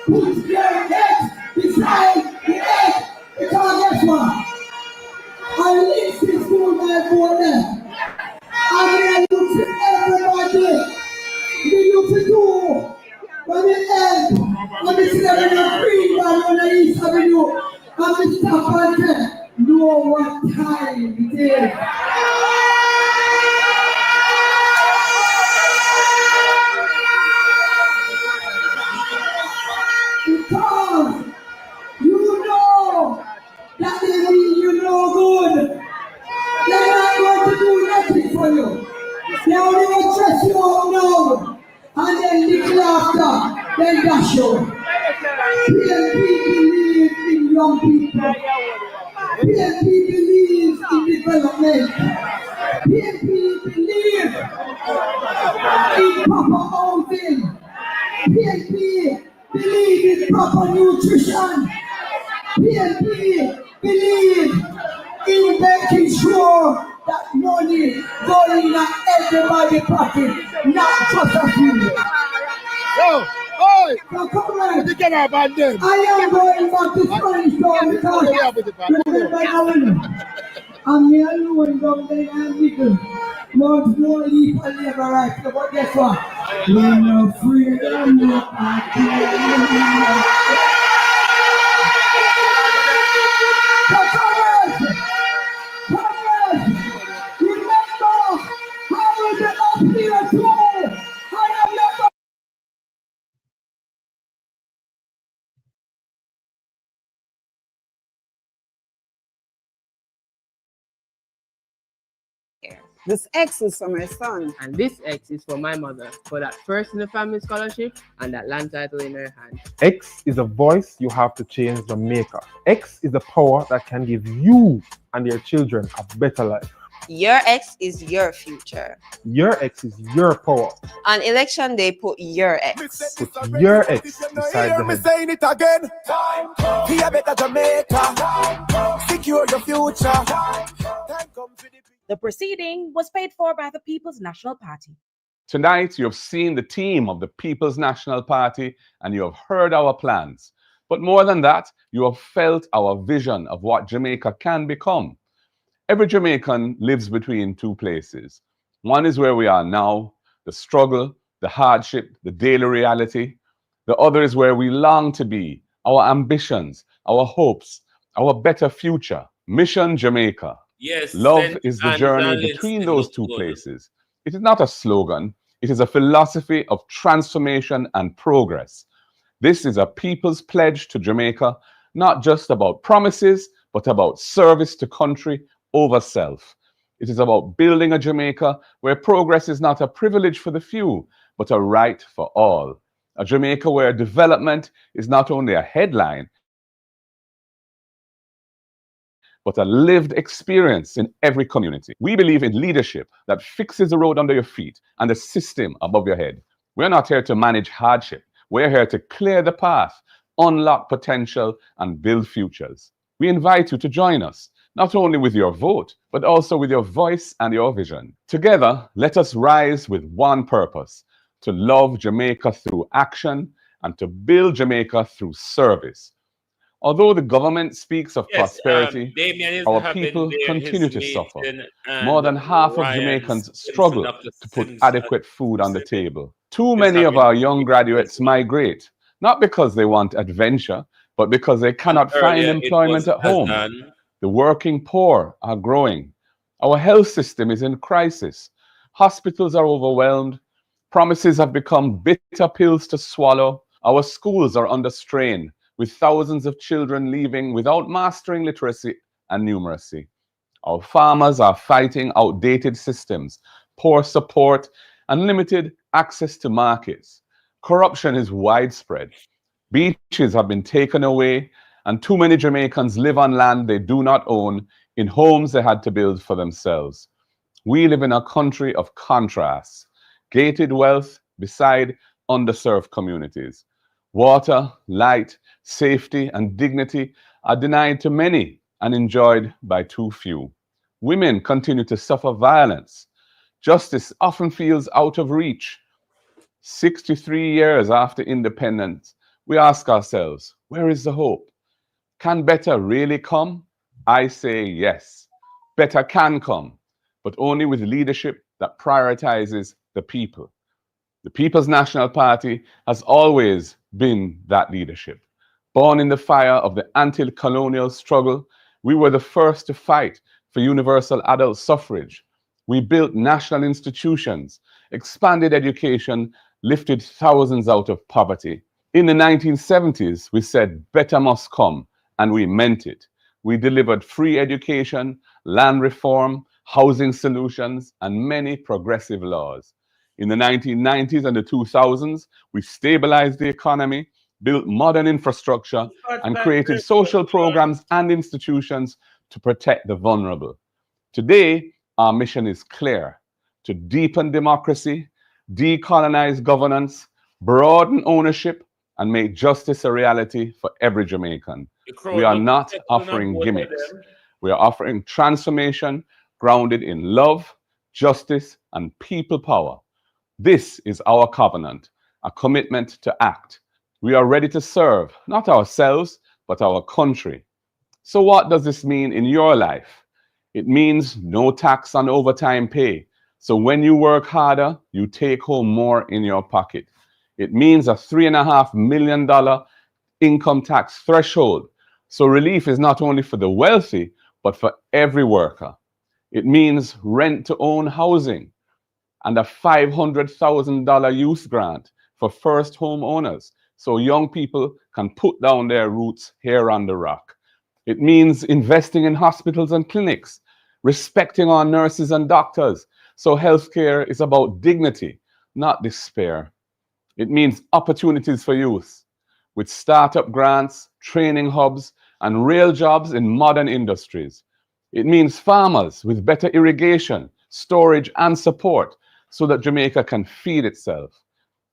S2: Put your head beside the head. Because guess what? I listen to my border. I look for everybody. We look for you. When we end, when we see them in the green man on the East Avenue, and we stop and say, know what time it is. Because no good. They're not going to do nothing for you. They only will stress you out now. And then little after, then dash you. PNP believe in young people. PNP believes in development. PNP believes in proper housing. PNP believes in proper nutrition. PNP believes in making sure that money going in everybody's pocket, not just a few.
S22: Yo, oi!
S2: Now come on.
S22: You get up and them.
S2: I am going back to Spanish Town because remember now, I'm the only one down there and nickel. Much more leap and never right. But guess what? We're not free, I'm not
S3: This X is for my son.
S16: And this X is for my mother, for that first in the family scholarship and that land title in her hand.
S18: X is a voice you have to change Jamaica. X is the power that can give you and your children a better life.
S19: Your X is your future.
S18: Your X is your power.
S19: On election day, put your X.
S18: Put your X beside the head.
S15: Saying it again. Be a better Jamaica. Secure your future.
S6: The proceeding was paid for by the People's National Party.
S8: Tonight, you have seen the team of the People's National Party and you have heard our plans. But more than that, you have felt our vision of what Jamaica can become. Every Jamaican lives between two places. One is where we are now, the struggle, the hardship, the daily reality. The other is where we long to be, our ambitions, our hopes, our better future. Mission Jamaica.
S4: Yes,
S8: Love is the journey between those two places. It is not a slogan. It is a philosophy of transformation and progress. This is a people's pledge to Jamaica, not just about promises, but about service to country over self. It is about building a Jamaica where progress is not a privilege for the few, but a right for all. A Jamaica where development is not only a headline, but a lived experience in every community. We believe in leadership that fixes the road under your feet and the system above your head. We're not here to manage hardship. We're here to clear the path, unlock potential, and build futures. We invite you to join us, not only with your vote, but also with your voice and your vision. Together, let us rise with one purpose: to love Jamaica through action and to build Jamaica through service. Although the government speaks of prosperity, our people continue to suffer. More than half of Jamaicans struggle to put adequate food on the table. Too many of our young graduates migrate, not because they want adventure, but because they cannot find employment at home. The working poor are growing. Our health system is in crisis. Hospitals are overwhelmed. Promises have become bitter pills to swallow. Our schools are under strain, with thousands of children leaving without mastering literacy and numeracy. Our farmers are fighting outdated systems, poor support, and limited access to markets. Corruption is widespread. Beaches have been taken away, and too many Jamaicans live on land they do not own, in homes they had to build for themselves. We live in a country of contrasts, gated wealth beside underserved communities. Water, light, safety, and dignity are denied to many and enjoyed by too few. Women continue to suffer violence. Justice often feels out of reach. 63 years after independence, we ask ourselves, where is the hope? Can better really come? I say yes. Better can come, but only with leadership that prioritizes the people. The People's National Party has always been that leadership. Born in the fire of the anti-colonial struggle, we were the first to fight for universal adult suffrage. We built national institutions, expanded education, lifted thousands out of poverty. In the 1970s, we said better must come, and we meant it.
S5: We delivered free education, land reform, housing solutions, and many progressive laws. In the 1990s and the 2000s, we stabilized the economy, built modern infrastructure, and created social programs and institutions to protect the vulnerable. Today, our mission is clear: to deepen democracy, decolonize governance, broaden ownership, and make justice a reality for every Jamaican. We are not offering gimmicks. We are offering transformation grounded in love, justice, and people power. This is our covenant, a commitment to act. We are ready to serve, not ourselves, but our country. So what does this mean in your life? It means no tax on overtime pay. So when you work harder, you take home more in your pocket. It means a $3.5 million income tax threshold. So relief is not only for the wealthy, but for every worker. It means rent-to-own housing and a $500,000 youth grant for first home owners, so young people can put down their roots here on the rock. It means investing in hospitals and clinics, respecting our nurses and doctors, so healthcare is about dignity, not despair. It means opportunities for youth, with startup grants, training hubs, and real jobs in modern industries. It means farmers with better irrigation, storage, and support so that Jamaica can feed itself.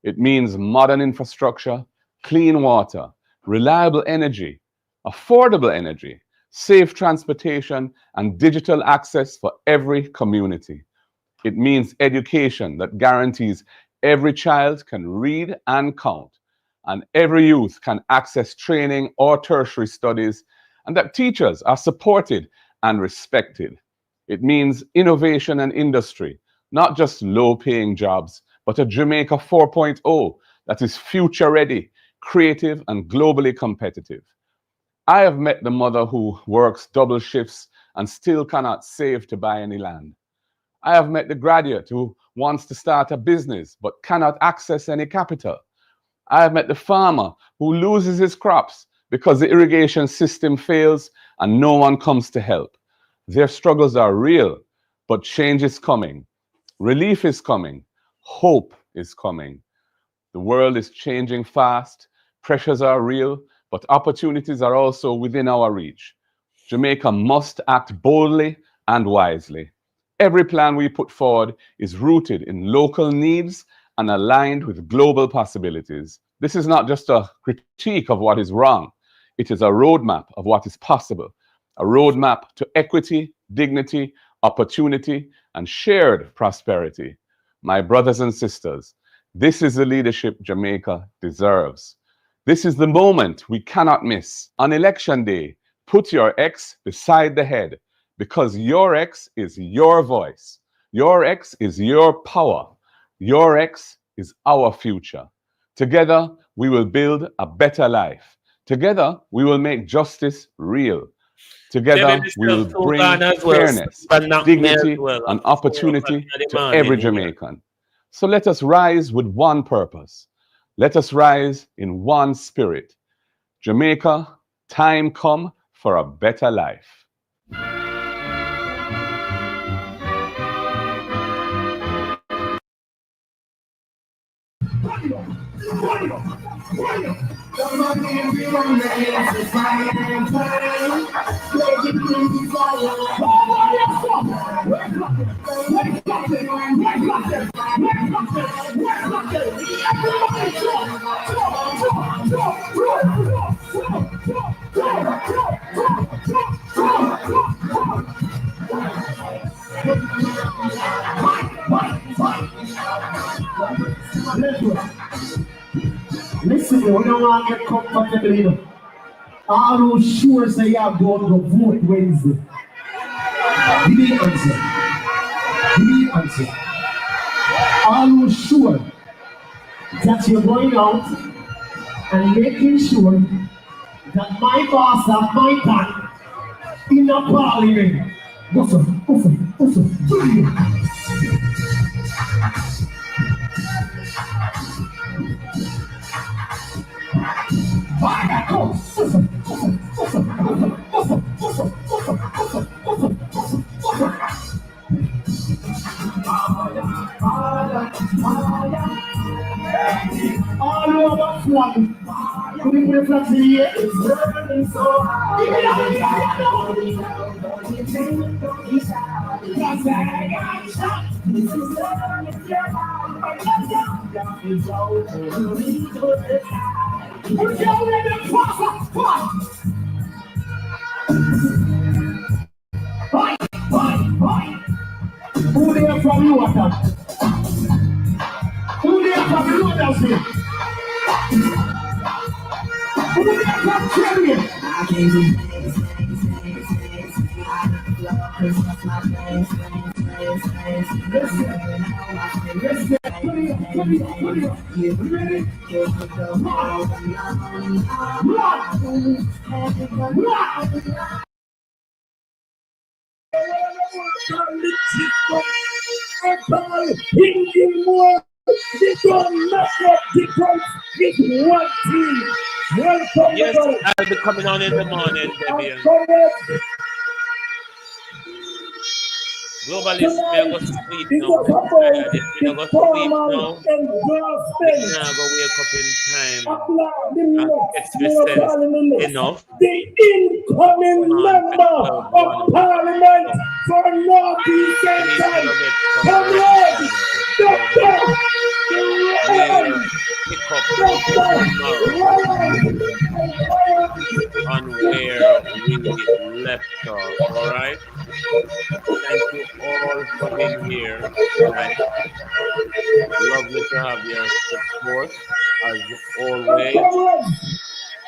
S5: It means modern infrastructure, clean water, reliable energy, affordable energy, safe transportation, and digital access for every community. It means education that guarantees every child can read and count, and every youth can access training or tertiary studies, and that teachers are supported and respected. It means innovation and industry, not just low-paying jobs, but a Jamaica 4.0 that is future-ready, creative, and globally competitive. I have met the mother who works double shifts and still cannot save to buy any land. I have met the graduate who wants to start a business but cannot access any capital. I have met the farmer who loses his crops because the irrigation system fails and no one comes to help. Their struggles are real, but change is coming. Relief is coming. Hope is coming. The world is changing fast. Pressures are real, but opportunities are also within our reach. Jamaica must act boldly and wisely. Every plan we put forward is rooted in local needs and aligned with global possibilities. This is not just a critique of what is wrong. It is a roadmap of what is possible, a roadmap to equity, dignity, opportunity, and shared prosperity. My brothers and sisters, this is the leadership Jamaica deserves. This is the moment we cannot miss. On election day, put your X beside the head, because your X is your voice. Your X is your power. Your X is our future. Together, we will build a better life. Together, we will make justice real. Together, we will bring fairness, dignity, and opportunity to every Jamaican. So let us rise with one purpose. Let us rise in one spirit. Jamaica, time come for a better life.
S2: Listen, we don't want to get comfortable, you know. All who sure say you are going to vote Wednesday. Give me an answer. Give me an answer. All who sure that you're going out and making sure that my boss and my pan in the parliament. Listen.
S1: one. We will flex in here. It's burning so hard. This is burning your heart. It's over. We're going to cross. Who there from you, water? Who there from you, water? Who there from Cherry? I can't do
S4: Yes, I'll be coming on in the morning, Debian. Globalist, me I go sleep now. Me I go sleep now. Me I go wake up in time and get your sense enough.
S1: The incoming member of Parliament for Northeast Central, Comrade Dr.
S4: Pick up tomorrow on where we left off, all right? Thank you all for being here tonight. Lovely to have your support as always.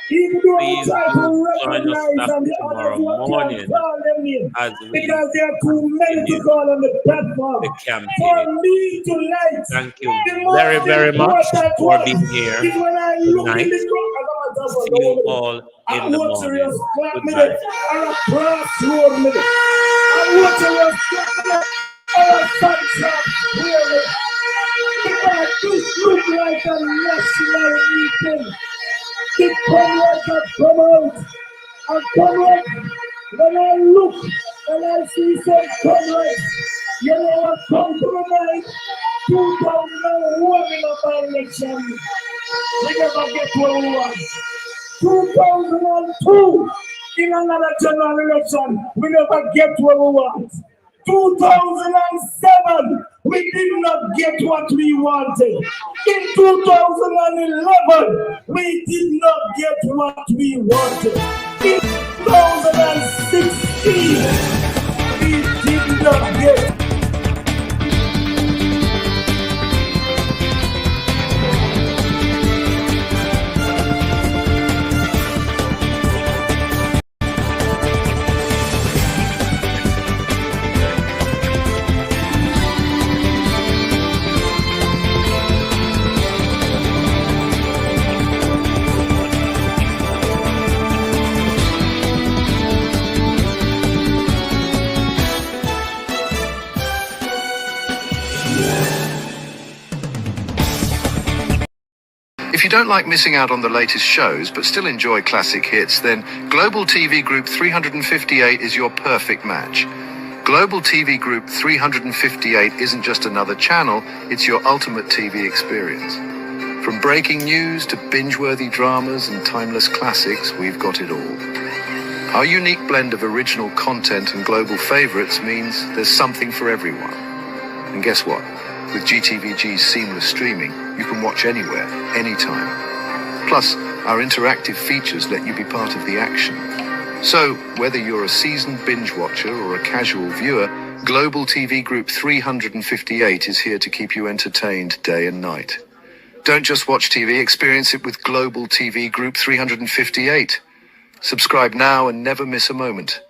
S4: Please do join us back tomorrow morning as we
S1: because there are too many to call on the platform.
S4: The campaign.
S1: For me tonight,
S4: thank you very, very much for being here tonight. See you all in the morning. Goodbye.
S1: This look like a national meeting. The comrades have come out. And comrades, when I look and I see some comrades, you know what compromise 2001 in a election. We never get what we want. 2002 in another general election, we never get what we want. 2007, we did not get what we wanted. In 2011, we did not get what we wanted. In 2016, we did not get.
S7: If you don't like missing out on the latest shows but still enjoy classic hits, then Global TV Group 358 is your perfect match. Global TV Group 358 isn't just another channel, it's your ultimate TV experience. From breaking news to binge-worthy dramas and timeless classics, we've got it all. Our unique blend of original content and global favorites means there's something for everyone. And guess what? With GTVG's seamless streaming, you can watch anywhere, anytime. Plus, our interactive features let you be part of the action. So, whether you're a seasoned binge watcher or a casual viewer, Global TV Group 358 is here to keep you entertained day and night. Don't just watch TV, experience it with Global TV Group 358. Subscribe now and never miss a moment.